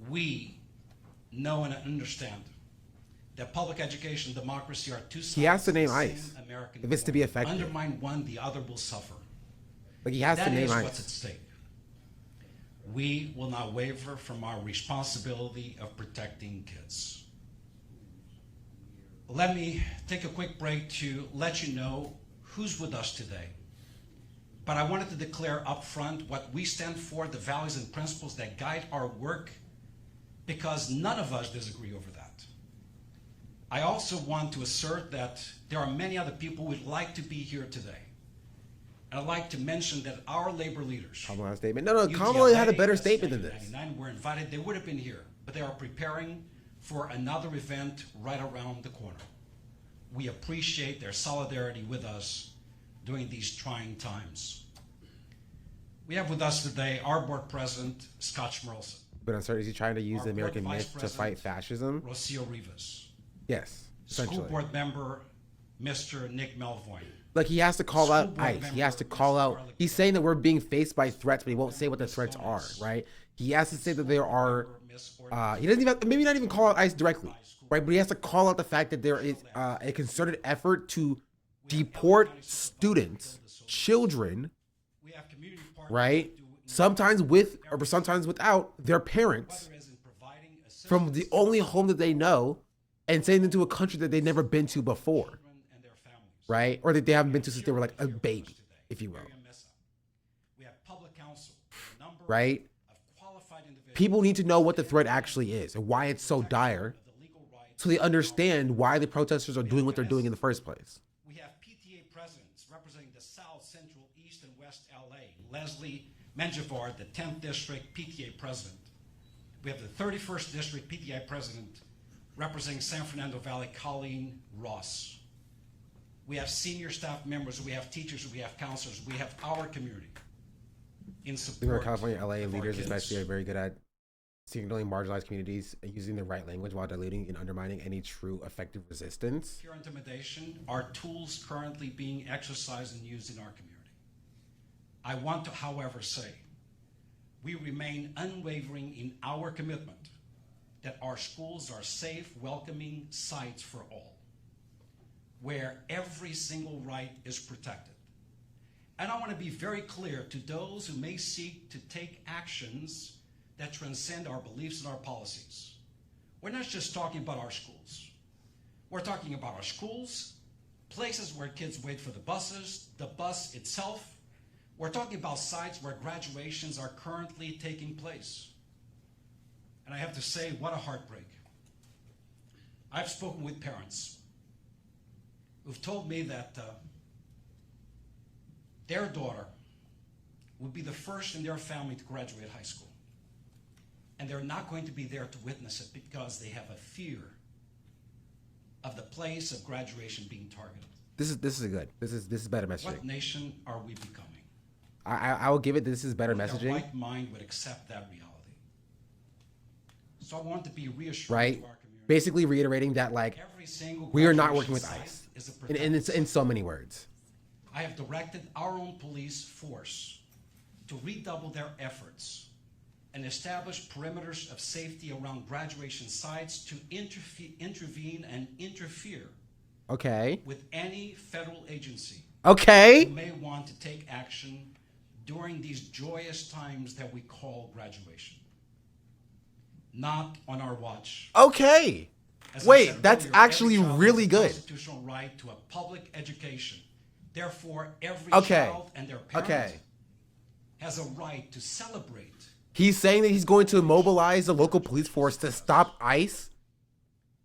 we know and understand that public education and democracy are 2 sides He has to of the name same ICE American if it's to be coin. effective. Undermine one, the other will suffer. Like he has to That name is ICE. what's at stake. We will not waver from our responsibility of protecting kids. Let me take a quick break to let you know who's with us today. But I wanted to declare up front what we stand for, the values and principles that guide our work, because none of us disagree over that. I also want to assert that there are many other people who would like to be here today. And I'd like to mention that our labor leaders, Kamala had a statement. No, Kamala had a better UTLA, statement than this. 1999 were invited. They would have been here, but they are preparing for another event right around the corner. We appreciate their solidarity with us during these trying times. We have with us today our board president, Scott Schmerlson. But I'm sorry, is he trying to use Our the American board vice myth to fight president, fascism? Rocio Rivas. Yes, School essentially. board member, Mr. Nick Melvoin. Like he has to call School out board ICE. He has to member, call out. He's saying that we're being faced by threats, but he won't say what the threats are, right? He has to say that there are. He doesn't even maybe not even call out ICE directly, right? But he has to call out the fact that there is a concerted effort to deport students, children, right? Sometimes with or sometimes without their parents from the only home that they know, and send them to a country that they've never been to before, right? Or that they haven't been to since they were like a baby, if you will. Right? People need to know what the threat actually is and why it's so dire, so they understand why the protesters are doing what they're doing in the first place. We have PTA presidents representing the South, Central, East, and West LA. Leslie Menjivar, the 10th District PTA president. We have the 31st District PTA president representing San Fernando Valley, Colleen Ross. We have senior staff members, we have teachers, we have counselors, we have our community in support. California, LA of our leaders kids. especially are very good at signaling marginalized communities and using the right language while diluting and undermining any true effective resistance. Fear and intimidation are tools currently being exercised and used in our community. I want to, however, say we remain unwavering in our commitment that our schools are safe, welcoming sites for all, where every single right is protected. And I want to be very clear to those who may seek to take actions that transcend our beliefs and our policies. We're not just talking about our schools. We're talking about our schools, places where kids wait for the buses, the bus itself. We're talking about sites where graduations are currently taking place. And I have to say, what a heartbreak. I've spoken with parents who've told me that their daughter would be the first in their family to graduate high school. And they're not going to be there to witness it because they have a fear of the place of graduation being targeted. This is good. This is better messaging. What nation are we becoming? I will give it. This is better messaging. The right mind would accept that reality. So I want to be reassured right? to our community. Basically reiterating that like we are not working with ICE, and it's in so many words. I have directed our own police force to redouble their efforts and establish perimeters of safety around graduation sites to intervene and interfere Okay. with any federal agency Okay. who may want to take action during these joyous times that we call graduation. Not on our watch. Okay. As I Wait, said that's earlier, actually every child really has a good. constitutional right to a public education. Therefore, every Okay. child and their parent Okay. has a right to celebrate. He's saying that he's going to mobilize the local police force to stop ICE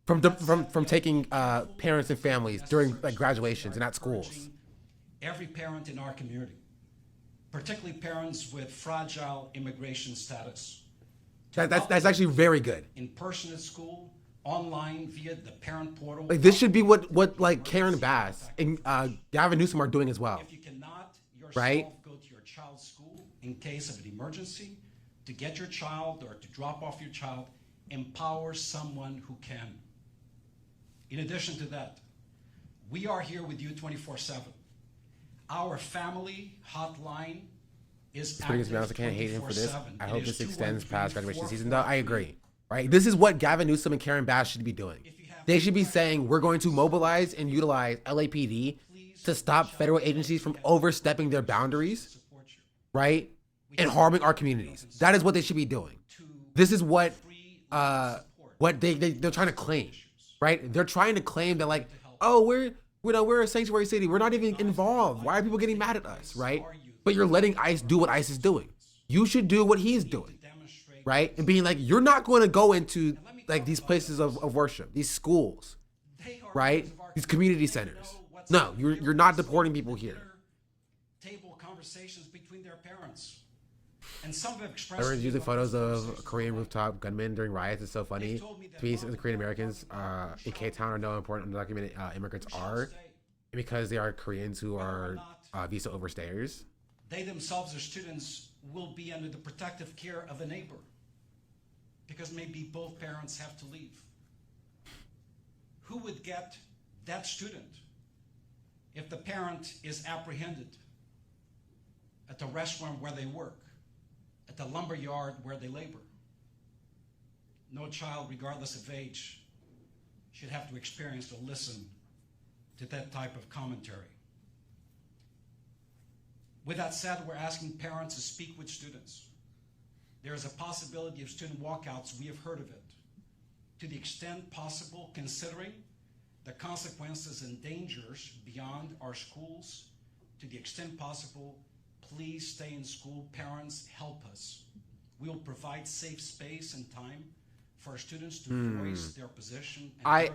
from taking parents and families during like graduations and at schools. Every parent in our community, particularly parents with fragile immigration status, That's actually very good. in person at school, online via the parent portal. Like this should be what like Karen Bass and Gavin Newsom are doing as well. If you cannot yourself Right? go to your child's school in case of an emergency, to get your child or to drop off your child, empower someone who can. In addition to that, we are here with you 24/7. Our family hotline is It's pretty good to be honest. I can't hate him for this. 24/7. I It hope is this extends 213-441. past graduation season, though. I agree. Right? This is what Gavin Newsom and Karen Bass should be doing. They should be saying we're going to mobilize and utilize LAPD to stop federal agencies from overstepping their boundaries, right, and harming our communities. That is what they should be doing. This is what they're trying to claim, right? They're trying to claim that like, oh, we're a sanctuary city. We're not even involved. Why are people getting mad at us, right? But you're letting ICE do what ICE is doing. You should do what he's doing, right? And being like, you're not going to go into like these places of worship, these schools, right? These community centers. No, you're not deporting people here. Table conversations between their parents. And some have expressed Everyone's using photos of Korean rooftop gunmen during riots. It's so funny. Peace of the Korean Americans in K-Town are no important undocumented immigrants are because they are Koreans who are visa overstayers. they themselves as students will be under the protective care of a neighbor because maybe both parents have to leave. Who would get that student if the parent is apprehended at the restaurant where they work, at the lumber yard where they labor? No child, regardless of age, should have to experience or listen to that type of commentary. With that said, we're asking parents to speak with students. There is a possibility of student walkouts. We have heard of it. To the extent possible, considering the consequences and dangers beyond our schools, to the extent possible, please stay in school. Parents, help us. We will provide safe space and time for our students to voice their position. And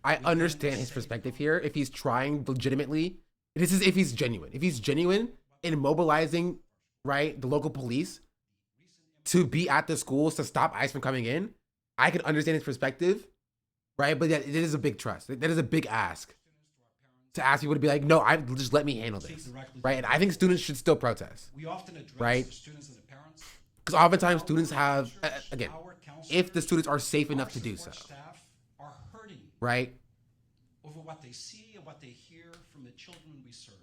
I understand his perspective here. If he's trying legitimately, this is if he's genuine. If he's genuine in mobilizing, right, the local police to be at the schools to stop ICE from coming in, I can understand his perspective, right? But it is a big trust. That is a big ask to ask people to be like, no, just let me handle this, right? And I think students should still protest, we often address right? the students and the parents. Because oftentimes students have, again, if the students are safe enough to do so, staff are hurting right? over what they see and what they hear from the children we serve.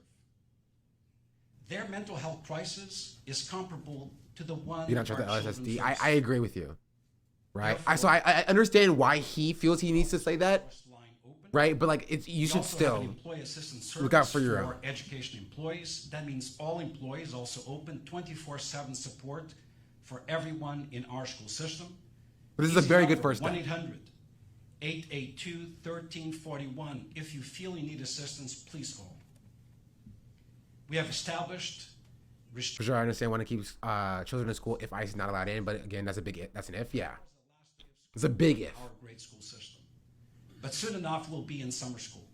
Their mental health crisis is comparable to the one. You don't trust the our children LSSD. face. I agree with you, right? I understand why he feels he needs to say that, right? But like, you should still employee assistance look out service for your own. education employees. That means all employees also open 24/7 support for everyone in our school system. But this is a very good first step. 1-800-882-1341. If you feel you need assistance, please call. We have established. For sure, I understand want to keep children in school if ICE is not allowed in, but again, that's an if. Yeah, it's a big if. Our grade school system, but soon enough we'll be in summer school.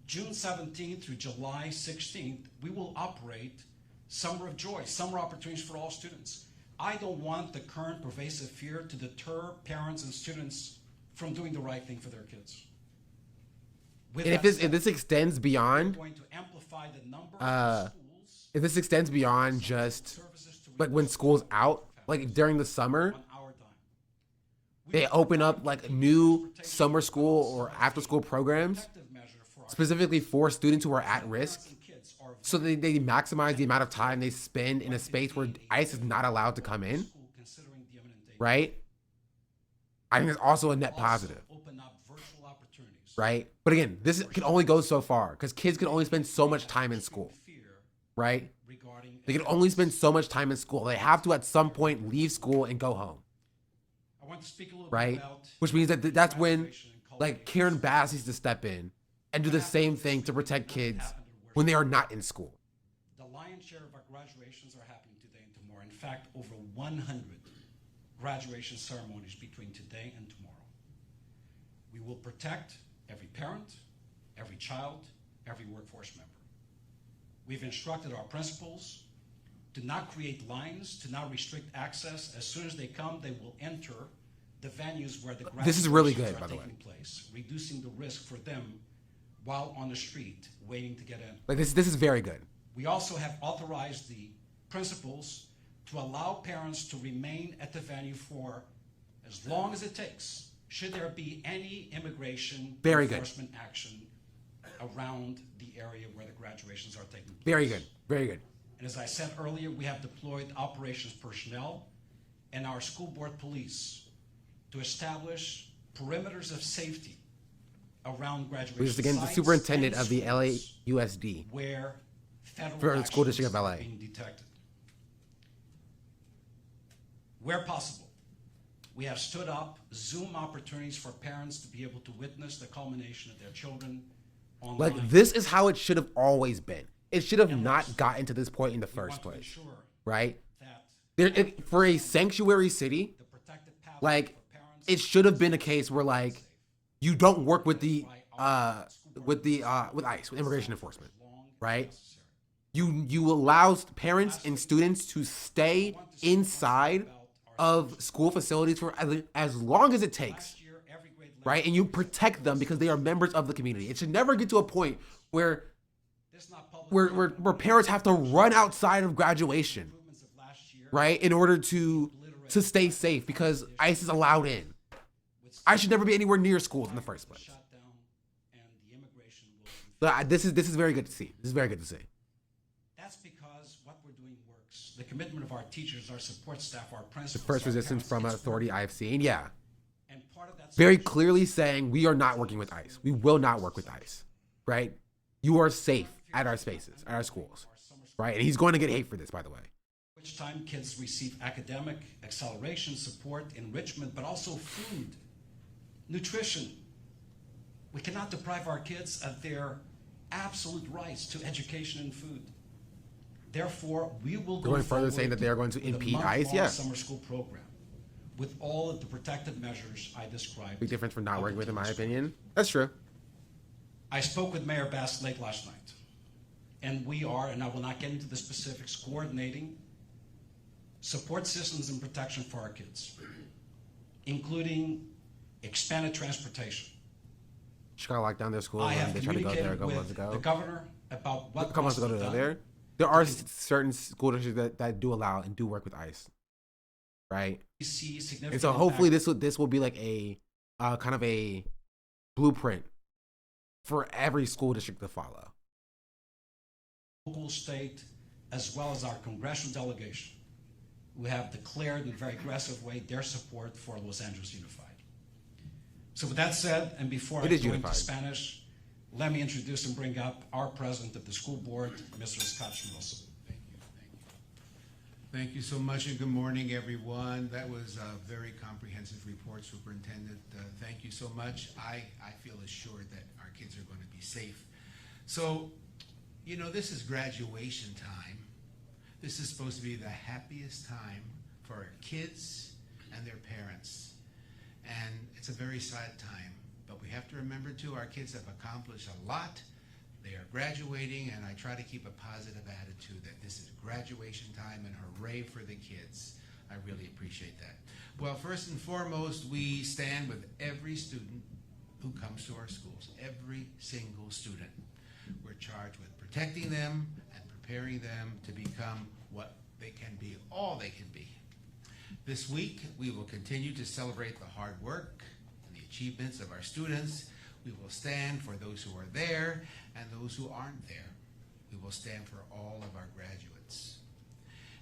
June 17th through July 16th, we will operate Summer of Joy, summer opportunities for all students. I don't want the current pervasive fear to deter parents and students from doing the right thing for their kids. And if this extends beyond, going to amplify the number of if this extends beyond just like when school's out, like during the summer, they open up like new summer school or after school programs specifically for students who are at risk. So they maximize the amount of time they spend in a space where ICE is not allowed to come in, right? I think it's also a net positive, right? But again, this can only go so far because kids can only spend so much time in school, right? They can only spend so much time in school. They have to at some point leave school and go home, right? Which means that that's when like Karen Bass needs to step in and do the same thing to protect kids when they are not in school. The lion's share of our graduations are happening today and tomorrow. In fact, over 100 graduation ceremonies between today and tomorrow. We will protect every parent, every child, every workforce member. We've instructed our principals to not create lines, to not restrict access. As soon as they come, they will enter the venues where the graduations This is really good, by the way. taking place, reducing the risk for them while on the street waiting to get in. Like this is very good. We also have authorized the principals to allow parents to remain at the venue for as long as it takes, should there be any immigration Very good. enforcement action around the area where the graduations are taking place. Very good. Very good. And as I said earlier, we have deployed operations personnel and our school board police to establish perimeters of safety around graduation Which is again the sites superintendent and of the schools LAUSD where federal for the school actions district of are LA. being detected. Where possible, we have stood up Zoom opportunities for parents to be able to witness the culmination of their children online. Like this is how it should have always been. It should have not gotten to this point in the first place, right? For a sanctuary city, like it should have been a case where like you don't work with ICE, with immigration enforcement, right? You allow parents and students to stay inside of school facilities for as long as it takes, right? And you protect them because they are members of the community. It should never get to a point where parents have to run outside of graduation, right, in order to stay safe because ICE is allowed in. I should never be anywhere near schools in the first place. But this is very good to see. This is very good to see. That's because what we're doing works. The commitment of our teachers, our support staff, our The principals. first our resistance parents, from it's authority working. I've seen, yeah. And part of that Very clearly saying we are not working with ICE. We will not work with ICE, right? You are safe at our spaces, at our schools, right? And he's going to get hate for this, by the way. which time kids receive academic acceleration, support, enrichment, but also food, nutrition. We cannot deprive our kids of their absolute rights to education and food. Therefore, we will go Going further, forward saying that they are going to with a impede month-long ICE, yeah. summer school program with all of the protective measures I described. Big difference from not working with, in my opinion. That's true. I spoke with Mayor Bass late last night, and we are, and I will not get into the specifics, coordinating support systems and protection for our kids, including expanded transportation. Chicago locked down their schools I and have they tried to go there a communicated couple months with ago. the governor about what A couple months must ago be to go done. there. There are certain school districts that do allow and do work with ICE. right? We see significant And so hopefully impact. this will be like a kind of a blueprint for every school district to follow. Local, state, as well as our congressional delegation, who have declared in a very aggressive way their support for Los Angeles Unified. So with that said, and before I go into Spanish, let me introduce and bring up our president of the school board, Mr. Scott Schmilson. Thank you so much, and good morning, everyone. That was a very comprehensive report, Superintendent. Thank you so much. I feel assured that our kids are going to be safe. So, you know, this is graduation time. This is supposed to be the happiest time for our kids and their parents. And it's a very sad time, but we have to remember too, our kids have accomplished a lot. They are graduating, and I try to keep a positive attitude that this is graduation time, and hooray for the kids. I really appreciate that. Well, first and foremost, we stand with every student who comes to our schools, every single student. We're charged with protecting them and preparing them to become what they can be, all they can be. This week, we will continue to celebrate the hard work and the achievements of our students. We will stand for those who are there and those who aren't there. We will stand for all of our graduates.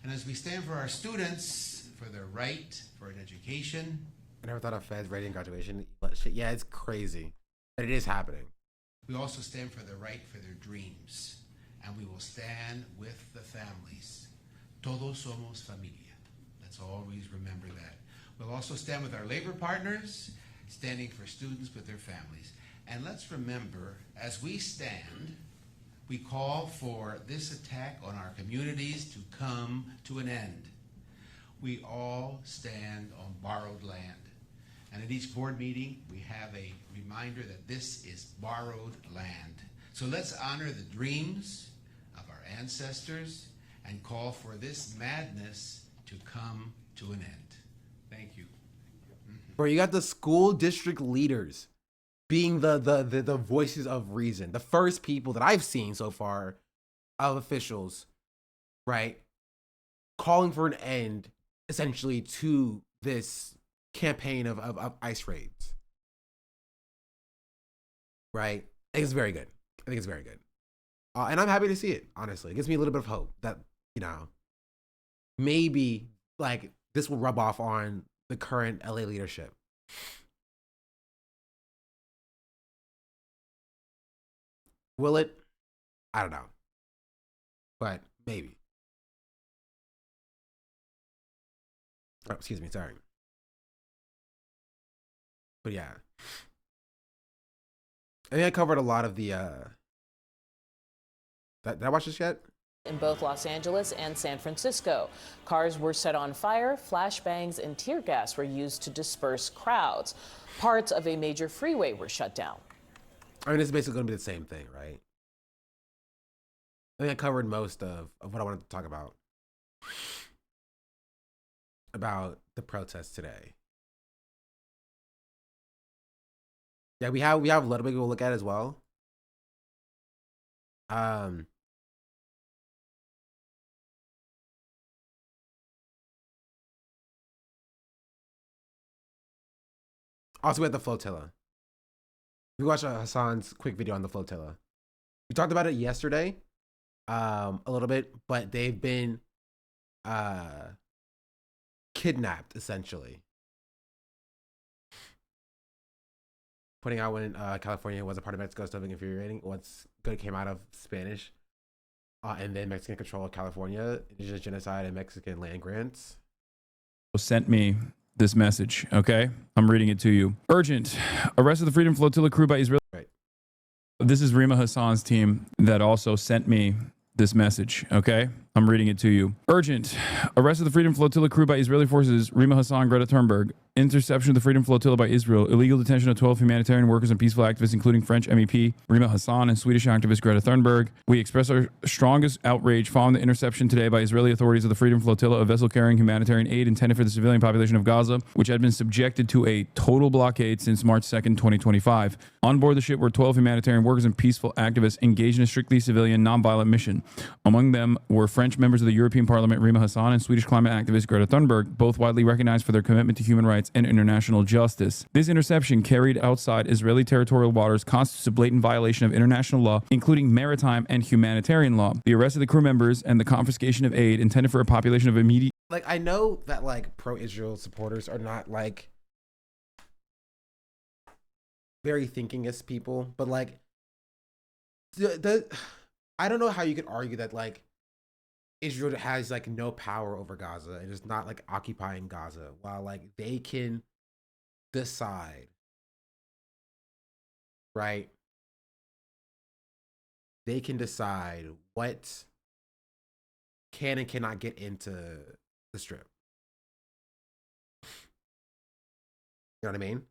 And as we stand for our students, for their right for an education. I never thought of feds rating graduation. But shit, yeah, it's crazy. But it is happening. We also stand for the right for their dreams. And we will stand with the families. Todos somos familia. Let's always remember that. We'll also stand with our labor partners, standing for students with their families. And let's remember, as we stand, we call for this attack on our communities to come to an end. We all stand on borrowed land. And at each board meeting, we have a reminder that this is borrowed land. So let's honor the dreams of our ancestors and call for this madness to come to an end. Thank you. Bro, you got the school district leaders being the voices of reason. The first people that I've seen so far of officials, right, calling for an end essentially to this campaign of ICE raids. Right? I think it's very good. I think it's very good. And I'm happy to see it, honestly. It gives me a little bit of hope that, you know, maybe like this will rub off on the current LA leadership. Will it? I don't know. But maybe. Oh, excuse me, sorry. But yeah. I think I covered a lot of the did I watch this yet? In both Los Angeles and San Francisco, cars were set on fire, flashbangs and tear gas were used to disperse crowds. Parts of a major freeway were shut down. I mean, it's basically going to be the same thing, right? I think I covered most of what I wanted to talk about the protests today. Yeah, we have a little bit to look at as well. Also, we had the flotilla. We watched Hassan's quick video on the flotilla. We talked about it yesterday, a little bit, but they've been kidnapped essentially. Putting out when California was a part of Mexico, still being infuriating. What's good came out of Spanish, and then Mexican control of California, indigenous genocide, and Mexican land grants. Sent me this message, okay? I'm reading it to you. Urgent. Arrest of the Freedom Flotilla crew by Israel. Right. This is Rima Hassan's team that also sent me this message, okay? I'm reading it to you. Urgent. Arrest of the Freedom Flotilla crew by Israeli forces. Rima Hassan, Greta Thunberg. Interception of the Freedom Flotilla by Israel. Illegal detention of 12 humanitarian workers and peaceful activists, including French MEP Rima Hassan and Swedish activist Greta Thunberg. We express our strongest outrage following the interception today by Israeli authorities of the Freedom Flotilla, a vessel carrying humanitarian aid intended for the civilian population of Gaza, which had been subjected to a total blockade since March 2nd, 2025. On board the ship were 12 humanitarian workers and peaceful activists engaged in a strictly civilian, nonviolent mission. Among them were French French members of the European Parliament, Rima Hassan, and Swedish climate activist Greta Thunberg, both widely recognized for their commitment to human rights and international justice. This interception, carried outside Israeli territorial waters, constitutes a blatant violation of international law, including maritime and humanitarian law. The arrest of the crew members and the confiscation of aid intended for a population of immediate... Like, I know that, like, pro-Israel supporters are not, like, very thinkingist people, but, like, I don't know how you could argue that, like, Israel has, like, no power over Gaza and is not, like, occupying Gaza, while, like, they can decide, right? They can decide what can and cannot get into the strip. You know what I mean?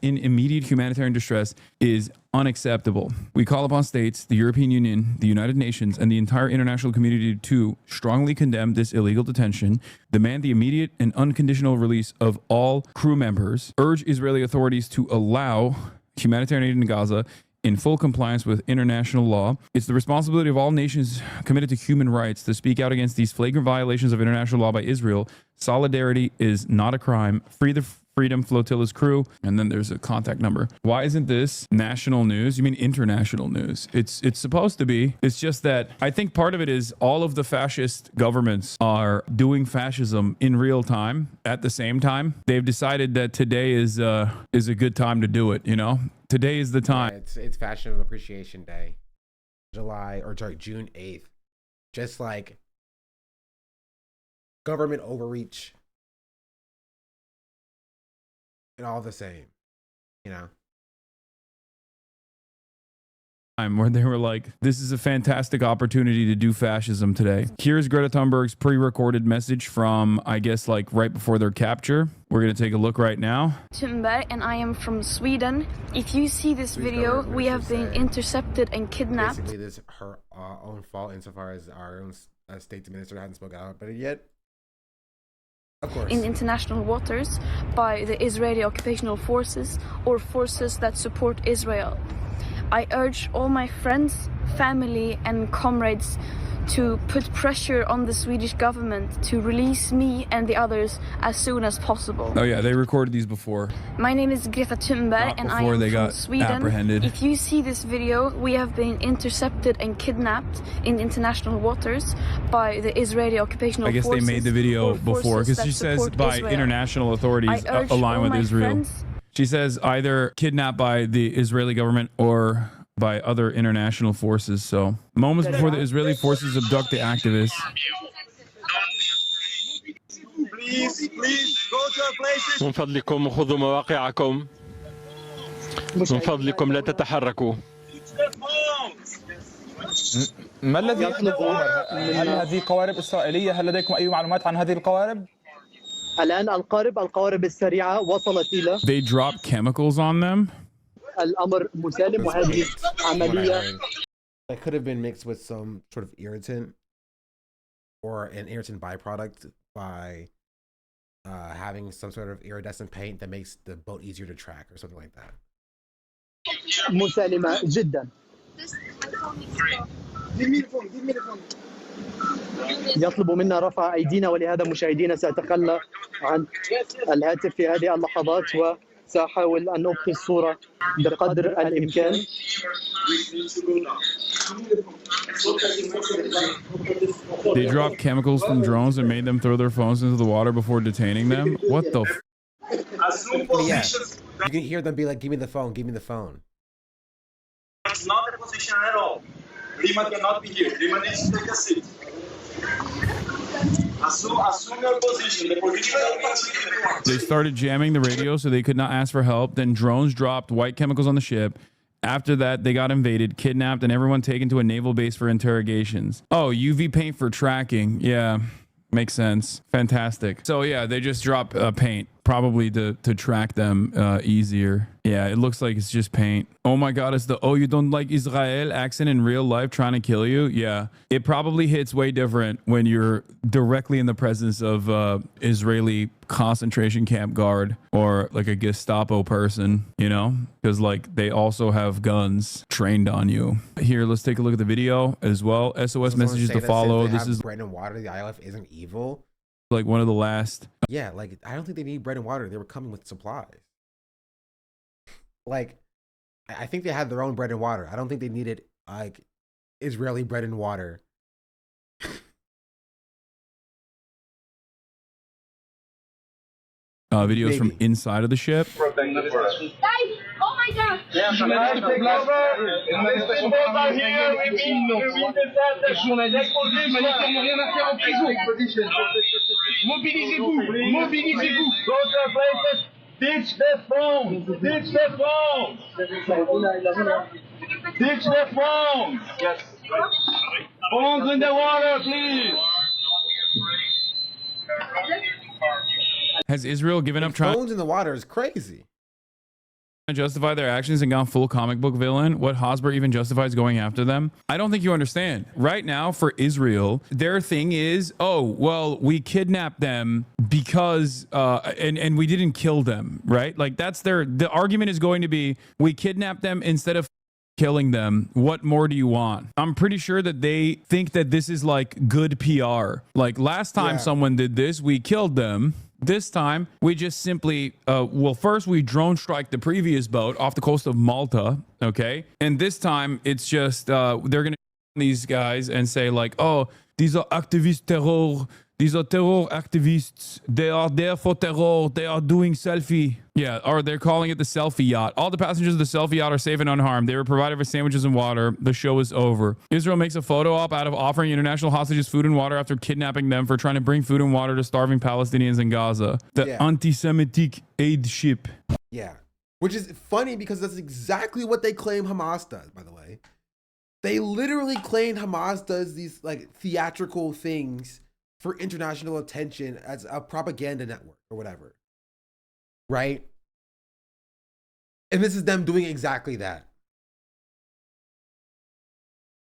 In immediate humanitarian distress is unacceptable. We call upon states, the European Union, the United Nations, and the entire international community to strongly condemn this illegal detention, demand the immediate and unconditional release of all crew members, urge Israeli authorities to allow humanitarian aid in Gaza in full compliance with international law. It's the responsibility of all nations committed to human rights to speak out against these flagrant violations of international law by Israel. Solidarity is not a crime. Free the Freedom Flotilla's crew. And then there's a contact number. Why isn't this national news? You mean international news? It's supposed to be. It's just that I think part of it is all of the fascist governments are doing fascism in real time at the same time. They've decided that today is a good time to do it, you know? Today is the time. Yeah, it's Fashion Appreciation Day. June 8th. Just like government overreach. And all the same, you know? Where they were like, this is a fantastic opportunity to do fascism today. Here's Greta Thunberg's pre-recorded message from, I guess, like right before their capture. We're going to take a look right now. Thunberg, and I am from Sweden. If you see this video, we have been intercepted and kidnapped. Basically, this is her own fault insofar as our own state minister hadn't spoken out about it yet. Of course. In international waters by the Israeli occupational forces or forces that support Israel. I urge all my friends, family and comrades to put pressure on the Swedish government to release me and the others as soon as possible. Oh yeah, they recorded these before. My name is Greta Thunberg and I am from Sweden. Apprehended. If you see this video, we have been intercepted and kidnapped in international waters by the Israeli occupational forces. I guess they made the video before because she says by Israel. international authorities align with Israel. She says either kidnapped by the Israeli government or by other international forces. So moments before the Israeli forces abduct the activists. Please go to your places. من فضلكم خذوا مواقعكم. من فضلكم لا تتحركوا. ما الذي يطلبون؟ هل هذه قوارب إسرائيلية؟ هل لديكم أي معلومات عن هذه القوارب؟ الآن القوارب السريعة وصلت إلى. They drop chemicals on them. الأمر مسالم وهذه عملية. It could have been mixed with some sort of irritant or an irritant byproduct by having some sort of iridescent paint that makes the boat easier to track or something like that. مسالمة جدا. يطلب منا رفع أيدينا ولهذا مشاهدينا سأتخلى عن الهاتف في هذه اللحظات وسأحاول أن أبقي الصورة بقدر الإمكان. They dropped chemicals from drones and made them throw their phones into the water before detaining them. What the f? Yeah, you can hear them be like, give me the phone, give me the phone. That's not a position at all. Rima cannot be here. Rima needs to take a seat. Assume your position. The position of They started jamming the radio so they could not ask for help. Then drones dropped white chemicals on the ship. After that, they got invaded, kidnapped, and everyone taken to a naval base for interrogations. Oh, UV paint for tracking. Yeah, makes sense. Fantastic. So yeah, they just drop paint. probably to track them easier. Yeah, it looks like it's just paint. Oh my God, it's the, oh, you don't like Israel accent in real life trying to kill you? Yeah, it probably hits way different when you're directly in the presence of Israeli concentration camp guard or like a Gestapo person, you know, because like they also have guns trained on you. Here, let's take a look at the video as well. SOS messages to follow. This is bread and water. The ILF isn't evil. Like one of the last. Yeah, like I don't think they need bread and water. They were coming with supplies. Like, I think they had their own bread and water. I don't think they needed like Israeli bread and water. Videos from inside of the ship. Guys, oh my God! Mobilisez-vous! Mobilisez-vous! Go to places! Ditch the phone! Ditch the phone! Ditch the phone! Yes. Phones in the water, please! Has Israel given up trying? Phones in the water is crazy. To justify their actions and gone full comic book villain? What Hosber even justifies going after them? I don't think you understand. Right now for Israel, their thing is, oh, well, we kidnapped them because and we didn't kill them, right? Like that's the argument is going to be we kidnapped them instead of killing them. What more do you want? I'm pretty sure that they think that this is like good PR. Like last time someone did this, we killed them. This time, we just simply, well, first we drone strike the previous boat off the coast of Malta, okay? And this time, it's just, they're going to these guys and say like, oh, these are activist terror. These are terror activists. They are there for terror. They are doing selfie. Yeah, or they're calling it the selfie yacht. All the passengers of the selfie yacht are safe and unharmed. They were provided with sandwiches and water. The show is over. Israel makes a photo op out of offering international hostages food and water after kidnapping them for trying to bring food and water to starving Palestinians in Gaza. The anti-Semitic aid ship. Yeah, which is funny because that's exactly what they claim Hamas does, by the way. They literally claim Hamas does these like theatrical things for international attention as a propaganda network or whatever. Right? And this is them doing exactly that.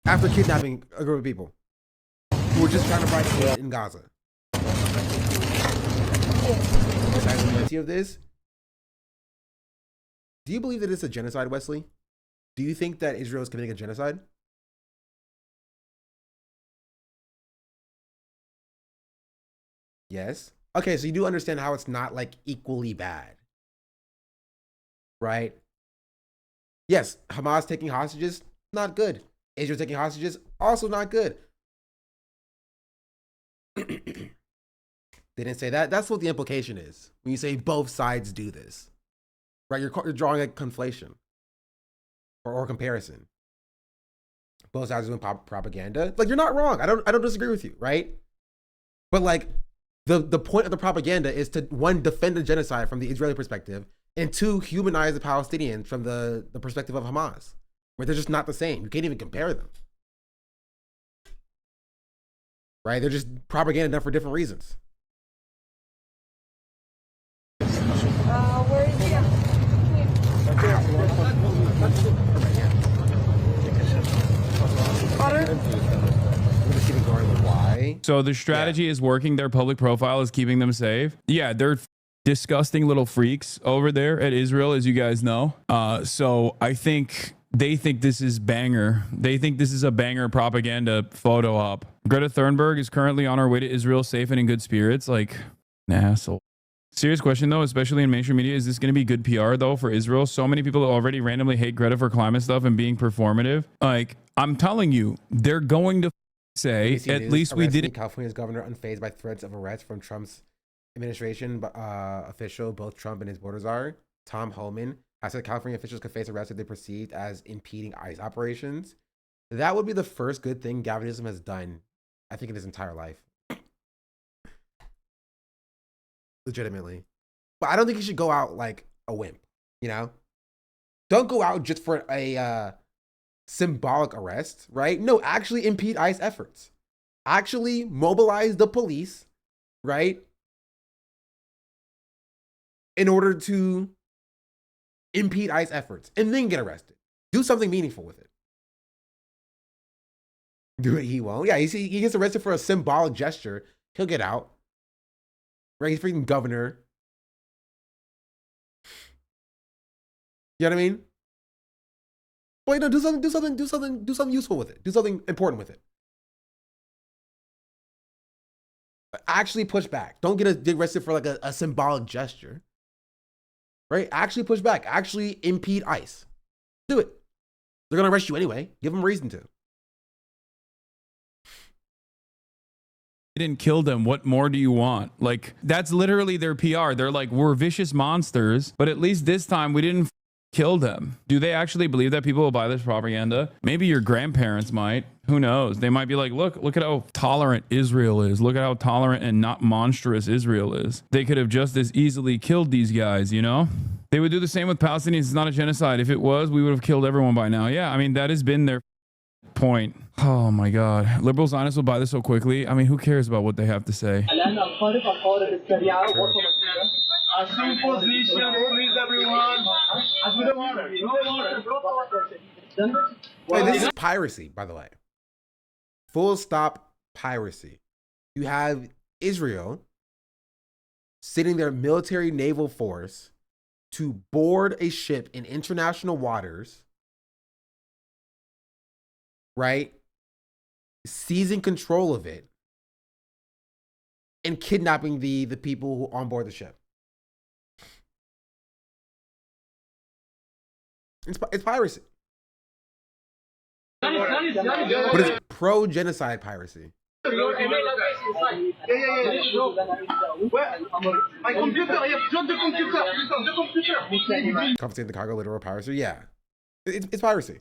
After kidnapping a group of people who were just trying to fight in Gaza. The reality of this. Do you believe that it's a genocide, Wesley? Do you think that Israel is committing a genocide? Yes. Okay, so you do understand how it's not like equally bad. Right? Yes, Hamas taking hostages, not good. Israel taking hostages, also not good. They didn't say that. That's what the implication is when you say both sides do this. Right? You're drawing a conflation or comparison. Both sides are doing propaganda. Like, you're not wrong. I don't disagree with you, right? But like, the point of the propaganda is to, one, defend the genocide from the Israeli perspective, and two, humanize the Palestinians from the perspective of Hamas, where they're just not the same. You can't even compare them. Right? They're just propaganda done for different reasons. Where is he? Why? So the strategy is working. Their public profile is keeping them safe. Yeah, they're disgusting little freaks over there at Israel, as you guys know. So I think they think this is banger. They think this is a banger propaganda photo op. Greta Thunberg is currently on her way to Israel, safe and in good spirits. Like, an asshole. Serious question though, especially in mainstream media, is this going to be good PR though for Israel? So many people already randomly hate Greta for climate stuff and being performative. Like, I'm telling you, they're going to say, at least we did it. California's governor unfazed by threats of arrest from Trump's administration official. Both Trump and his borders are. Tom Homan has said California officials could face arrest if they perceived as impeding ICE operations. That would be the first good thing Gavin Newsom has done, I think, in his entire life. Legitimately. But I don't think he should go out like a wimp, you know? Don't go out just for a symbolic arrest, right? No, actually impede ICE efforts. Actually mobilize the police, right? in order to impede ICE efforts and then get arrested. Do something meaningful with it. Do it, he won't. Yeah, he gets arrested for a symbolic gesture. He'll get out. Right? He's freaking governor. You know what I mean? Wait, no, do something useful with it. Do something important with it. Actually push back. Don't get arrested for like a symbolic gesture. Right? Actually push back. Actually impede ICE. Do it. They're going to arrest you anyway. Give them a reason to. They didn't kill them. What more do you want? Like, that's literally their PR. They're like, we're vicious monsters, but at least this time we didn't kill them. Do they actually believe that people will buy this propaganda? Maybe your grandparents might. Who knows? They might be like, look at how tolerant Israel is. Look at how tolerant and not monstrous Israel is. They could have just as easily killed these guys, you know? They would do the same with Palestinians. It's not a genocide. If it was, we would have killed everyone by now. Yeah, I mean, that has been their point. Oh my God. Liberal Zionists will buy this so quickly. I mean, who cares about what they have to say? Assume position, please, everyone. Wait, this is piracy, by the way. Full stop piracy. You have Israel sending their military naval force to board a ship in international waters, right? Seizing control of it and kidnapping the people who are on board the ship. It's piracy. But it's pro-genocide piracy. Confiscating the cargo, literal piracy. Yeah. It's piracy.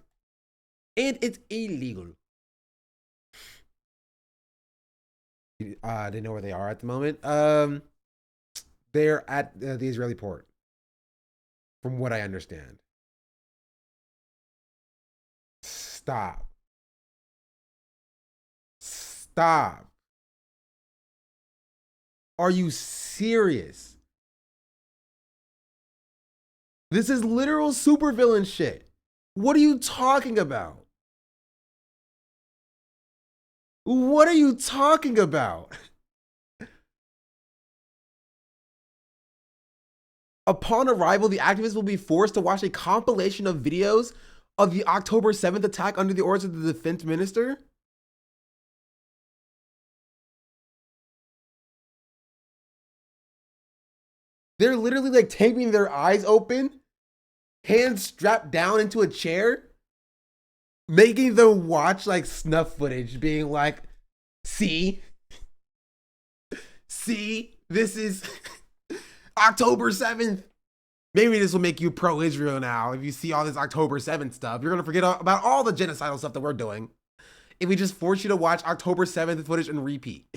And it's illegal. They know where they are at the moment. They're at the Israeli port, from what I understand. Stop. Are you serious? This is literal supervillain shit. What are you talking about? What are you talking about? Upon arrival, the activists will be forced to watch a compilation of videos of the October 7th attack under the orders of the defense minister? They're literally like taping their eyes open, hands strapped down into a chair, making them watch like snuff footage, being like, see, this is October 7th. Maybe this will make you pro-Israel now. If you see all this October 7th stuff, you're going to forget about all the genocidal stuff that we're doing. If we just force you to watch October 7th footage and repeat.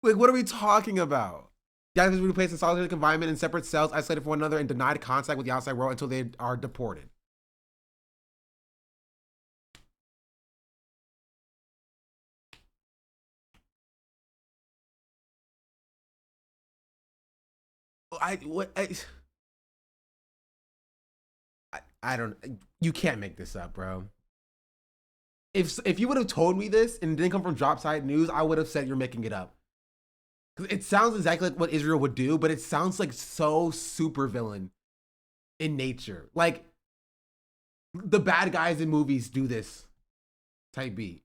Like, what are we talking about? Guys will be placed in solitary confinement in separate cells, isolated from one another, and denied contact with the outside world until they are deported. I don't, you can't make this up, bro. If you would have told me this and it didn't come from Dropside News, I would have said you're making it up. It sounds exactly like what Israel would do, but it sounds like so supervillain in nature. Like the bad guys in movies do this type beat.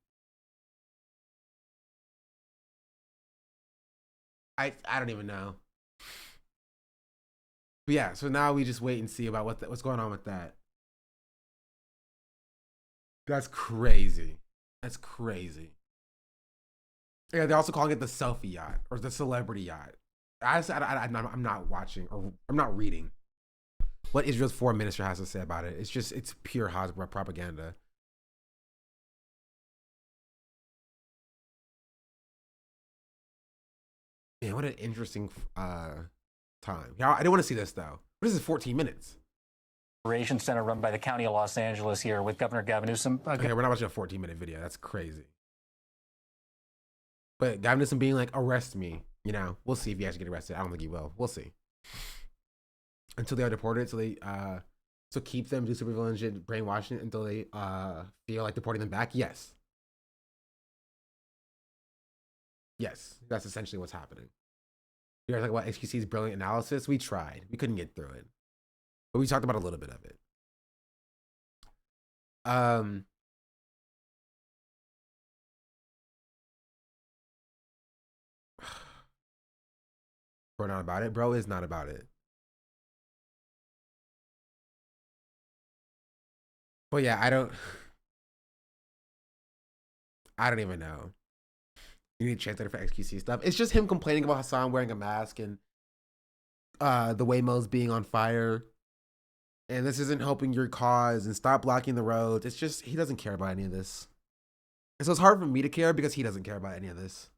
I don't even know. But yeah, so now we just wait and see about what's going on with that. That's crazy. That's crazy. Yeah, they're also calling it the selfie yacht or the celebrity yacht. I'm not watching or I'm not reading what Israel's foreign minister has to say about it. It's pure Hasbro propaganda. Man, what an interesting time. Yeah, I didn't want to see this though. This is 14 minutes. Center run by the County of Los Angeles here with Governor Gavin Newsom. Okay, we're not watching a 14-minute video. That's crazy. But Gavin Newsom being like, arrest me, you know, we'll see if he actually get arrested. I don't think he will. We'll see. Until they are deported, so keep them, do supervillain shit, brainwashing until they feel like deporting them back. Yes. Yes, that's essentially what's happening. You guys talk about XQC's brilliant analysis. We tried. We couldn't get through it. But we talked about a little bit of it. Bro, not about it. Bro is not about it. But yeah, I don't even know. You need to translate it for XQC stuff. It's just him complaining about Hassan wearing a mask and the Waymos being on fire. And this isn't helping your cause, and stop blocking the roads. It's just, he doesn't care about any of this. And so it's hard for me to care because he doesn't care about any of this.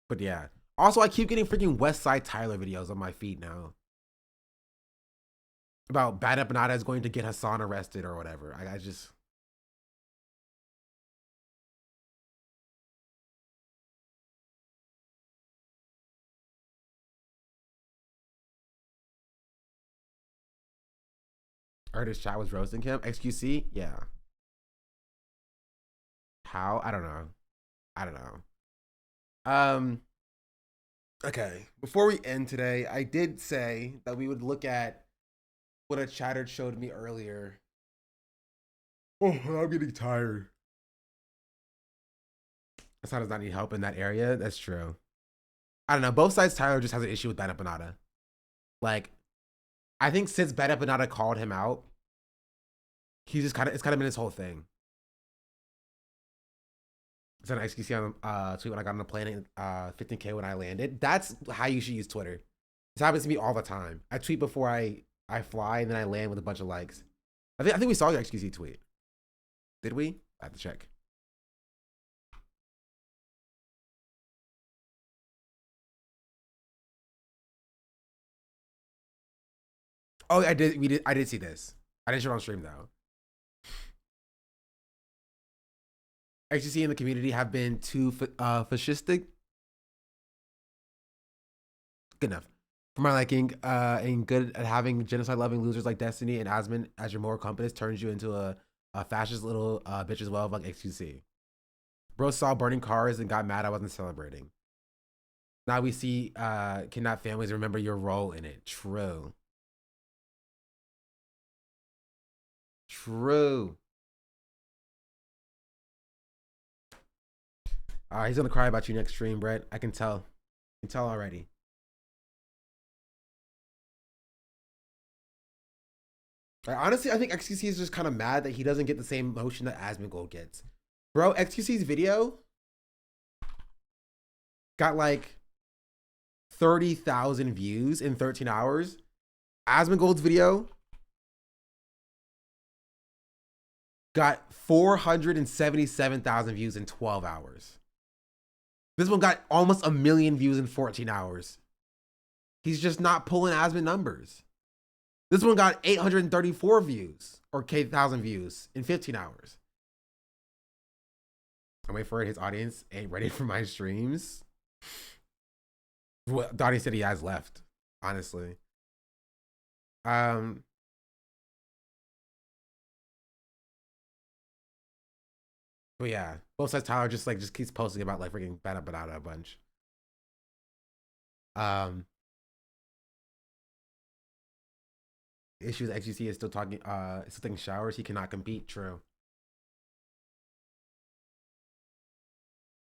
But yeah. Also, I keep getting freaking West Side Tyler videos on my feed now. About Bad Empanada is going to get Hassan arrested or whatever. I just... I heard his chat was roasting him. XQC? Yeah. How? I don't know. Okay. Before we end today, I did say that we would look at what a chatter showed me earlier. Oh, I'm getting tired. Hassan does not need help in that area. That's true. I don't know. Both sides, Tyler just has an issue with Bad Empanada. Like, I think since Bad Empanada called him out, he just it's kind of been his whole thing. It's an XQC on tweet when I got on the plane at 15K when I landed. That's how you should use Twitter. This happens to me all the time. I tweet before I fly and then I land with a bunch of likes. I think we saw your XQC tweet. Did we? I have to check. Oh, I did. I did see this. I didn't show it on stream though. XQC in the community have been too fascistic. Good enough. For my liking, and good at having genocide-loving losers like Destiny and Asmon as your moral compass turns you into a fascist little bitch as well, like XQC. Bro saw burning cars and got mad I wasn't celebrating. Now we see kidnapped families remember your role in it. True. True. He's gonna cry about you next stream, Brett. I can tell. I can tell already. Honestly, I think XQC is just kind of mad that he doesn't get the same motion that Asmongold gets. Bro, XQC's video got like 30,000 views in 13 hours. Asmongold's video got 477,000 views in 12 hours. This one got almost 1 million views in 14 hours. He's just not pulling Asmon numbers. This one got 834 views or K,000 views in 15 hours. I'm waiting for it. His audience ain't ready for my streams. What the audience said he has left, honestly. But yeah, both sides Tyler just keeps posting about like freaking Bad Empanada a bunch. Issues XQC is still talking still taking showers. He cannot compete. True.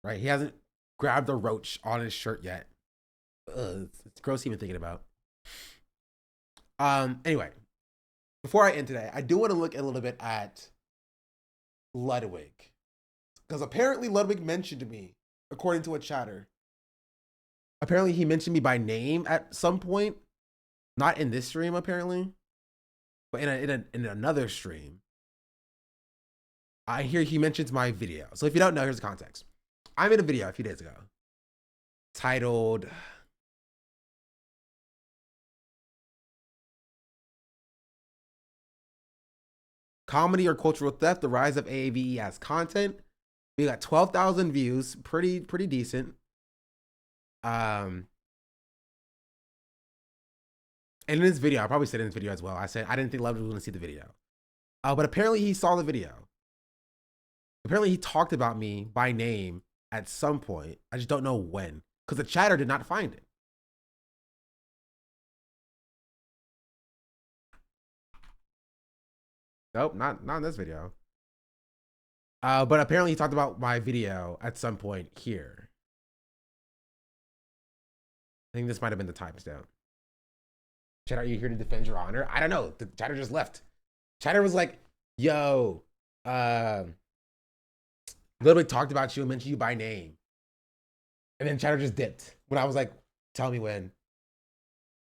Right. He hasn't grabbed a roach on his shirt yet. It's gross even thinking about. Anyway, before I end today, I do want to look a little bit at Ludwig. Because apparently Ludwig mentioned me, according to a chatter. Apparently he mentioned me by name at some point. Not in this stream, apparently. But in another stream. I hear he mentions my video. So if you don't know, here's the context. I made a video a few days ago titled Comedy or cultural theft, the rise of AAVE as content. We got 12,000 views, pretty decent. And in this video, I probably said in this video as well, I said I didn't think Love was going to see the video. But apparently he saw the video. Apparently he talked about me by name at some point. I just don't know when, because the chatter did not find it. Nope, not in this video. But apparently he talked about my video at some point here. I think this might have been the timestamp. Chatter, are you here to defend your honor? I don't know. The chatter just left. Chatter was like, yo, literally talked about you and mentioned you by name. And then chatter just dipped when I was like, tell me when.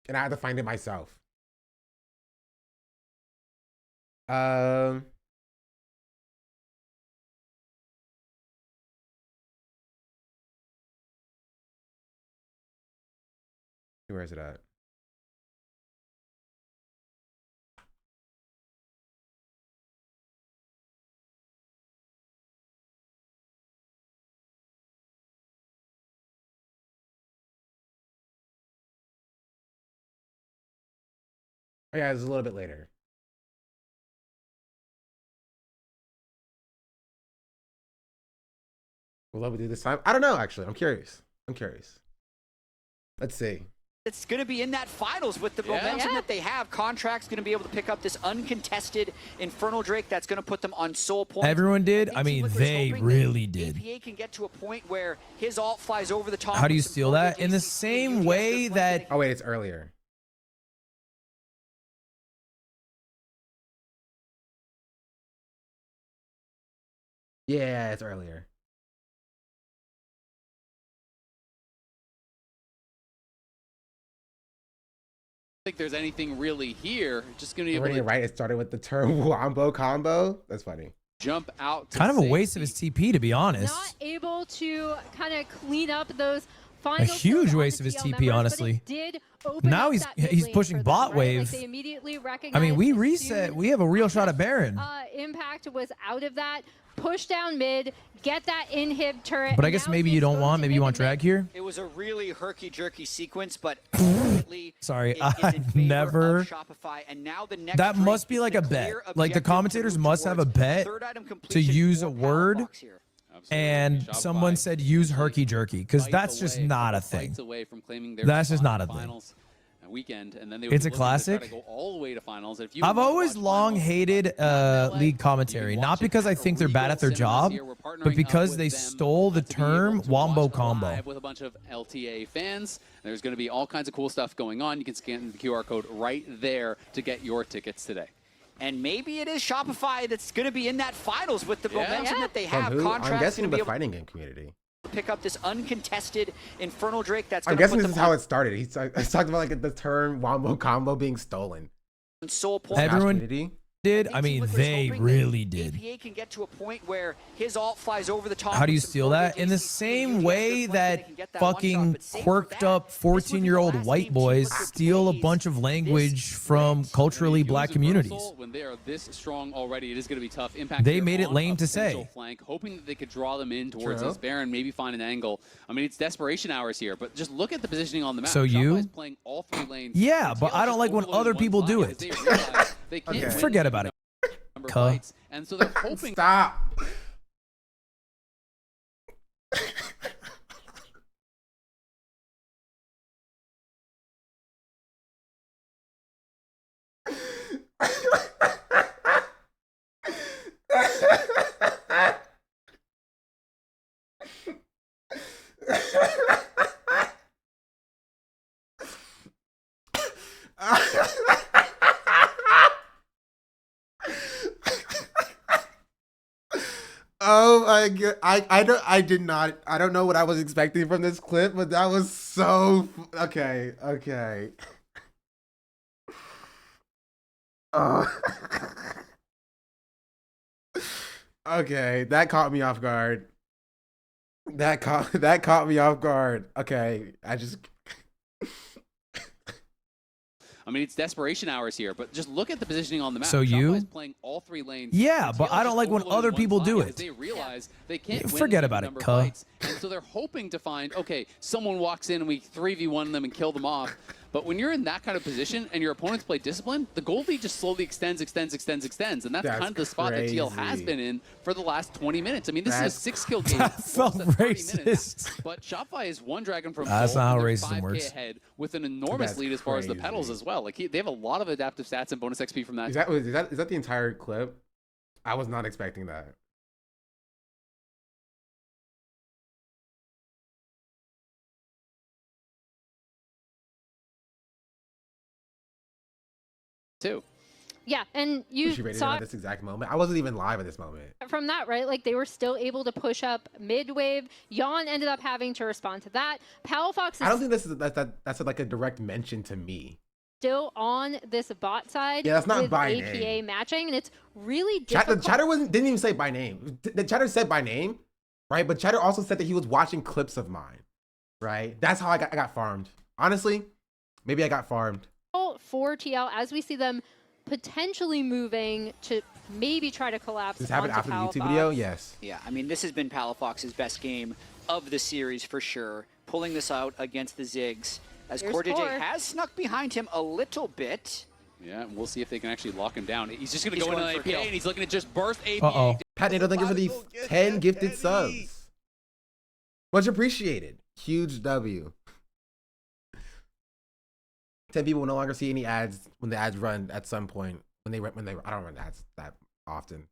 And I had to find it myself. Where is it at? Oh yeah, it was a little bit later. Will Love do this time? I don't know, actually. I'm curious. Let's see. It's going to be in that finals with the momentum that they have. Contract's going to be able to pick up this uncontested Infernal Drake that's going to put them on soul points. Everyone did? I mean, they really did. APA can get to a point where his ult flies over the top. How do you steal that? In the same way that... Oh, wait, it's earlier. Yeah, it's earlier. Think there's anything really here. Just gonna be able to right. It started with the term wombo combo. That's funny. Jump out. Kind of a waste of his TP, to be honest. Not able to kind of clean up those a huge waste of his TP, honestly. Now he's pushing bot wave. I mean, we reset. We have a real shot at Baron. Impact was out of that. Push down mid, get that inhib turret. But I guess maybe you don't want. Maybe you want drag here. It was a really herky-jerky sequence, but sorry, I've never. That must be like a bet. Like the commentators must have a bet to use a word. And someone said use herky-jerky because that's just not a thing. That's just not a thing. It's a classic. I've always long hated league commentary, not because I think they're bad at their job, but because they stole the term wombo combo. With a bunch of LTA fans, there's going to be all kinds of cool stuff going on. You can scan the QR code right there to get your tickets today. And maybe it is Shopify that's going to be in that finals with the momentum that they have. I'm guessing the fighting game community. Pick up this uncontested Infernal Drake that's I'm guessing this is how it started. He's talked about like the term wombo combo being stolen. Soul point. Everyone did. I mean, they really did. APA can get to a point where his ult flies over the top. How do you steal that? In the same way that fucking quirked up 14-year-old white boys steal a bunch of language from culturally black communities. When they are this strong already, it is going to be tough. Impact. They made it lame to say. Flank, hoping that they could draw them in towards this Baron, maybe find an angle. I mean, it's desperation hours here, but just look at the positioning on the map. So you? Playing all 3 lanes. Yeah, but I don't like when other people do it. Okay. Forget about it. And so they're hoping. Stop. Oh my god! I don't know what I was expecting from this clip, but that was so okay. Okay, that caught me off guard. That caught me off guard. Okay, I mean, it's desperation hours here, but just look at the positioning on the map. So Shopify's playing all 3 lanes. Yeah, but I don't like when other people do it. They realize they can't win Forget about it, cuh. and so they're hoping to find, okay, someone walks in and we 3v1 them and kill them off. But when you're in that kind of position and your opponents play discipline, the gold lead just slowly extends. And that's kind of the spot that TL has been in for the last 20 minutes. I mean, this is a 6-kill game. That felt racist. But Shopify is 1 dragon from That's gold, not how and they're racism 5K works. ahead with an enormous lead as far as the pedals as well. Like they have a lot of adaptive stats and bonus XP from that. Is that the entire clip? I was not expecting that. Too. Yeah, and you She rated it saw at this exact moment. I wasn't even live at this moment. from that, right? Like they were still able to push up mid wave. Yawn ended up having to respond to that. Palafox is I don't think that's like a direct mention to me. still on this bot side. Yeah, that's not with by APA name. matching, and it's really The difficult. chatter didn't even say by name. The chatter said by name, right? But chatter also said that he was watching clips of mine, right? That's how I got farmed. Honestly, maybe I got farmed. For TL, as we see them potentially moving to maybe try to collapse. This happened onto after the YouTube Palafox. video? Yes. Yeah, I mean, this has been Palafox's best game of the series for sure. Pulling this out against the Ziggs as Here's Core DJ Core. has snuck behind him a little bit. Yeah, and we'll see if they can actually lock him down. He's just going to He's go into going an for APA, kill. and he's looking to just burst APA. Uh-oh. Pat Nato, thank you for the 10 gifted subs. Much appreciated. Huge W. 10 people will no longer see any ads when the ads run at some point. When they I don't run ads that often.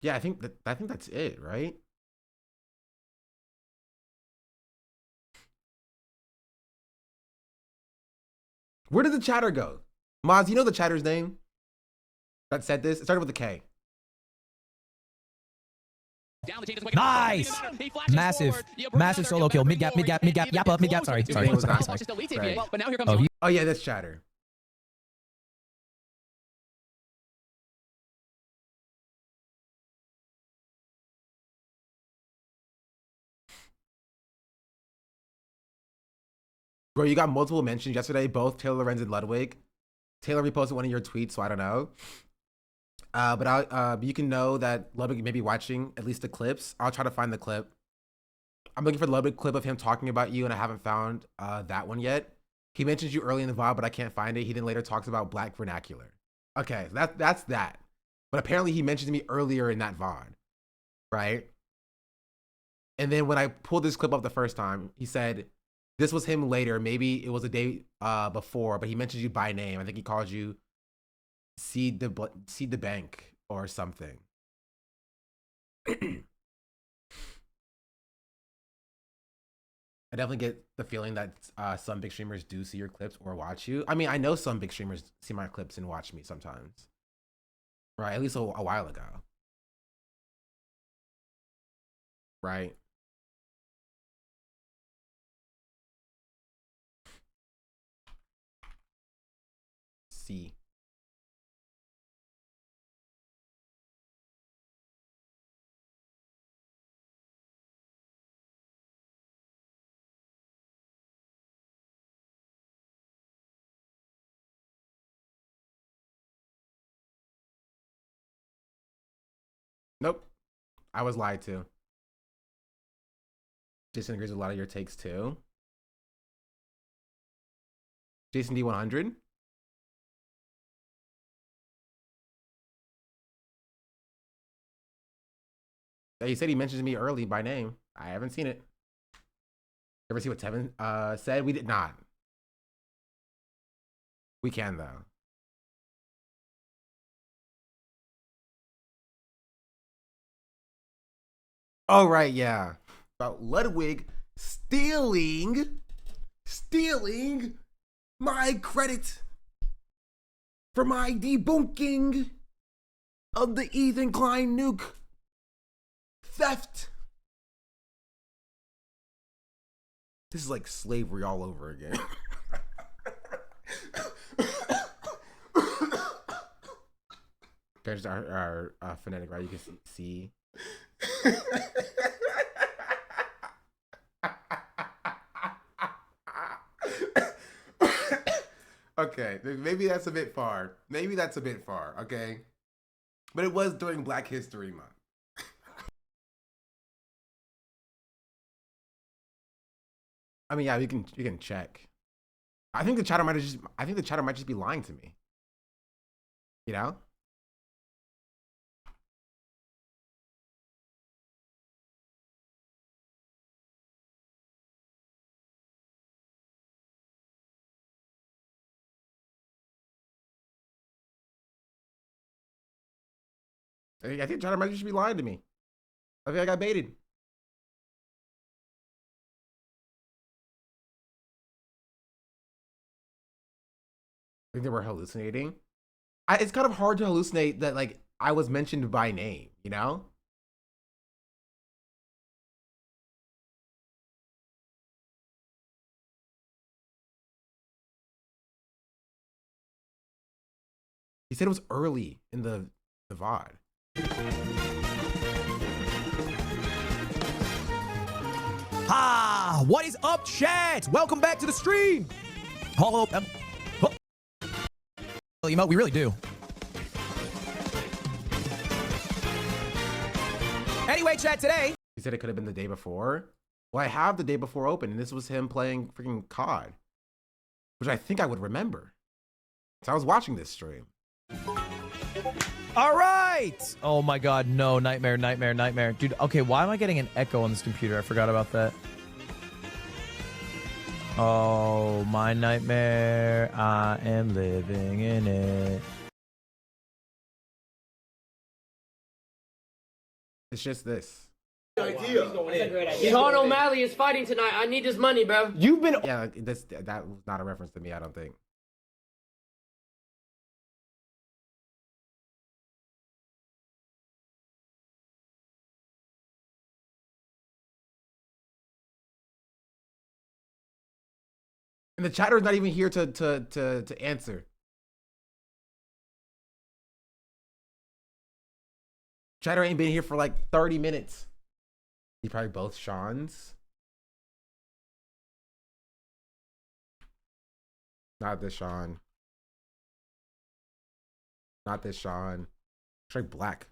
Yeah, I think that's it, right? Where did the chatter go? Maz, you know the chatter's name that said this? It started with a K. Nice! Massive solo kill. Mid gap, yap up, mid gap. Sorry. Right. Oh yeah, that's chatter. Bro, you got multiple mentions yesterday, both Taylor Lorenz and Ludwig. Taylor reposted one of your tweets, so I don't know. But you can know that Ludwig may be watching at least the clips. I'll try to find the clip. I'm looking for the Ludwig clip of him talking about you, and I haven't found that one yet. He mentions you early in the VOD, but I can't find it. He then later talks about black vernacular. Okay, that's that. But apparently he mentioned me earlier in that VOD, right? And then when I pulled this clip up the first time, he said, this was him later. Maybe it was a day before, but he mentioned you by name. I think he called you Seed the Bank or something. I definitely get the feeling that some big streamers do see your clips or watch you. I mean, I know some big streamers see my clips and watch me sometimes. Right, at least a while ago. Right. See. Nope. I was lied to. Jason agrees with a lot of your takes too. Jason D100. Yeah, he said he mentioned me early by name. I haven't seen it. Ever see what Tevin said? We did not. We can though. Oh right, yeah. About Ludwig stealing my credit for my debunking of the Ethan Klein nuke theft. This is like slavery all over again. Parents are phonetic, right? You can see Okay, maybe that's a bit far. Maybe that's a bit far, okay? But it was during Black History Month. I mean, yeah, you can check. I think the chatter might just be lying to me. You know? I think chatter might just be lying to me. I think I got baited. I think they were hallucinating. It's kind of hard to hallucinate that, like, I was mentioned by name, you know? He said it was early in the VOD. Ha! What is up, chat? Welcome back to the stream. Hello. Emote, we really do. Anyway, chat, today. He said it could have been the day before. Well, I have the day before open, and this was him playing freaking COD, which I think I would remember. So I was watching this stream. All right. Oh my God, no. Nightmare, nightmare, nightmare. Dude, okay, why am I getting an echo on this computer? I forgot about that. Oh, my nightmare. I am living in it. It's just this. Sean O'Malley is fighting tonight. I need his money, bro. You've been... Yeah, that was not a reference to me, I don't think. And the chatter's not even here to answer. Chatter ain't been here for like 30 minutes. He probably both Sean's. Not this Sean. Not this Sean. It's like black.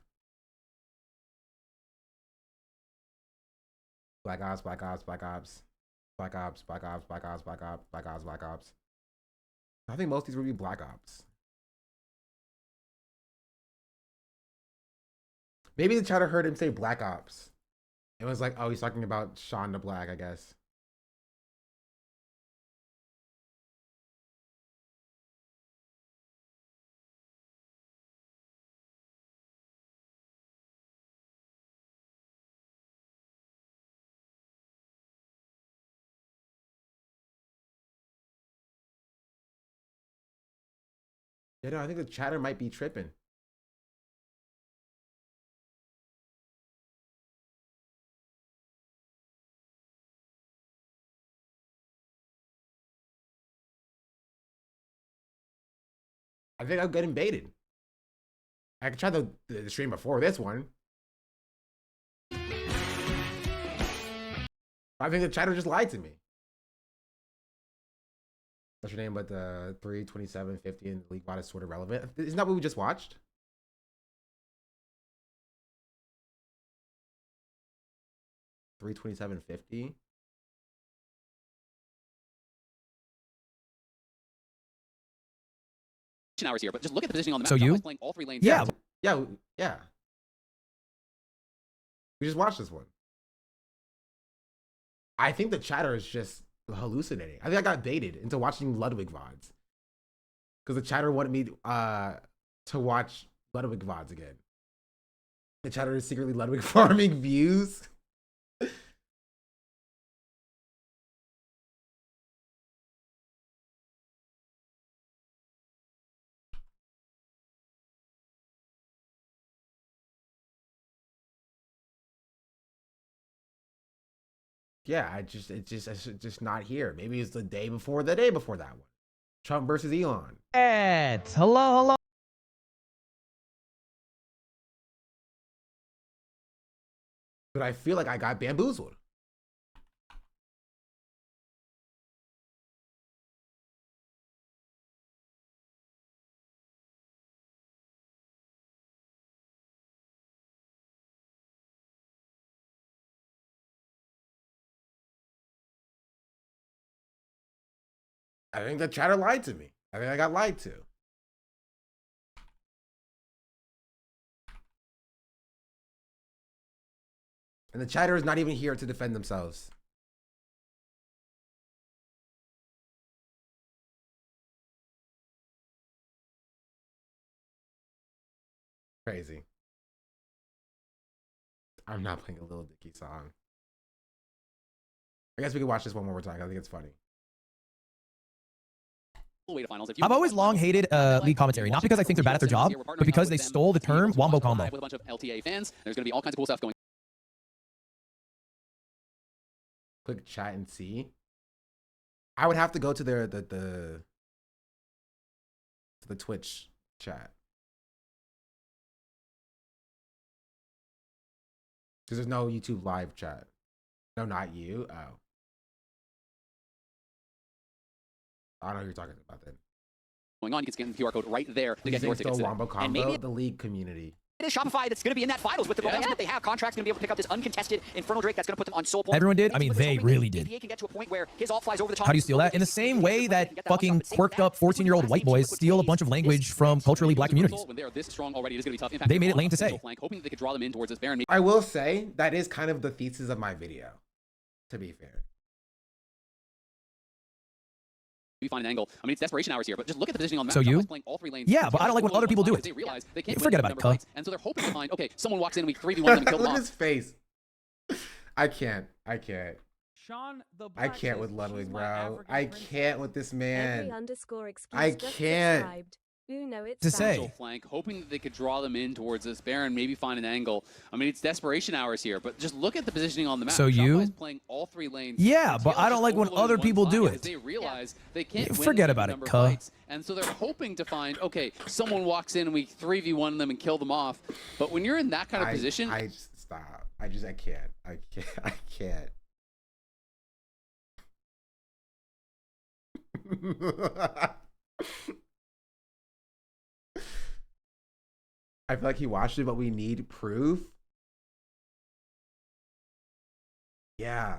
Black Ops, Black Ops, Black Ops. Black Ops, Black Ops, Black Ops, Black Ops, Black Ops, Black Ops. I think most of these would be Black Ops. Maybe the chatter heard him say Black Ops. It was like, oh, he's talking about Sean the Black, I guess. You know, I think the chatter might be tripping. I think I'm getting baited. I could try the stream before this one. I think the chatter just lied to me. What's your name? But the 327.50 in the league bot is sort of relevant. Isn't that what we just watched? $327.50. Hours here, but just look at the positioning on the map. So you playing all three lanes. Yeah. Yeah. We just watched this one. I think the chatter is just hallucinating. I think I got baited into watching Ludwig VODs. Because the chatter wanted me to watch Ludwig VODs again. The chatter is secretly Ludwig farming views. Yeah, it's just not here. Maybe it's the day before that one. Trump versus Elon. Hello. But I feel like I got bamboozled. I think the chatter lied to me. I think I got lied to. And the chatter is not even here to defend themselves. Crazy. I'm not playing a Lil Dicky song. I guess we can watch this one more time. I think it's funny. I've always long hated league commentary, not because I think they're bad at their job, but because they stole the term wombo combo. With a bunch of LTA fans, there's going to be all kinds of cool stuff going. Click chat and see. I would have to go to their the Twitch chat. Because there's no YouTube live chat. No, not you. Oh. I don't know who you're talking about then. Going on, you can scan the QR code right there to get your tickets. Wombo combo, and maybe the league community. It is Shopify that's going to be in that finals with the momentum that they have. Contract's going to be able to pick up this uncontested Infernal Drake that's going to put them on sole point. Everyone did? I mean, they really did. Can get to a point where his ult flies over the top. How do you steal that? In the same way that fucking quirked up 14-year-old white boys steal a bunch of language from culturally black communities. When they are this strong already, it is going to be tough. They made it lame to say. Hoping that they could draw them in towards this Baron. I will say that is kind of the thesis of my video, to be fair. We find an angle. I mean, it's desperation hours here, but just look at the positioning on the map. So you? Playing all three lanes. Yeah, but I don't like when other people do it. They realize they can't forget about it, cuz. And so they're hoping to find, okay, someone walks in, we 3v1 them and kill them Look off. at his face. I can't. Sean, the I can't with Ludwig, bro. I can't with this man. _excuse I can't. To say. Flank, hoping that they could draw them in towards this Baron, maybe find an angle. I mean, it's desperation hours here, but just look at the positioning on the map. So you? Playing all three lanes. Yeah, but I don't like when other people do it. They realize they can't forget about it, cuz. And so they're hoping to find, okay, someone walks in and we 3v1 them and kill them off. But when you're in that kind of position, I just stop. I can't. I can't. I feel like he watched it, but we need proof. Yeah.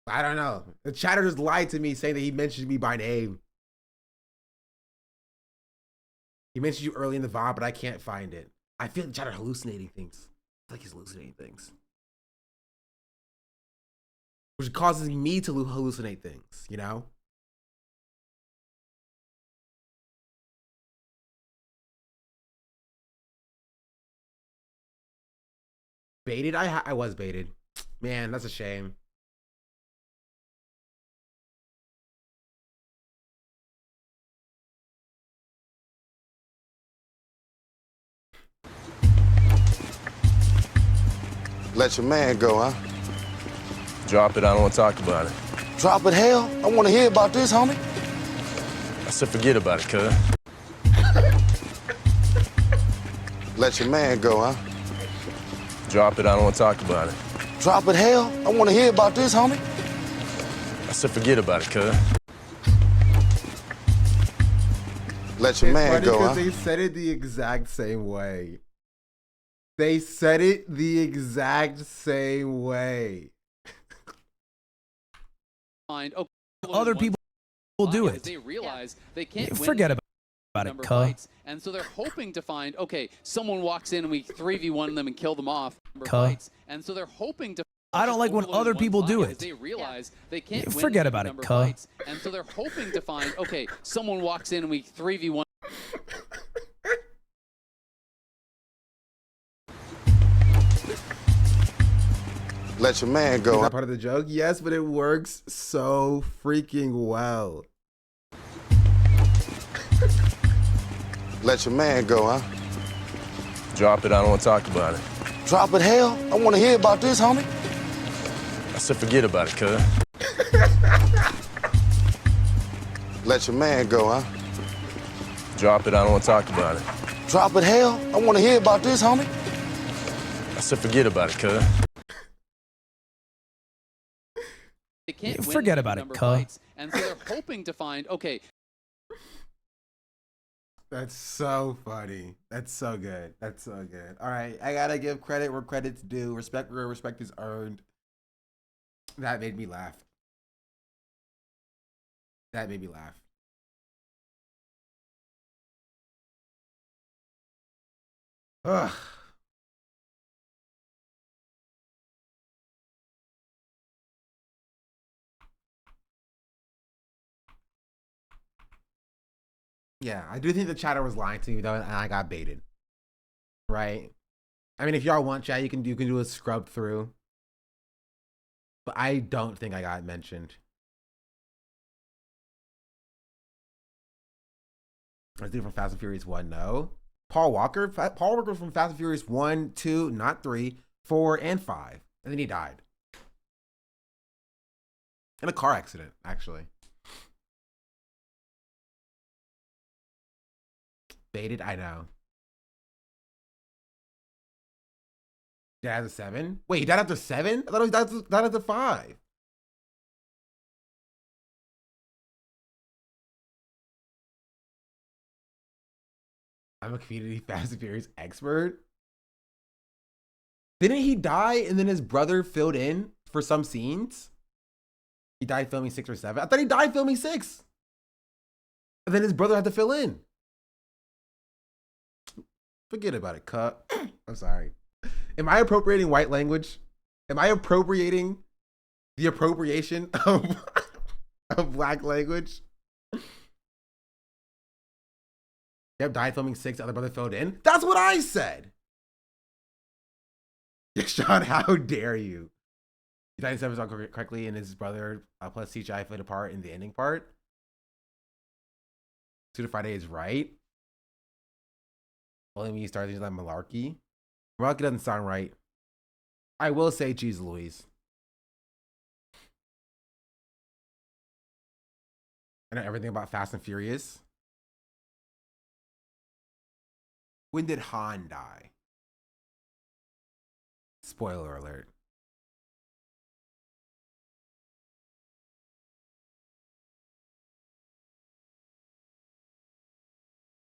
I don't know. The chatter just lied to me saying that he mentioned me by name. He mentioned you early in the VOD, but I can't find it. I feel the chatter hallucinating things. I feel like he's hallucinating things. Which causes me to hallucinate things, you know? Baited? I was baited. Man, that's a shame. Let your man go, huh? Drop it, I don't want to talk about it. Drop it, hell? I want to hear about this, homie. I said forget about it, cuz. Let your man go, huh? Drop it, I don't want to talk about it. Drop it, hell? I want to hear about this, homie. I said forget about it, cuz. Let your man go, huh? They said it the exact same way. They said it the exact same way. Find other people will do it. They realize they can't forget about it, cuz. And so they're hoping to find, okay, someone walks in and we 3v1 them and kill them off. And so they're hoping to. I don't like when other people do it. They realize they can't forget about it, cuz. And so they're hoping to find, okay, someone walks in and we 3v1. Let your man go. Is that part of the joke? Yes, but it works so freaking well. Let your man go, huh? Drop it, I don't want to talk about it. Drop it, hell? I want to hear about this, homie. I said forget about it, cuz. Let your man go, huh? Drop it, I don't want to talk about it. Drop it, hell? I want to hear about this, homie. said forget about it, cuz. They can't win Forget a about it, number of cuh. fights, and so they're hoping to find, okay, That's so funny. That's so good. That's so good. All right, I gotta give credit where credit's due. Respect where respect is earned. That made me laugh. That made me laugh. Ugh. Yeah, I do think the chatter was lying to me though, and I got baited. Right? I mean, if y'all want chat, you can do a scrub through. But I don't think I got mentioned. Let's do it from Fast and Furious 1, no. Paul Walker from Fast and Furious 1, 2, not 3, 4, and 5. And then he died. In a car accident, actually. Baited, I know. Died after 7? Wait, he died after 7? I thought he died after 5. I'm a community Fast and Furious expert. Didn't he die and then his brother filled in for some scenes? He died filming 6 or 7? I thought he died filming 6. And then his brother had to fill in. Forget about it, cut. I'm sorry. Am I appropriating white language? Am I appropriating the appropriation of black language? Yep, died filming 6, other brother filled in. That's what I said. Sean, how dare you? He died in 7 correctly, and his brother plus CGI played a part in the ending part. Suda Friday is right. Only when you start thinking like malarkey. Malarkey doesn't sound right. I will say geez Louise. I know everything about Fast and Furious. When did Han die? Spoiler alert.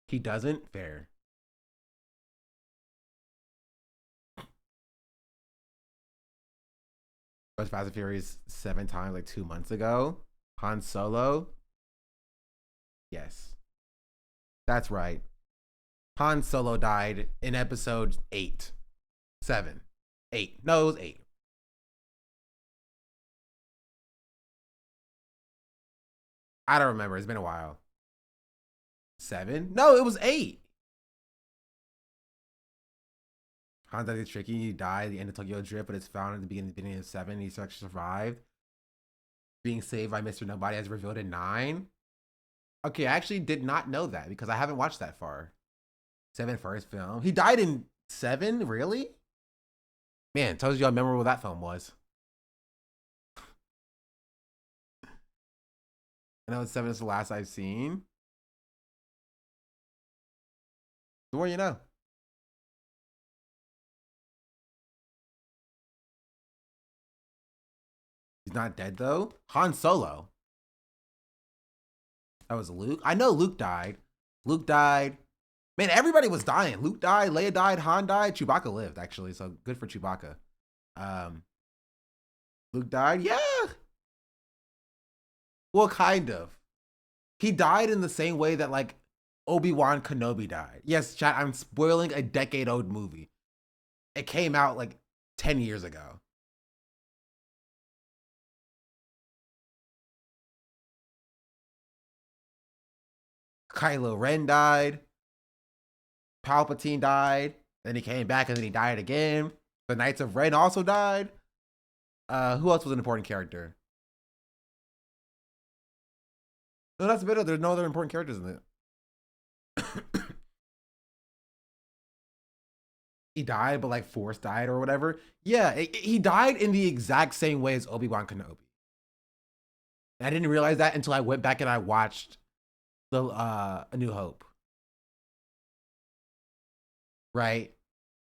He doesn't? Fair. I watched Fast and Furious 7 times like 2 months ago. Han Solo? Yes. That's right. Han Solo died in episode 8. 7. 8. No, it was 8. I don't remember. It's been a while. 7? No, it was 8. Han died tricky. He died at the end of Tokyo Drift, but it's found at the beginning of 7. He actually survived. Being saved by Mr. Nobody as revealed in 9. Okay, I actually did not know that because I haven't watched that far. 7 first film. He died in 7? Really? Man, tells you how memorable that film was. I know 7 is the last I've seen. The more you know. He's not dead though. Han Solo. That was Luke. I know Luke died. Luke died. Man, everybody was dying. Luke died, Leia died, Han died, Chewbacca lived, actually, so good for Chewbacca. Luke died? Yeah. Well, kind of. He died in the same way that, like, Obi-Wan Kenobi died. Yes, chat, I'm spoiling a decade-old movie. It came out, like, 10 years ago. Kylo Ren died. Palpatine died. Then he came back and then he died again. The Knights of Ren also died. Who else was an important character? No, that's better. There's no other important characters in it. He died, but like Force died or whatever. Yeah, he died in the exact same way as Obi-Wan Kenobi. And I didn't realize that until I went back and I watched the A New Hope. Right?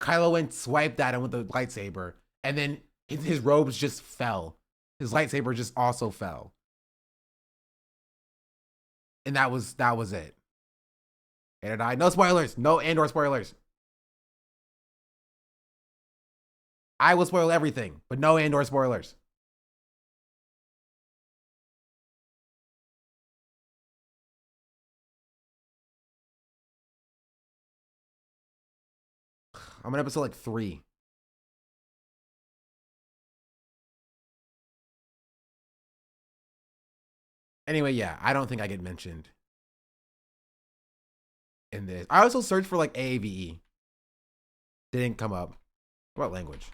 Kylo went swiped at him with the lightsaber, and then his robes just fell. His lightsaber just also fell. And that was it. And I no spoilers. No Andor spoilers. I will spoil everything, but no Andor spoilers. I'm on episode like 3. Anyway, yeah, I don't think I get mentioned in this. I also searched for like AAVE. Didn't come up. What language?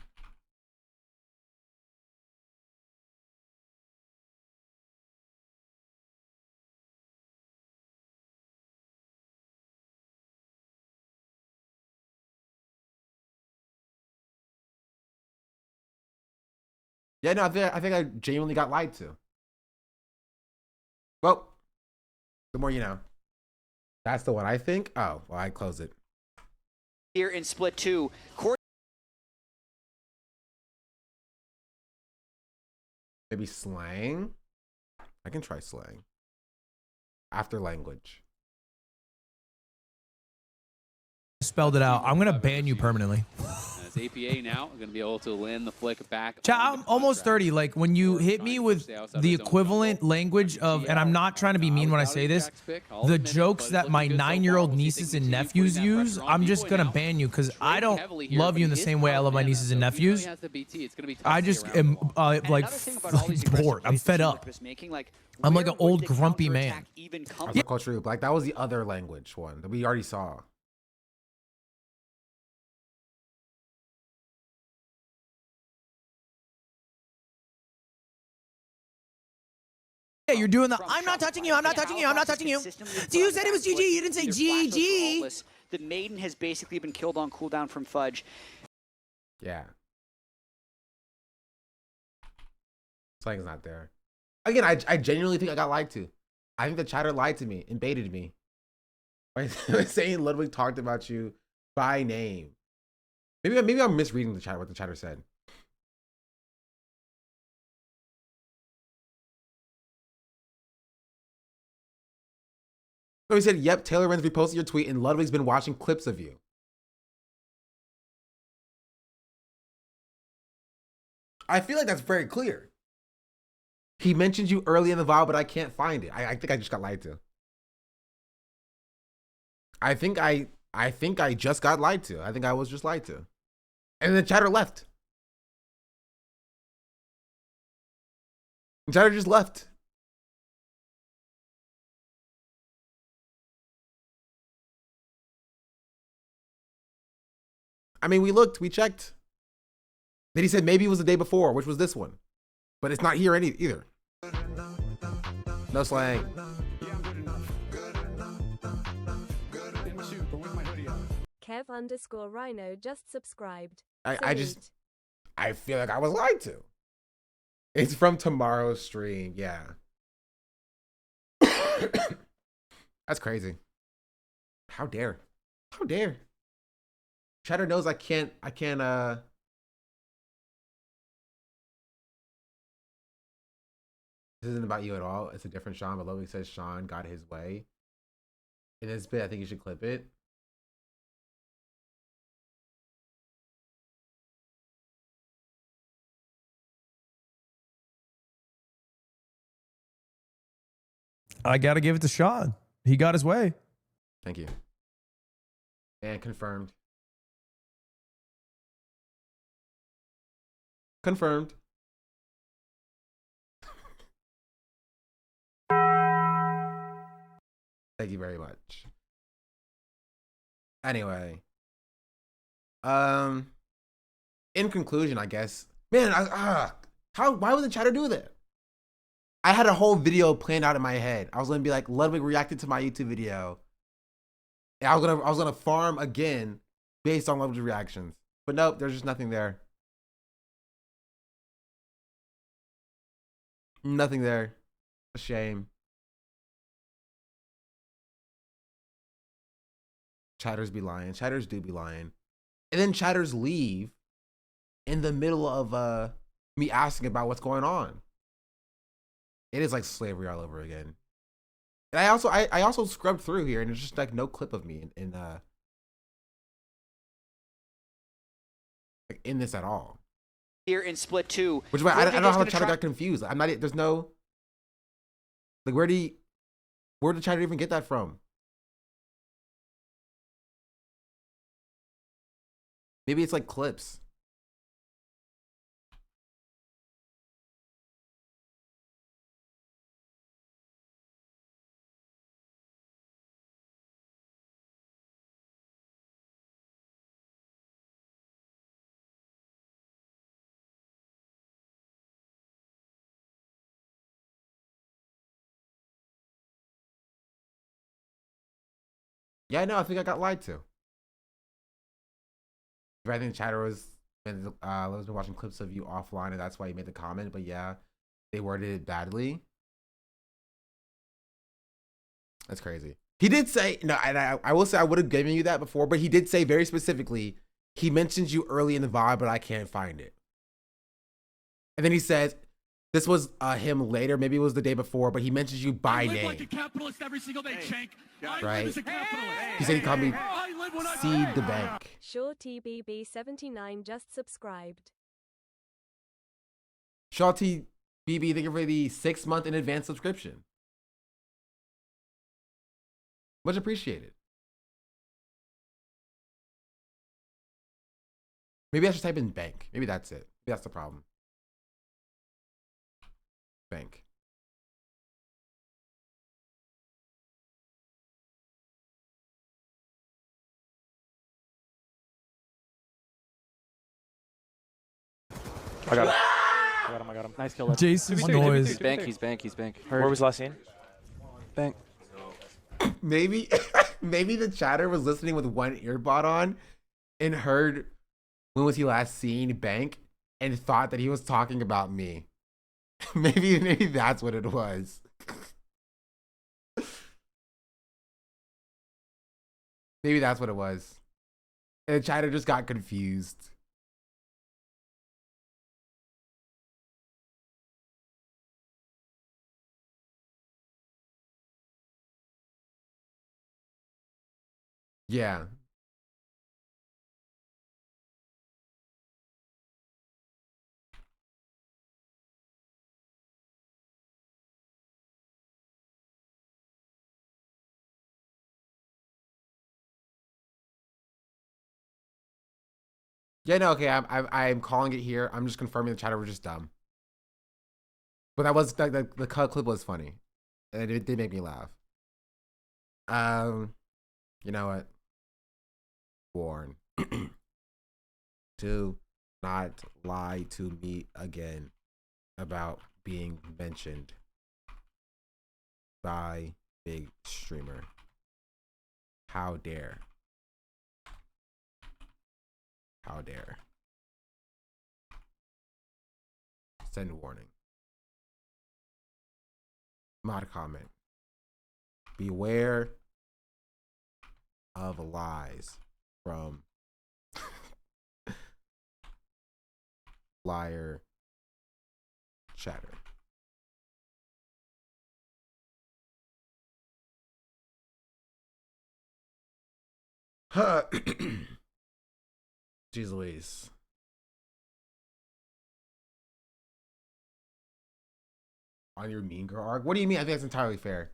Yeah, no, I think I genuinely got lied to. Well, the more you know. That's the one I think. Oh, well, I close it. Here in split 2. Maybe slang? I can try slang. After language. Spelled it out. I'm going to ban you permanently. As APA now going to be able to land the flick back. Chat, I'm almost 30. Like, when you hit me with the equivalent language of, and I'm not trying to be mean when I say this, the jokes that my 9-year-old nieces and nephews use, I'm just going to ban you because I don't love you in the same way I love my nieces and nephews. I just am like bored. I'm fed up. I'm like an old grumpy man. Yeah. Culture, like that was the other language one that we already saw. Yeah, you're doing the I'm not touching you, I'm not touching you, I'm not touching you. So you said it was GG, you didn't say GG. The maiden has basically been killed on cooldown from Fudge. Yeah. Slang's not there. Again, I genuinely think I got lied to. I think the chatter lied to me and baited me. By saying Ludwig talked about you by name. Maybe I'm misreading the chat, what the chatter said. So he said, yep, Taylor Ren's reposted your tweet and Ludwig's been watching clips of you. I feel like that's very clear. He mentioned you early in the VOD, but I can't find it. I think I just got lied to. I think I just got lied to. I think I was just lied to. And the chatter left. The chatter just left. I mean, we looked, we checked. Then he said maybe it was the day before, which was this one. But it's not here either. No slang. Kev_Rhino just subscribed. I feel like I was lied to. It's from tomorrow's stream, yeah. That's crazy. How dare? How dare? Chatter knows I can't This isn't about you at all. It's a different Sean, but Logan says Sean got his way. In this bit, I think you should clip it. I got to give it to Sean. He got his way. Thank you. And confirmed. Confirmed. Thank you very much. Anyway. In conclusion, I guess. Man, why would the chatter do that? I had a whole video planned out in my head. I was gonna be like, Ludwig reacted to my YouTube video. And I was gonna farm again based on Ludwig's reactions. But nope, there's just nothing there. Nothing there. A shame. Chatters be lying. Chatters do be lying. And then chatters leave in the middle of me asking about what's going on. It is like slavery all over again. And I also scrubbed through here, and there's just like no clip of me in this at all. Here in split 2. Which is why I don't know how the chatter got confused. I'm not. There's no. Like, where did the chatter even get that from? Maybe it's like clips. Yeah, no, I think I got lied to. I think the chatter was watching clips of you offline, and that's why he made the comment. But yeah, they worded it badly. That's crazy. He did say no, and I will say I would have given you that before, but he did say very specifically he mentions you early in the VOD, but I can't find it. And then he says this was him later, maybe it was the day before, but he mentions you by name. Like a capitalist every single day, Shank. Right? He said he called me Seed the Bank. Shaw TBB79 just subscribed. Shaw TBB, thank you for the 6-month in advance subscription. Much appreciated. Maybe I should type in bank. Maybe that's it. Maybe that's the problem. Bank. I got him. I got him. Nice kill. Jason's noise. He's bank. Where was last scene? Bank. Maybe the chatter was listening with one earbud on and heard when was he last seen bank and thought that he was talking about me. maybe that's what it was. Maybe that's what it was. And the chatter just got confused. Yeah. Yeah, no, okay, I'm calling it here. I'm just confirming the chatter was just dumb. But that was the clip was funny. And it did make me laugh. You know what? Warn. Do not lie to me again about being mentioned by big streamer. How dare. How dare. Send warning. Mod comment. Beware of lies from liar chatter. Jeez Louise. On your Mean Girl arc? What do you mean? I think that's entirely fair.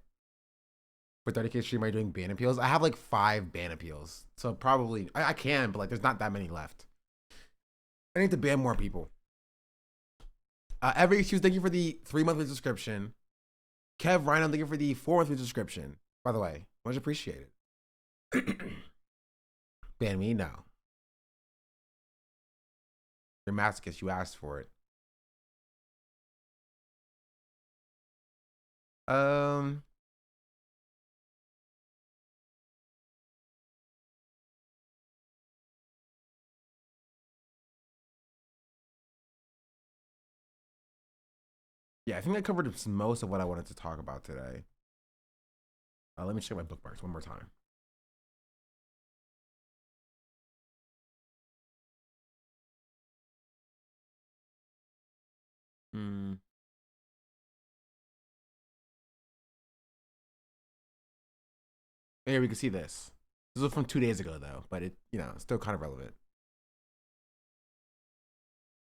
For 30K stream, are you doing ban appeals? I have like 5 ban appeals. So probably, I can, but like there's not that many left. I need to ban more people. Every Excuse, thank you for the 3-monthly subscription. Kev Rhino, thank you for the 4-monthly subscription. By the way, much appreciated. Ban me? No. You're masochist, you asked for it. Yeah, I think I covered most of what I wanted to talk about today. Let me check my bookmarks one more time. Here we can see this. This was from 2 days ago though, but it, still kind of relevant.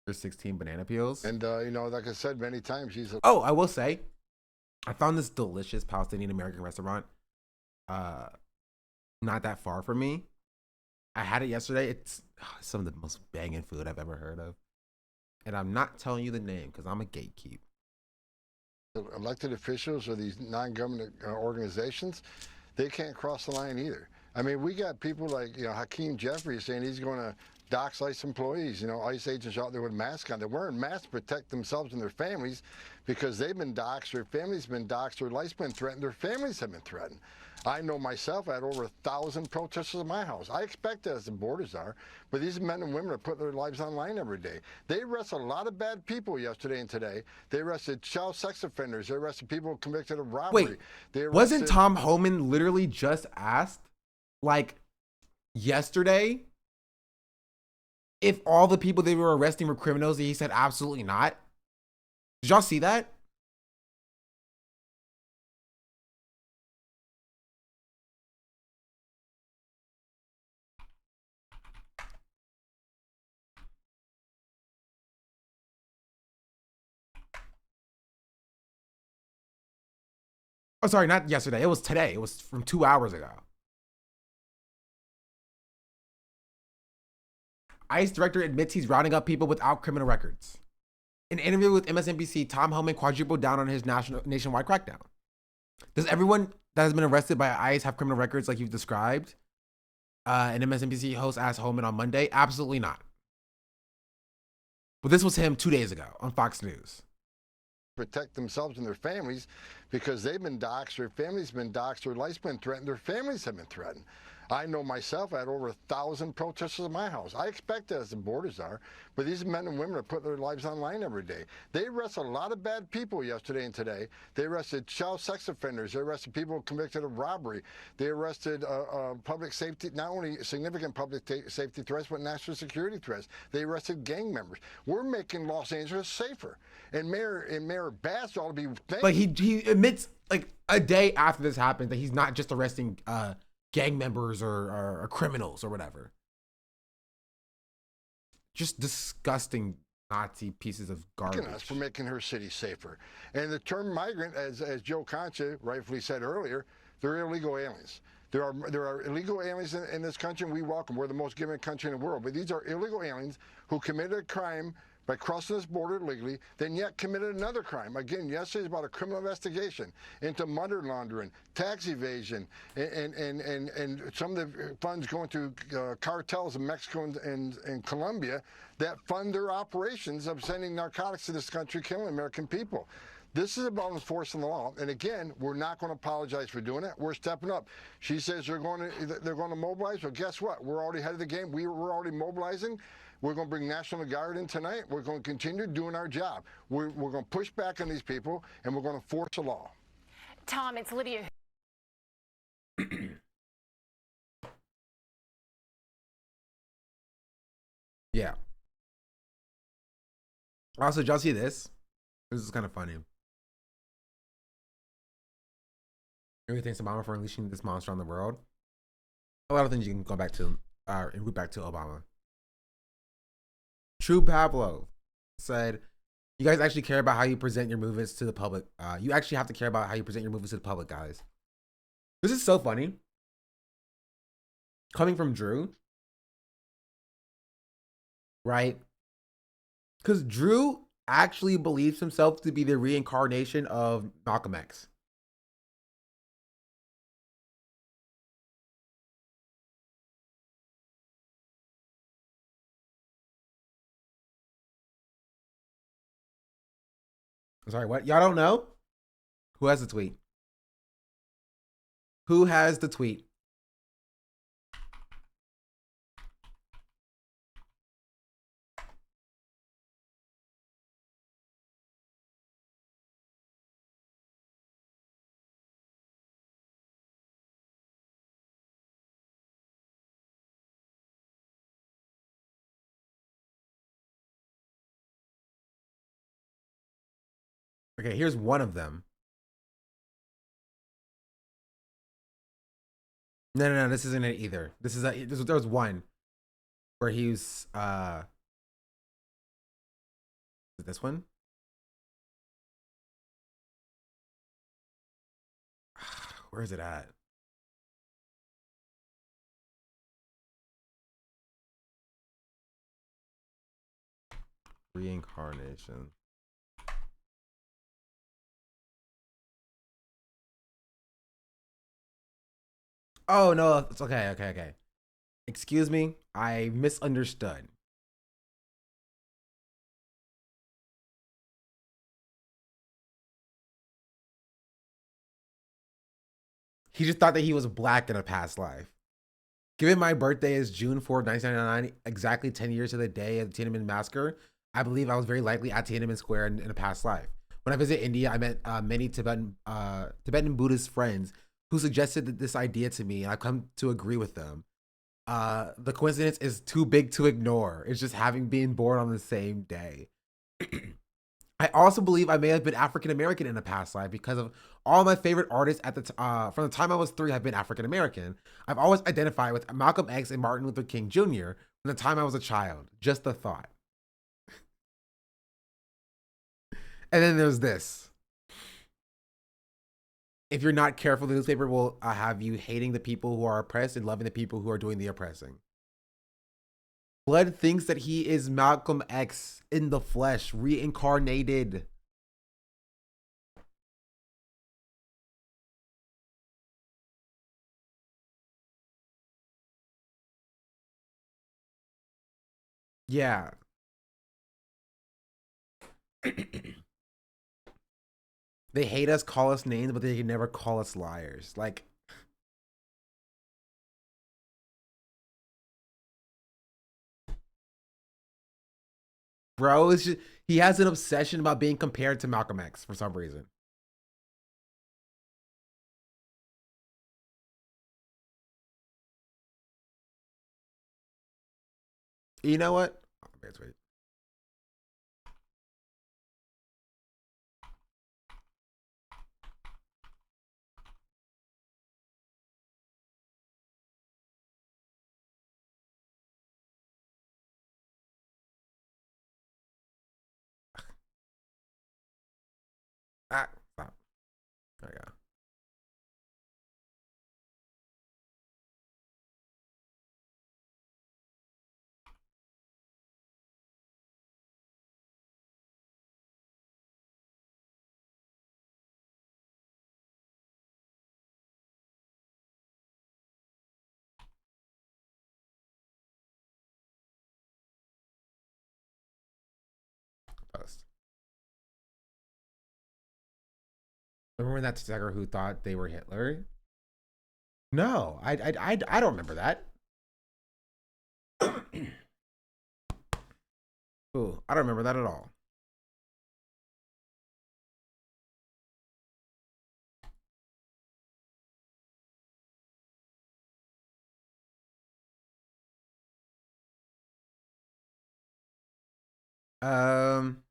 There's 16 banana peels. And like I said many times, she's. Oh, I will say, I found this delicious Palestinian American restaurant. Not that far from me. I had it yesterday. It's some of the most banging food I've ever heard of. And I'm not telling you the name because I'm a gatekeep. Elected officials or these non-government organizations, they can't cross the line either. I mean, we got people like, Hakeem Jeffries saying he's going to dox ICE employees, ICE agents out there with masks on. They're wearing masks to protect themselves and their families because they've been doxxed, their families been doxxed, their life's been threatened, their families have been threatened. I know myself, I had over 1,000 protesters in my house. I expect that as the borders are, but these men and women are putting their lives on line every day. They arrested a lot of bad people yesterday and today. They arrested child sex offenders. They arrested people convicted of robbery. Wait, wasn't Tom Homan literally just asked, yesterday, if all the people they were arresting were criminals? And he said absolutely not. Did y'all see that? Oh, sorry, not yesterday. It was today. It was from 2 hours ago. ICE director admits he's rounding up people without criminal records. In an interview with MSNBC, Tom Homan quadrupled down on his nationwide crackdown. Does everyone that has been arrested by ICE have criminal records like you've described? An MSNBC host asked Homan on Monday. Absolutely not. But this was him 2 days ago on Fox News. Protect themselves and their families because they've been doxxed, their families been doxxed, their life's been threatened, their families have been threatened. I know myself, I had over 1,000 protesters in my house. I expect that as the borders are, but these men and women are putting their lives on line every day. They arrested a lot of bad people yesterday and today. They arrested child sex offenders. They arrested people convicted of robbery. They arrested public safety, not only significant public safety threats, but national security threats. They arrested gang members. We're making Los Angeles safer. And Mayor Bass ought to be thankful. But he admits, a day after this happened, that he's not just arresting gang members or criminals or whatever. Just disgusting Nazi pieces of garbage. Us for making her city safer. And the term migrant, as Joe Concha rightfully said earlier, they're illegal aliens. There are illegal aliens in this country, and we welcome. We're the most giving country in the world. But these are illegal aliens who committed a crime by crossing this border illegally, then yet committed another crime. Again, yesterday's about a criminal investigation into money laundering, tax evasion, and some of the funds going to cartels in Mexico and Colombia that fund their operations of sending narcotics to this country, killing American people. This is about enforcing the law, and again, we're not going to apologize for doing it. We're stepping up. She says they're going to mobilize. Well, guess what? We're already ahead of the game. We're already mobilizing. We're going to bring National Guard in tonight. We're going to continue doing our job. We're going to push back on these people, and we're going to force the law. Tom, it's Lydia. Yeah. Also, did y'all see this? This is kind of funny. Everybody thanks Obama for unleashing this monster on the world. A lot of things you can go back to and root back to Obama. True Pablo said, you guys actually care about how you present your movements to the public. You actually have to care about how you present your movements to the public, guys. This is so funny. Coming from Drew. Right? Because Drew actually believes himself to be the reincarnation of Malcolm X. I'm sorry, what? Y'all don't know? Who has the tweet? Who has the tweet? Okay, here's one of them. No, this isn't it either. There was one where he was is it this one? Where is it at? Reincarnation. Oh no, it's okay. Excuse me, I misunderstood. He just thought that he was black in a past life. Given my birthday is June 4th, 1999, exactly 10 years to the day of the Tiananmen Massacre, I believe I was very likely at Tiananmen Square in a past life. When I visit India, I met many Tibetan Buddhist friends who suggested this idea to me, and I've come to agree with them. The coincidence is too big to ignore. It's just having been born on the same day. I also believe I may have been African American in a past life because of all my favorite artists at from the time I was 3 have been African American. I've always identified with Malcolm X and Martin Luther King Jr. from the time I was a child. Just a thought. And then there's this. If you're not careful, the newspaper will have you hating the people who are oppressed and loving the people who are doing the oppressing. Blood thinks that he is Malcolm X in the flesh, reincarnated. Yeah. They hate us, call us names, but they can never call us liars. Like, bro, it's just, he has an obsession about being compared to Malcolm X for some reason. You know what? Oh, wait. Stop. There we go. Post. Remember that sucker who thought they were Hitler? No, I don't remember that. Ooh, I don't remember that at all. Um,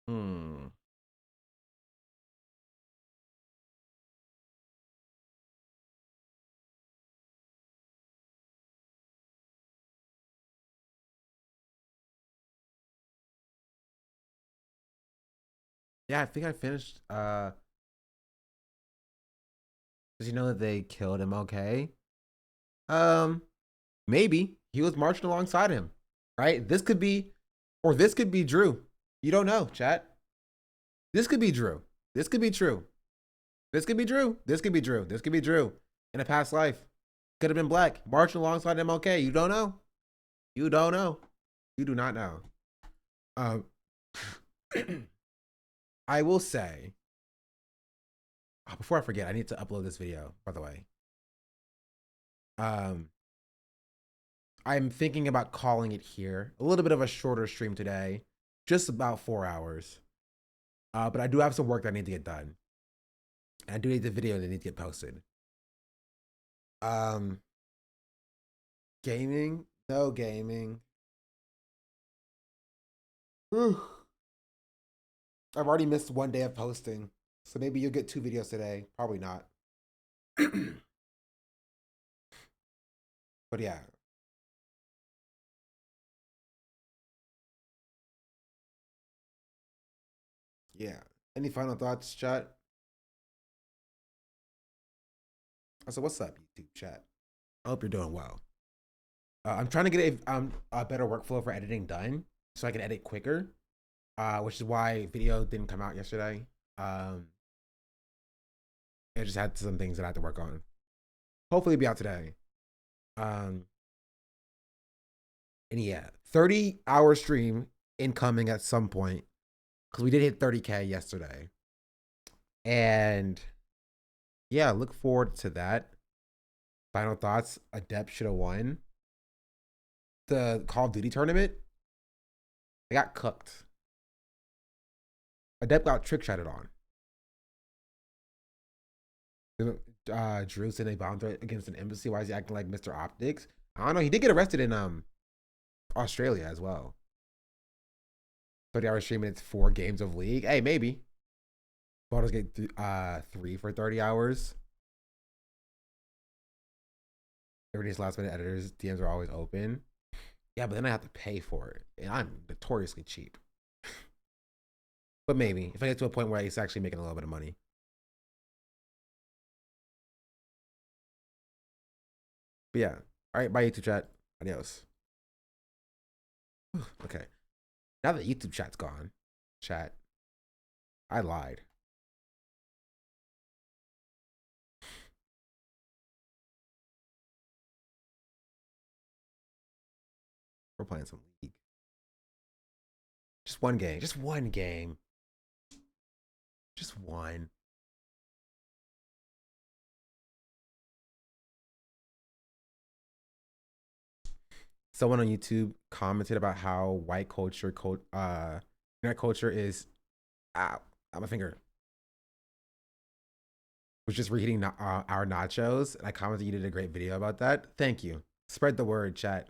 hmm. Yeah, I think I finished. Does he know that they killed MLK? Maybe he was marching alongside him, right? This could be, or this could be Drew. You don't know, chat. This could be Drew. This could be true. This could be Drew. This could be Drew. This could be Drew in a past life. Could have been black, marching alongside MLK. You don't know. You don't know. You do not know. I will say, before I forget, I need to upload this video, by the way. I'm thinking about calling it here. A little bit of a shorter stream today, just about 4 hours. But I do have some work that I need to get done. I do need the video that needs to get posted. Gaming? No gaming. Whew. I've already missed 1 day of posting, so maybe you'll get 2 videos today. Probably not. But yeah. Yeah. Any final thoughts, chat? So what's up, YouTube chat? I hope you're doing well. I'm trying to get a better workflow for editing done so I can edit quicker, which is why video didn't come out yesterday. I just had some things that I had to work on. Hopefully it'll be out today. And yeah, 30-hour stream incoming at some point because we did hit 30K yesterday. And yeah, look forward to that. Final thoughts, Adept should have won the Call of Duty tournament. They got cooked. Adept got trick-shotted on. Drew said they bombed threat against an embassy. Why is he acting like Mr. Optics? I don't know. He did get arrested in Australia as well. 30-hour stream and it's 4 games of League. Hey, maybe. Baldur's Gate 3 for 30 hours. Everyday's last minute editors, DMs are always open. Yeah, but then I have to pay for it. And I'm notoriously cheap. But maybe. If I get to a point where it's actually making a little bit of money. But yeah. Alright, bye YouTube chat. Adios. Okay. Now that YouTube chat's gone, chat, I lied. We're playing some League. Just one game. Just one game. Just one. Someone on YouTube commented about how white culture, internet culture is, ow, on my finger, was just reheating our nachos. And I commented you did a great video about that. Thank you. Spread the word, chat.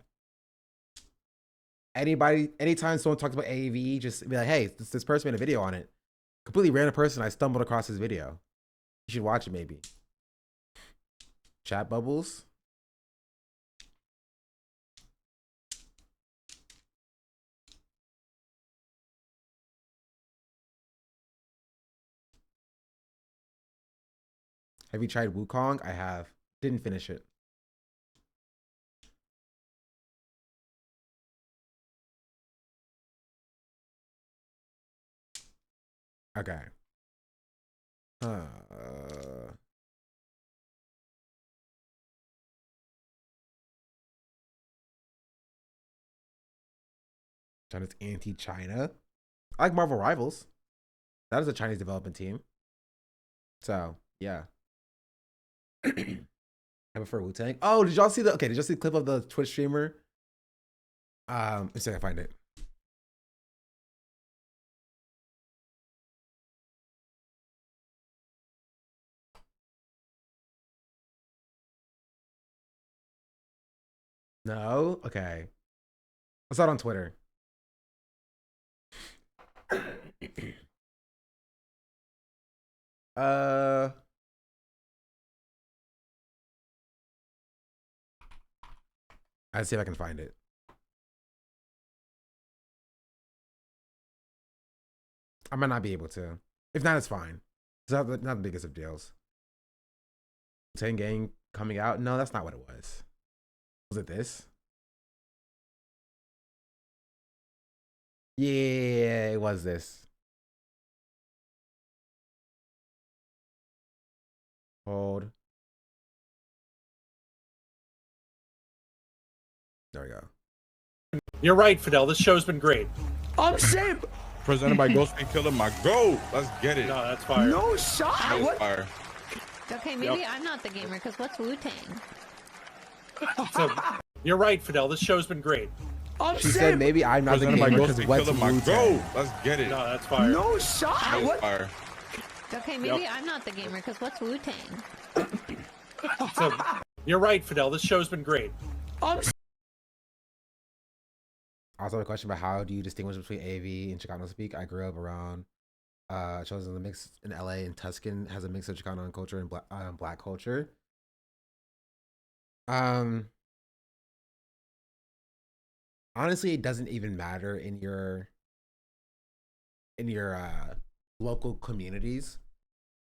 Anytime someone talks about AAVE, just be like, hey, this person made a video on it. Completely random person, I stumbled across his video. You should watch it maybe. Chat bubbles. Have you tried Wukong? I have. Didn't finish it. Okay. China's anti-China. I like Marvel Rivals. That is a Chinese development team. So, yeah. I prefer Wu-Tang. Oh, did y'all see the did y'all see the clip of the Twitch streamer? Let's see if I can find it. No? Okay. I saw it on Twitter. I'll see if I can find it. I might not be able to. If not, it's fine. It's not the biggest of deals. 10 game coming out? No, that's not what it was. Was it this? Yeah, it was this. Hold. There we go. You're right, Fidel. This show's been great. I'm saying. Presented by Ghostface Killer, my goal. Let's get it. No, that's fire. No shot. That is What? fire. Okay, maybe I'm not the gamer because what's Wu-Tang? So, you're right, Fidel. This show's been great. I'm She saying. said maybe I'm not the Presented by gamer because Ghostface what's Killer, my Wu-Tang? goal. Let's get it. No, that's fire. No shot. That is What? fire. Okay, maybe I'm not the gamer, because what's Wu-Tang? So, you're right, Fidel. This show's been great. Also, a question about how do you distinguish between AV and Chicano speak? I grew up around, chosen the mix in LA, and Tuscan has a mix of Chicano culture and black culture. Honestly, it doesn't even matter in your local communities,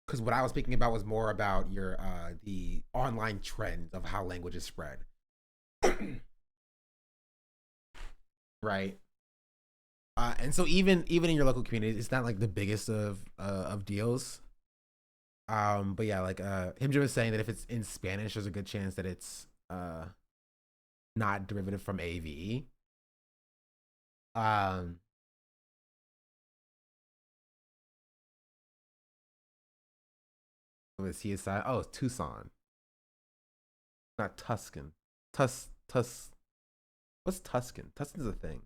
because what I was speaking about was more about your the online trends of how language is spread. Right. And so even in your local community, it's not like the biggest of deals. But yeah, like him just saying that if it's in Spanish, there's a good chance that it's not derivative from AV. Was he aside? Oh, it's Tucson, not Tuscan. What's Tuscan? Tuscan's a thing.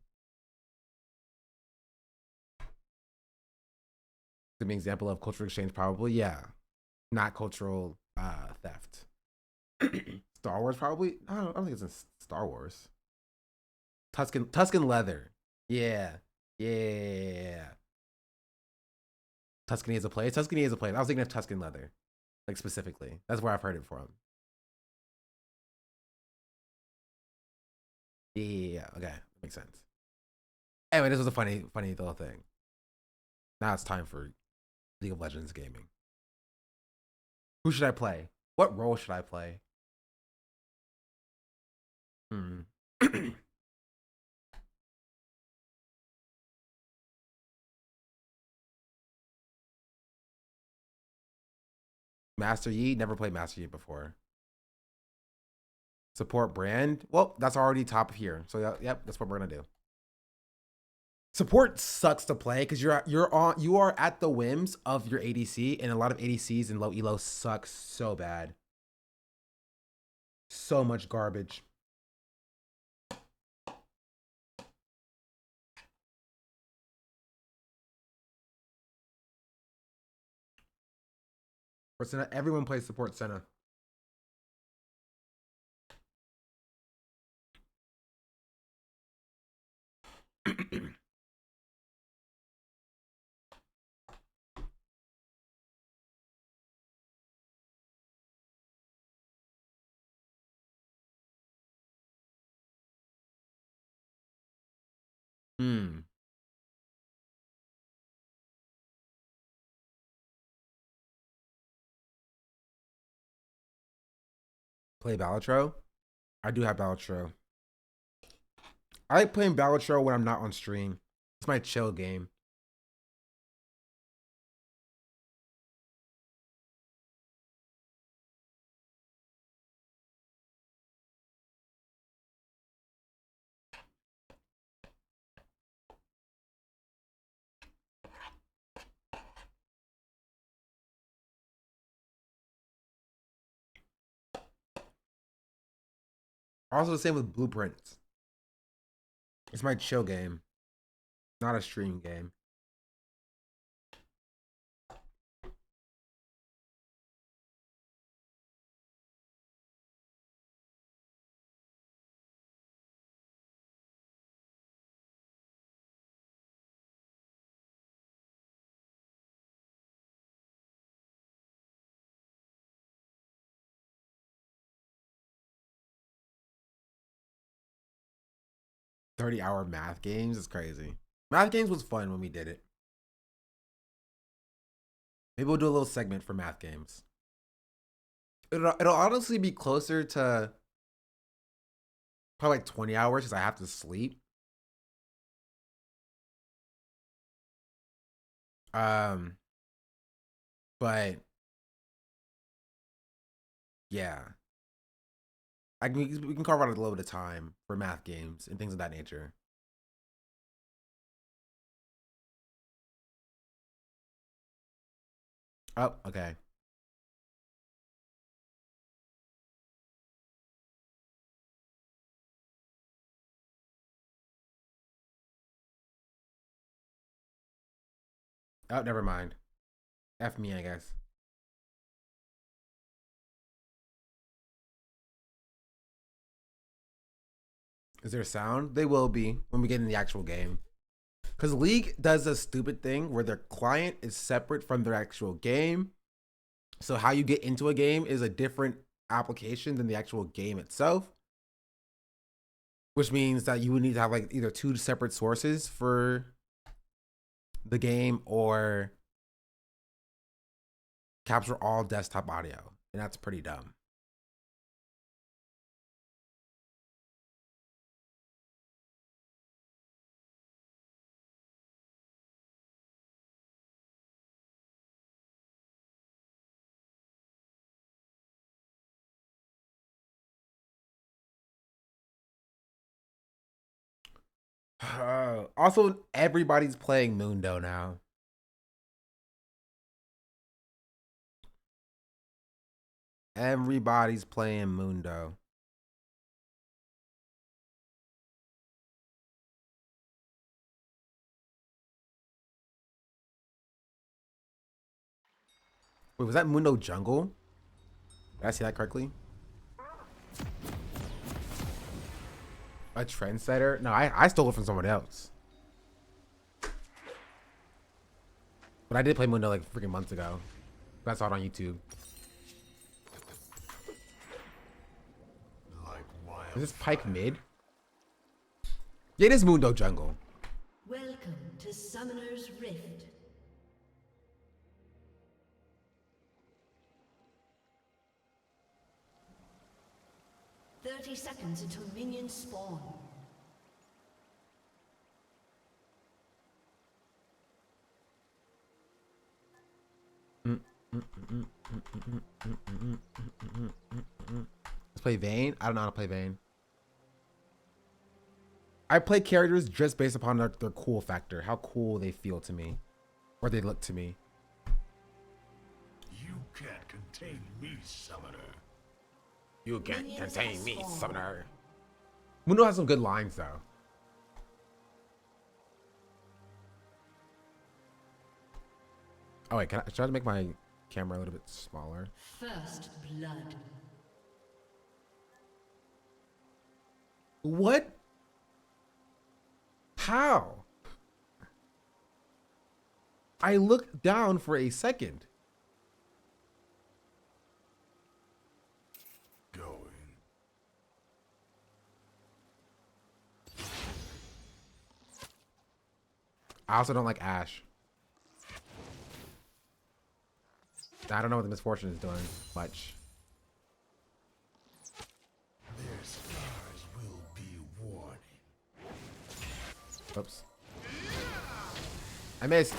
An example of cultural exchange, probably. Yeah, not cultural theft. Star Wars, probably. I don't think it's in Star Wars. Tuscan leather. Yeah. Tuscany is a place. Tuscany is a place. I was thinking of Tuscan leather, like specifically. That's where I've heard it from. Yeah. Okay, makes sense. Anyway, this was a funny little thing. Now it's time for League of Legends gaming. Who should I play? What role should I play? Master Yi? Never played Master Yi before. Support brand? Well, that's already top here. So yep, that's what we're gonna do. Support sucks to play because you are at the whims of your ADC, and a lot of ADCs and low elo sucks so bad. So much garbage. Everyone plays support Senna. Play Balatro? I do have Balatro. I like playing Balatro when I'm not on stream. It's my chill game. Also the same with Blueprints. It's my chill game, not a stream game. $30-hour math games is crazy. Math games was fun when we did it. Maybe we'll do a little segment for math games. It'll honestly be closer to probably like 20 hours because I have to sleep. But yeah, we can carve out a little bit of time for math games and things of that nature. Oh, okay. Oh, never mind. F me, I guess. Is there sound? They will be when we get in the actual game. Because League does a stupid thing where their client is separate from their actual game. So how you get into a game is a different application than the actual game itself. Which means that you would need to have like either 2 separate sources for the game or capture all desktop audio. And that's pretty dumb. Also, everybody's playing Mundo now. Everybody's playing Mundo. Wait, was that Mundo Jungle? Did I see that correctly? A trendsetter? No, I stole it from someone else. But I did play Mundo like freaking months ago. I saw it on YouTube. Is this Pike mid? Yeah, it is Mundo Jungle. Welcome to Summoner's Rift. "30 seconds until minions spawn. Let's play Vayne. I don't know how to play Vayne. I play characters just based upon their cool factor, how cool they feel to me, or they look to me. You can't contain me, Summoner. You can't contain me, Summoner. Mundo has some good lines though. Oh wait, should I try to make my camera a little bit smaller? First blood. What? How? I looked down for a second. I also don't like Ashe. I don't know what the misfortune is doing much. Their scars will be warning. Oops. I missed.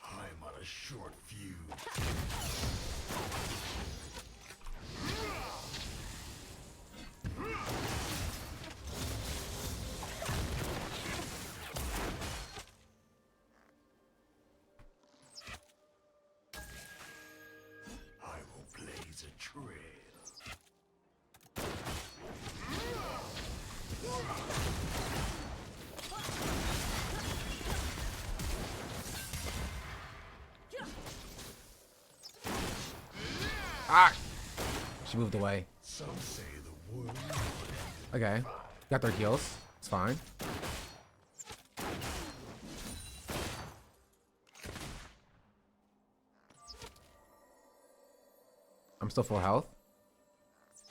I'm on a short fuse. Ah! She moved away. Some say the world. Okay. Got their heals. It's fine. I'm still full health.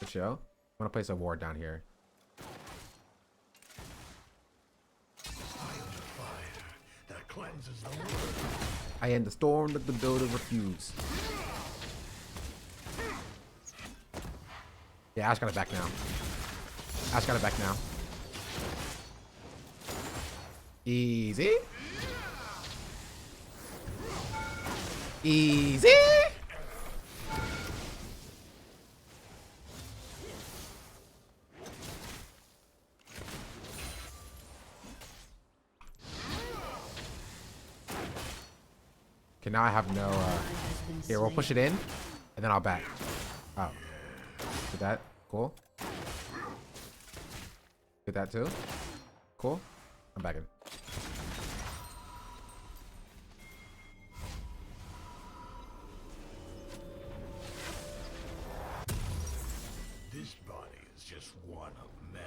Good show. I'm gonna place a ward down here. That cleanses the world. I end the storm that the builder refused. Yeah, Ashe got it back now. Ashe got it back now. Easy. Easy. Okay, now I have no, here, we'll push it in, and then I'll back. Oh. Did that? Cool. Get that too. Cool. I'm back in. This body is just one of many.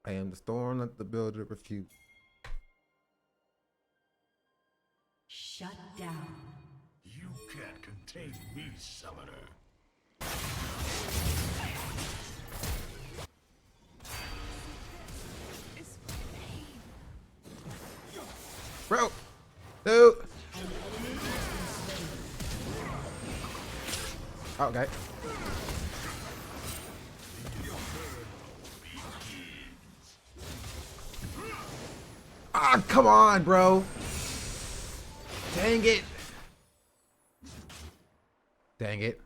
I am the storm that the builder refused. Shut down. You can't contain me, summoner. Bro! Dude! Okay. Ah, come on, bro. Dang it. Dang it.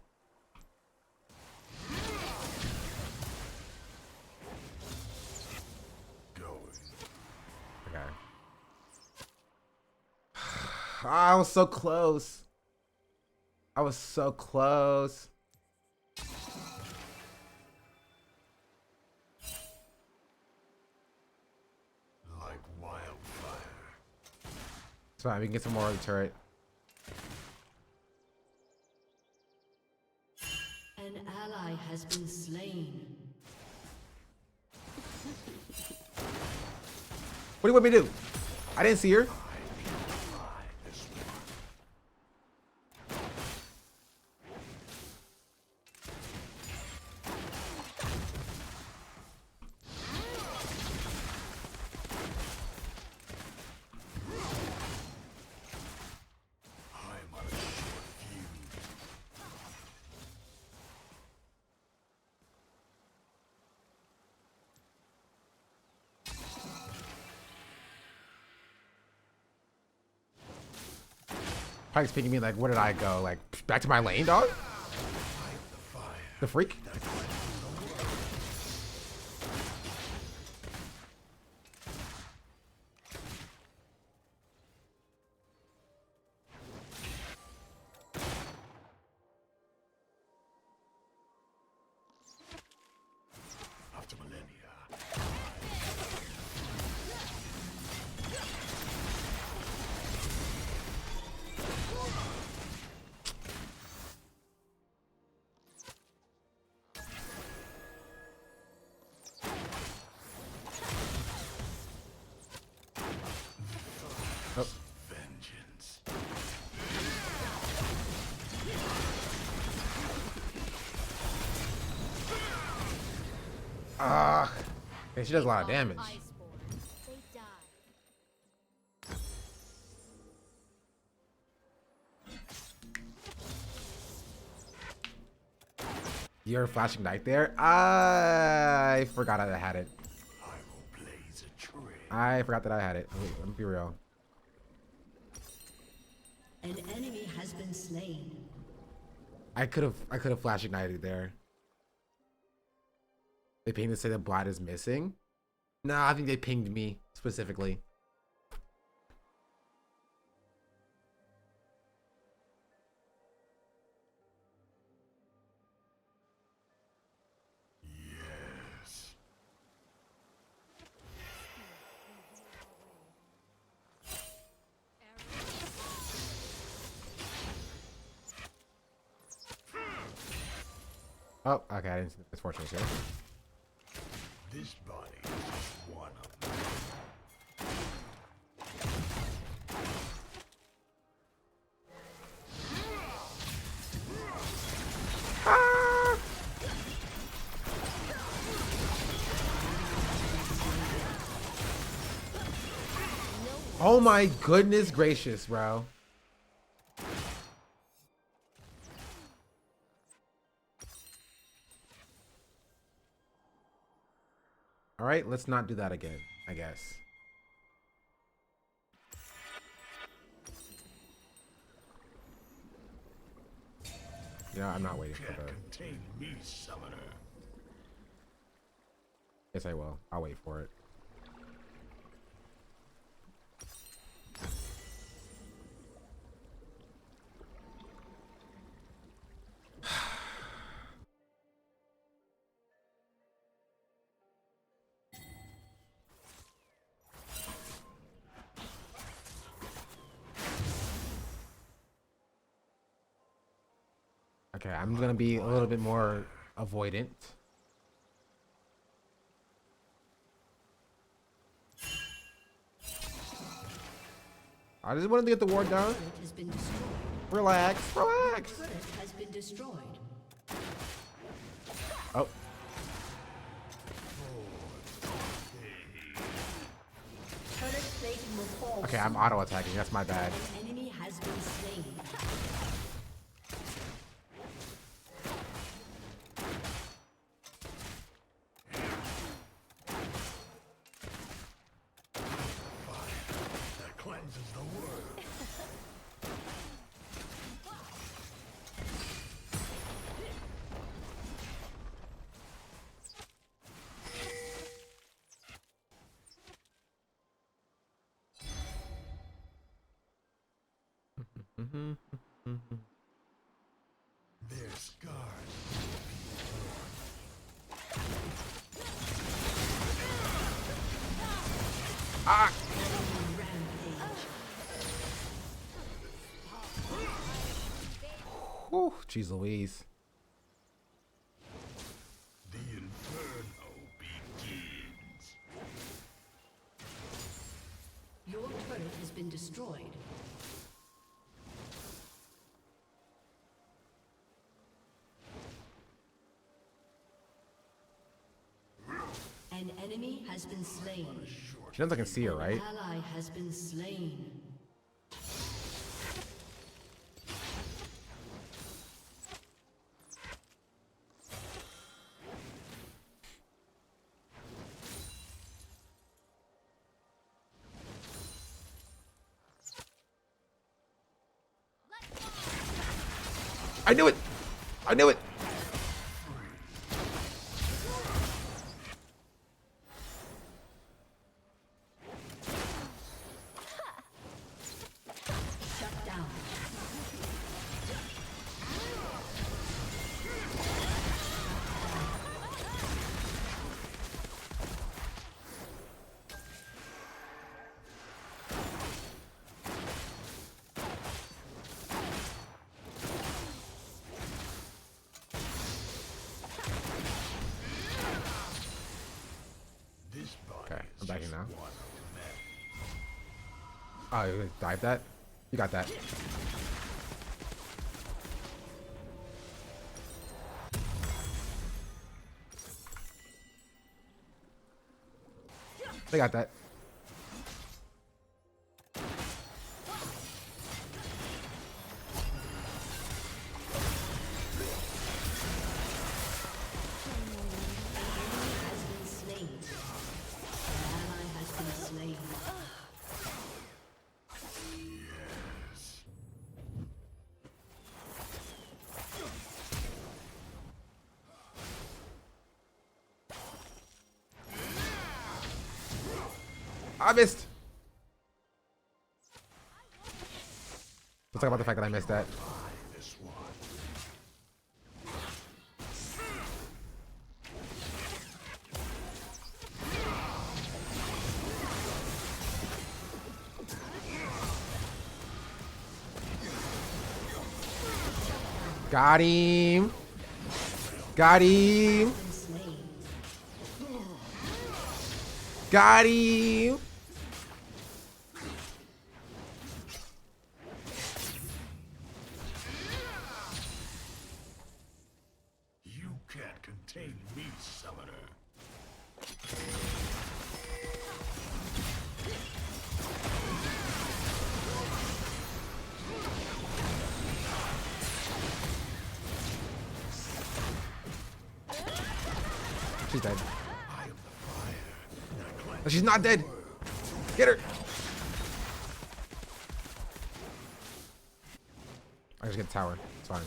Okay. I was so close. I was so close. Like wildfire. So we can get some more of the turret. An ally has been slain. What do you want me to do? I didn't see her. Pike's picking me like, where did I go? Like, back to my lane, dog? The freak? After millennia. Oh. Vengeance. Ah. She does a lot of damage. You're flashing knight there? I forgot I had it. I will blaze a trail. I forgot that I had it. Wait, let me be real. An enemy has been slain. I could have flash ignited there. They pinged to say the Blight is missing. Nah, I think they pinged me specifically. Yes. Oh, okay, I didn't see the misfortune here. This body is just one of many. Oh my goodness gracious, bro. All right, let's not do that again, I guess. Yeah, I'm not waiting for the... Contain me, summoner. Yes, I will. I'll wait for it. Okay, I'm gonna be a little bit more avoidant. I just wanted to get the ward down. Relax, relax. Has been destroyed. Oh. Okay, I'm auto attacking. That's my bad. An enemy has been slain. That cleanses the world. Their scars. Ah! Whew, jeez Louise. The inferno begins. Your turret has been destroyed. An enemy has been slain. She knows I can see her, right? An ally has been slain. I knew it! I knew it! Shut down. Okay, I'm backing now. Oh, you gonna dive that? You got that. They got that. Has been slain. An ally has been slain. I missed. Let's talk about the fact that I missed that. Got him. Got him. Got him. You can't contain me, summoner. She's dead. No, she's not dead. Get her. I just get the tower. It's fine.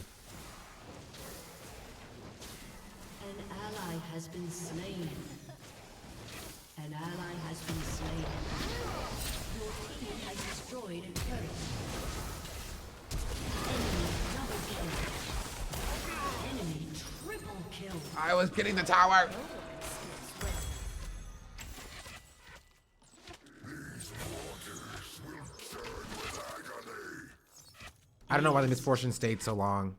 An ally has been slain. An ally has been slain. Your team has destroyed a turret. Enemy double kill. Enemy triple kill. I was getting the tower. I don't know why the misfortune stayed so long.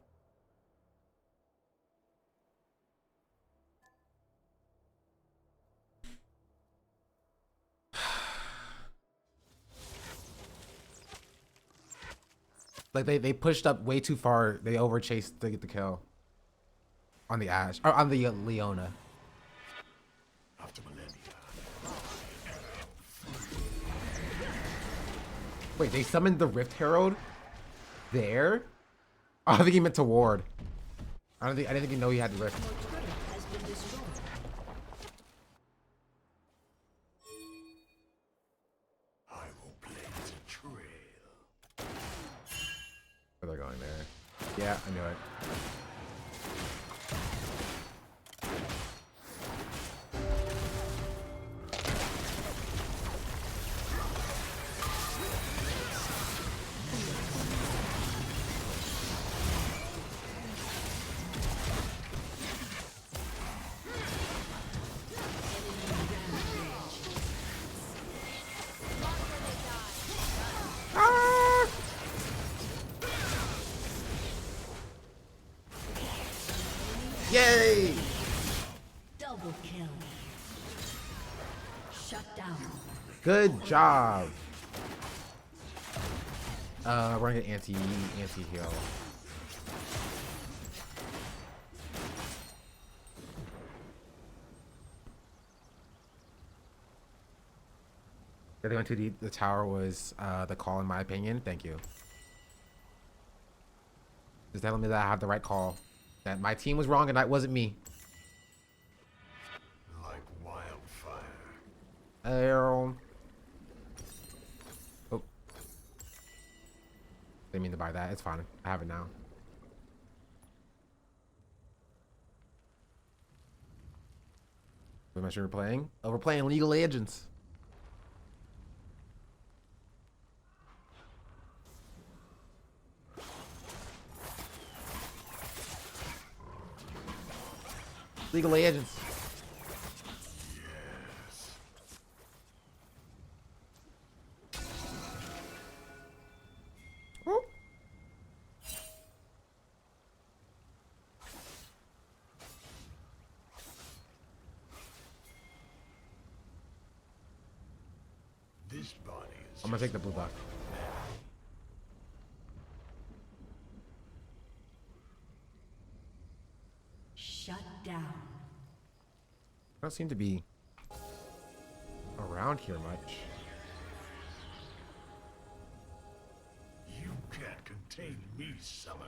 Like they pushed up way too far. They overchased to get the kill on the Ashe or on the Leona. Wait, they summoned the Rift Herald there? Oh, I think he meant to ward. I didn't think he know he had the Rift. Oh, they're going there. Yeah, I knew it. Yay! Double kill. Shut down. Good job. We're gonna get anti-heal. They went too deep. The tower was the call, in my opinion. Thank you. Just telling me that I have the right call. That my team was wrong and that wasn't me. Like wildfire. Oh. Didn't mean to buy that. It's fine. I have it now. What am I sure we're playing? Oh, we're playing League of Legends. League of Legends. Yes. Oh. This body is I'm gonna take the blue buff. Shut down. I don't seem to be around here much. You can't contain me, summoner.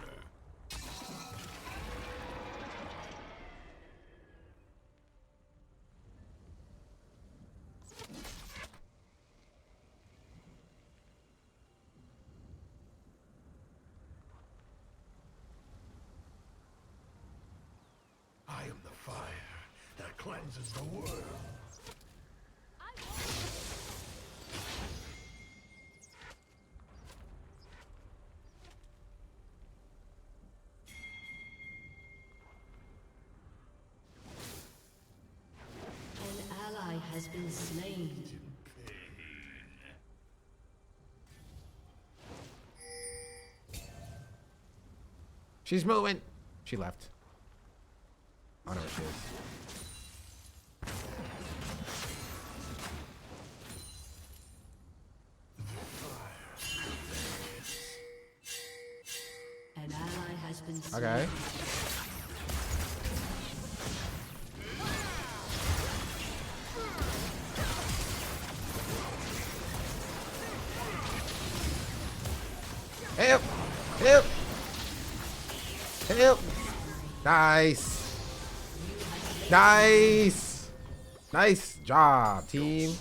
I am the fire that cleanses the world. An ally has been slain. She's moving. She left. I don't know where she is. An ally has been slain. Okay. Help! Help! Help! Nice! Nice! Nice job, team.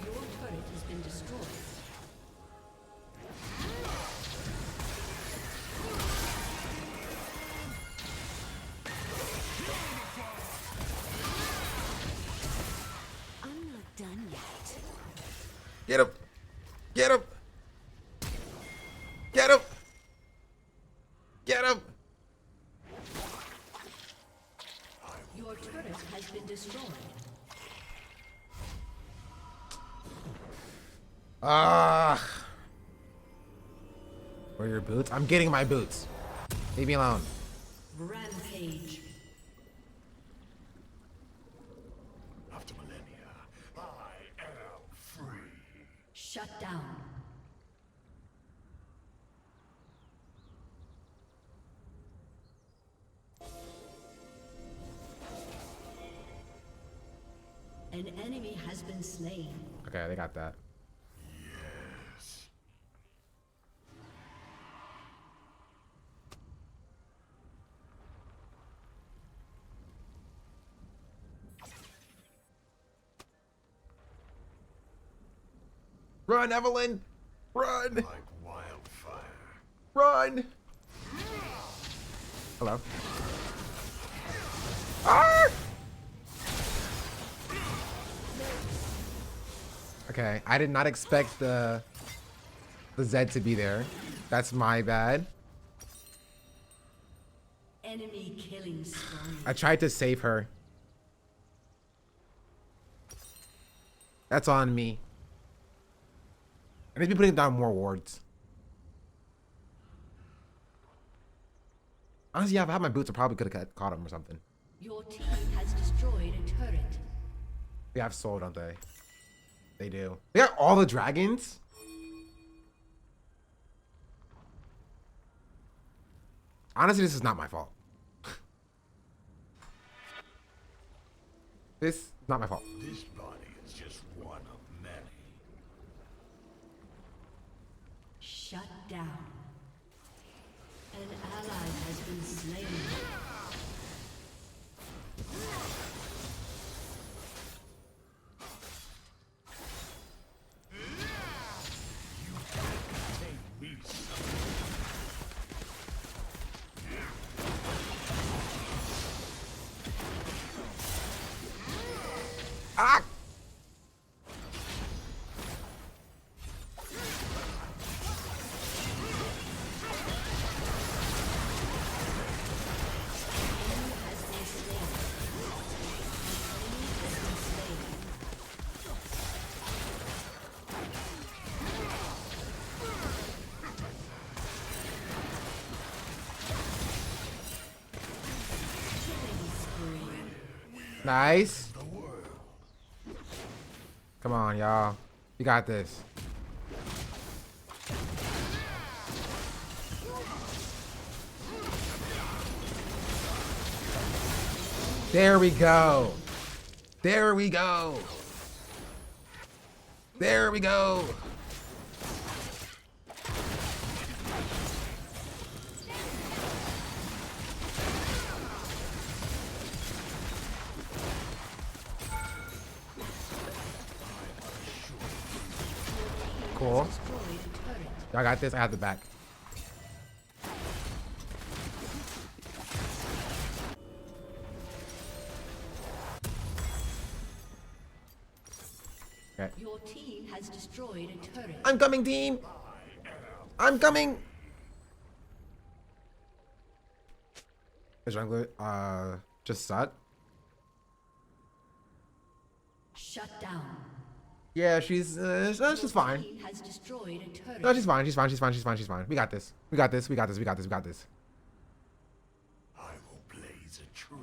Your turret has been destroyed. I'm not done yet. Get him! Get him! Get him! Get him! Your turret has been destroyed. Ah! Where are your boots? I'm getting my boots. Leave me alone. Rampage. After millennia, I am free. Shut down. An enemy has been slain. Okay, they got that. Yes. Run, Evelyn! Run! Like wildfire. Run! Hello. Ah! Okay, I did not expect the Zed to be there. That's my bad. Enemy killing spree. I tried to save her. That's on me. I need to be putting down more wards. Honestly, yeah, if I had my boots, I probably could have caught him or something. Your team has destroyed a turret. They have soul, don't they? They do. They got all the dragons? Honestly, this is not my fault. This is not my fault. This body is just one of many. Shut down. An ally has been slain. Ah! Nice. Come on, y'all. You got this. There we go. There we go. There we go. Cool. Y'all got this. I have the back. Okay. Your team has destroyed a turret. I'm coming, team. I'm coming. The jungler, just sat. Shut down. Yeah, she's fine. Team has destroyed a turret. No, she's fine. She's fine. She's fine. She's fine. She's fine. We got this. We got this. We got this. We got this. We got this. I will blaze a trail.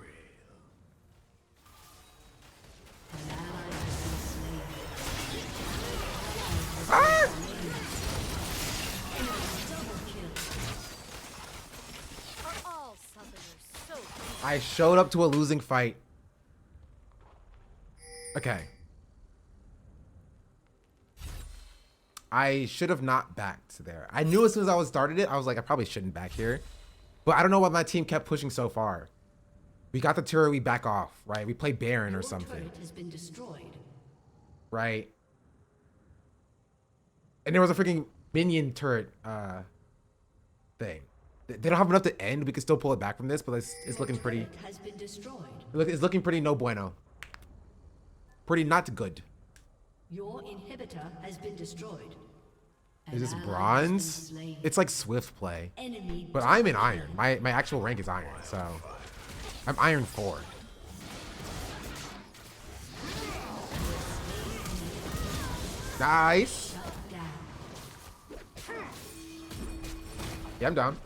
An ally has been slain. Ah! Double kill. Are all southerners so I showed up to a losing fight. Okay. I should have not backed there. I knew as soon as I started it, I was like, I probably shouldn't back here. But I don't know why my team kept pushing so far. We got the turret, we back off, right? We play Baron or something. Turret has been destroyed. Right? And there was a freaking minion turret thing. They don't have enough to end. We can still pull it back from this, but it's looking pretty. Turret has been destroyed. It's looking pretty no bueno. Pretty not good. Your inhibitor has been destroyed. Is this An ally has bronze? been slain. It's like Swift play. Enemy But I'm in iron. My actual rank is iron, so I'm iron 4. Nice. Shut down. Yeah, I'm down.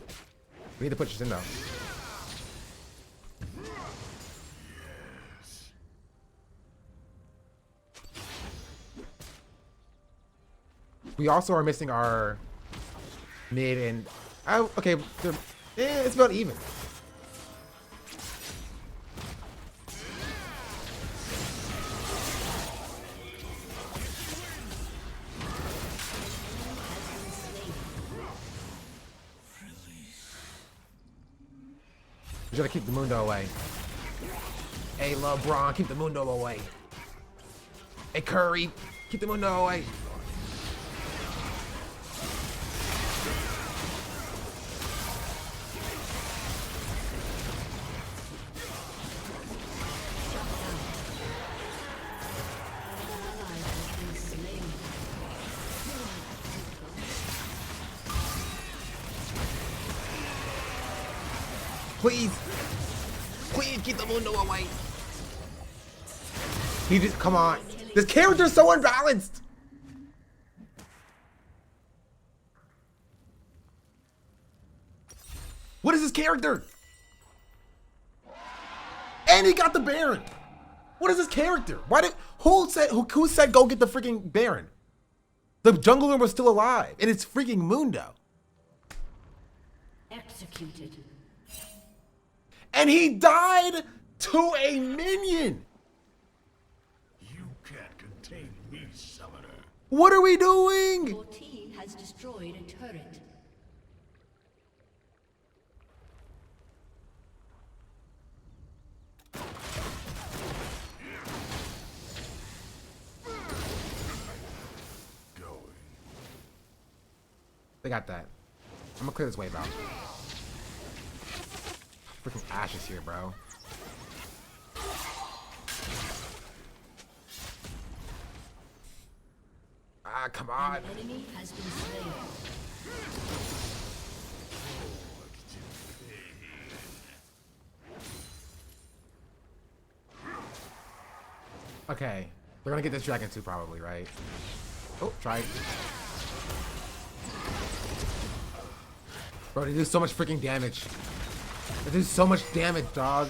We need to push this in though. We also are missing our mid and okay, it's about even. We gotta keep the Mundo away. Hey, LeBron, keep the Mundo away. Hey, Curry, keep the Mundo away. Please. Please keep the Mundo away. He just, come on. This character's so unbalanced. What is this character? And he got the Baron. What is this character? Why did, who said go get the freaking Baron? The jungler was still alive, and it's freaking Mundo. Executed. And he died to a minion. You can't contain me, summoner. What are we doing? Your team has destroyed a turret. They got that. I'm gonna clear this wave out. Freaking Ashe is here, bro. Ah, come on. An enemy has been slain. Okay. They're gonna get this dragon too, probably, right? Oh, tried. Bro, they do so much freaking damage. They do so much damage, dog.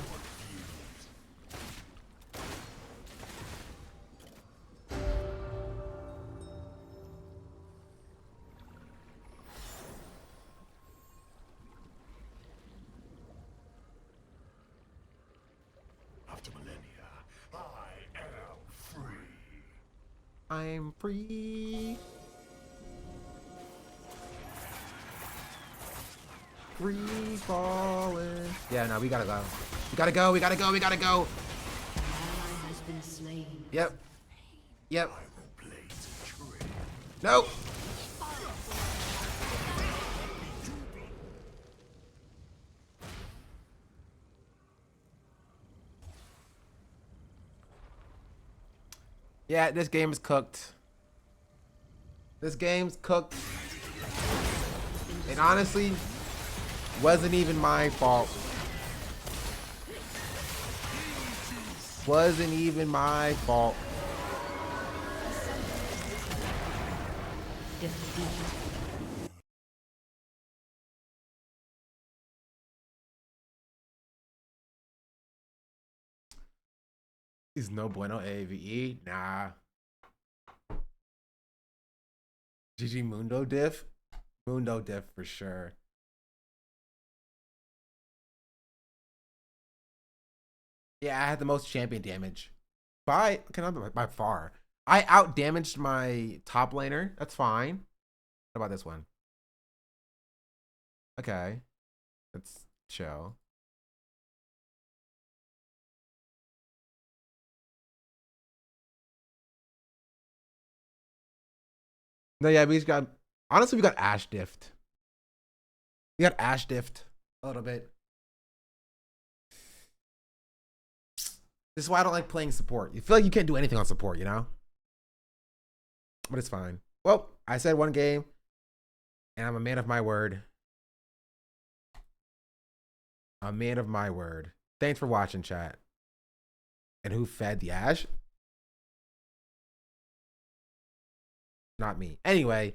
After millennia, I am free. I'm free. Free falling. Yeah, no, we gotta go. We gotta go, we gotta go, we gotta go. An ally has been slain. Yep. Yep. No. Yeah, this game is cooked. This game's cooked. And honestly, wasn't even my fault. Wasn't even my fault. Is no bueno AVE? Nah. GG Mundo diff? Mundo diff for sure. Yeah, I had the most champion damage. By far. I out damaged my top laner. That's fine. What about this one? Okay. Let's chill. No, yeah, we just got, honestly, we got Ashe diffed. We got Ashe diffed a little bit. This is why I don't like playing support. You feel like you can't do anything on support, you know? But it's fine. Well, I said one game, and I'm a man of my word. A man of my word. Thanks for watching, chat. And who fed the Ashe? Not me. Anyway,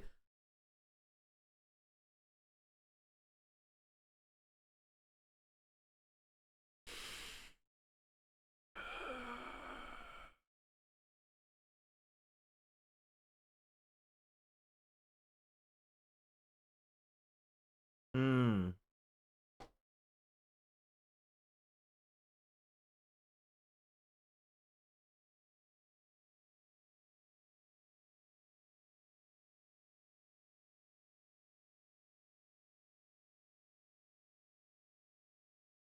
Hmm.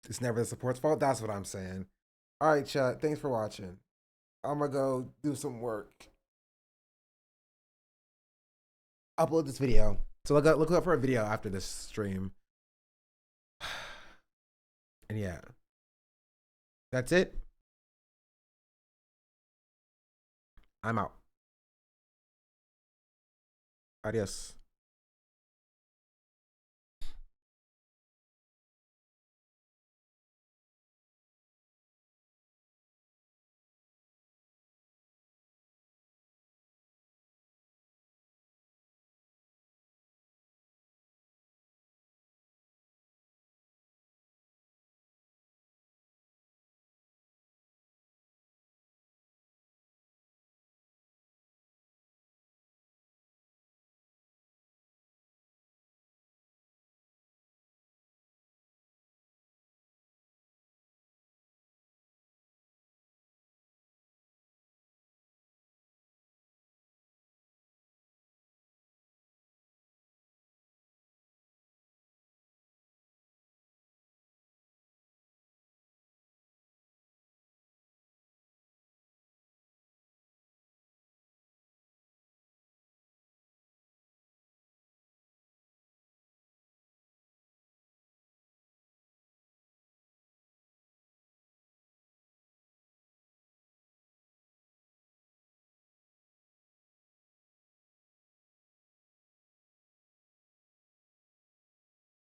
It's never the support's fault. That's what I'm saying. All right, chat. Thanks for watching. I'm gonna go do some work. Upload this video. So look up for a video after this stream. And yeah, that's it. I'm out. Adios.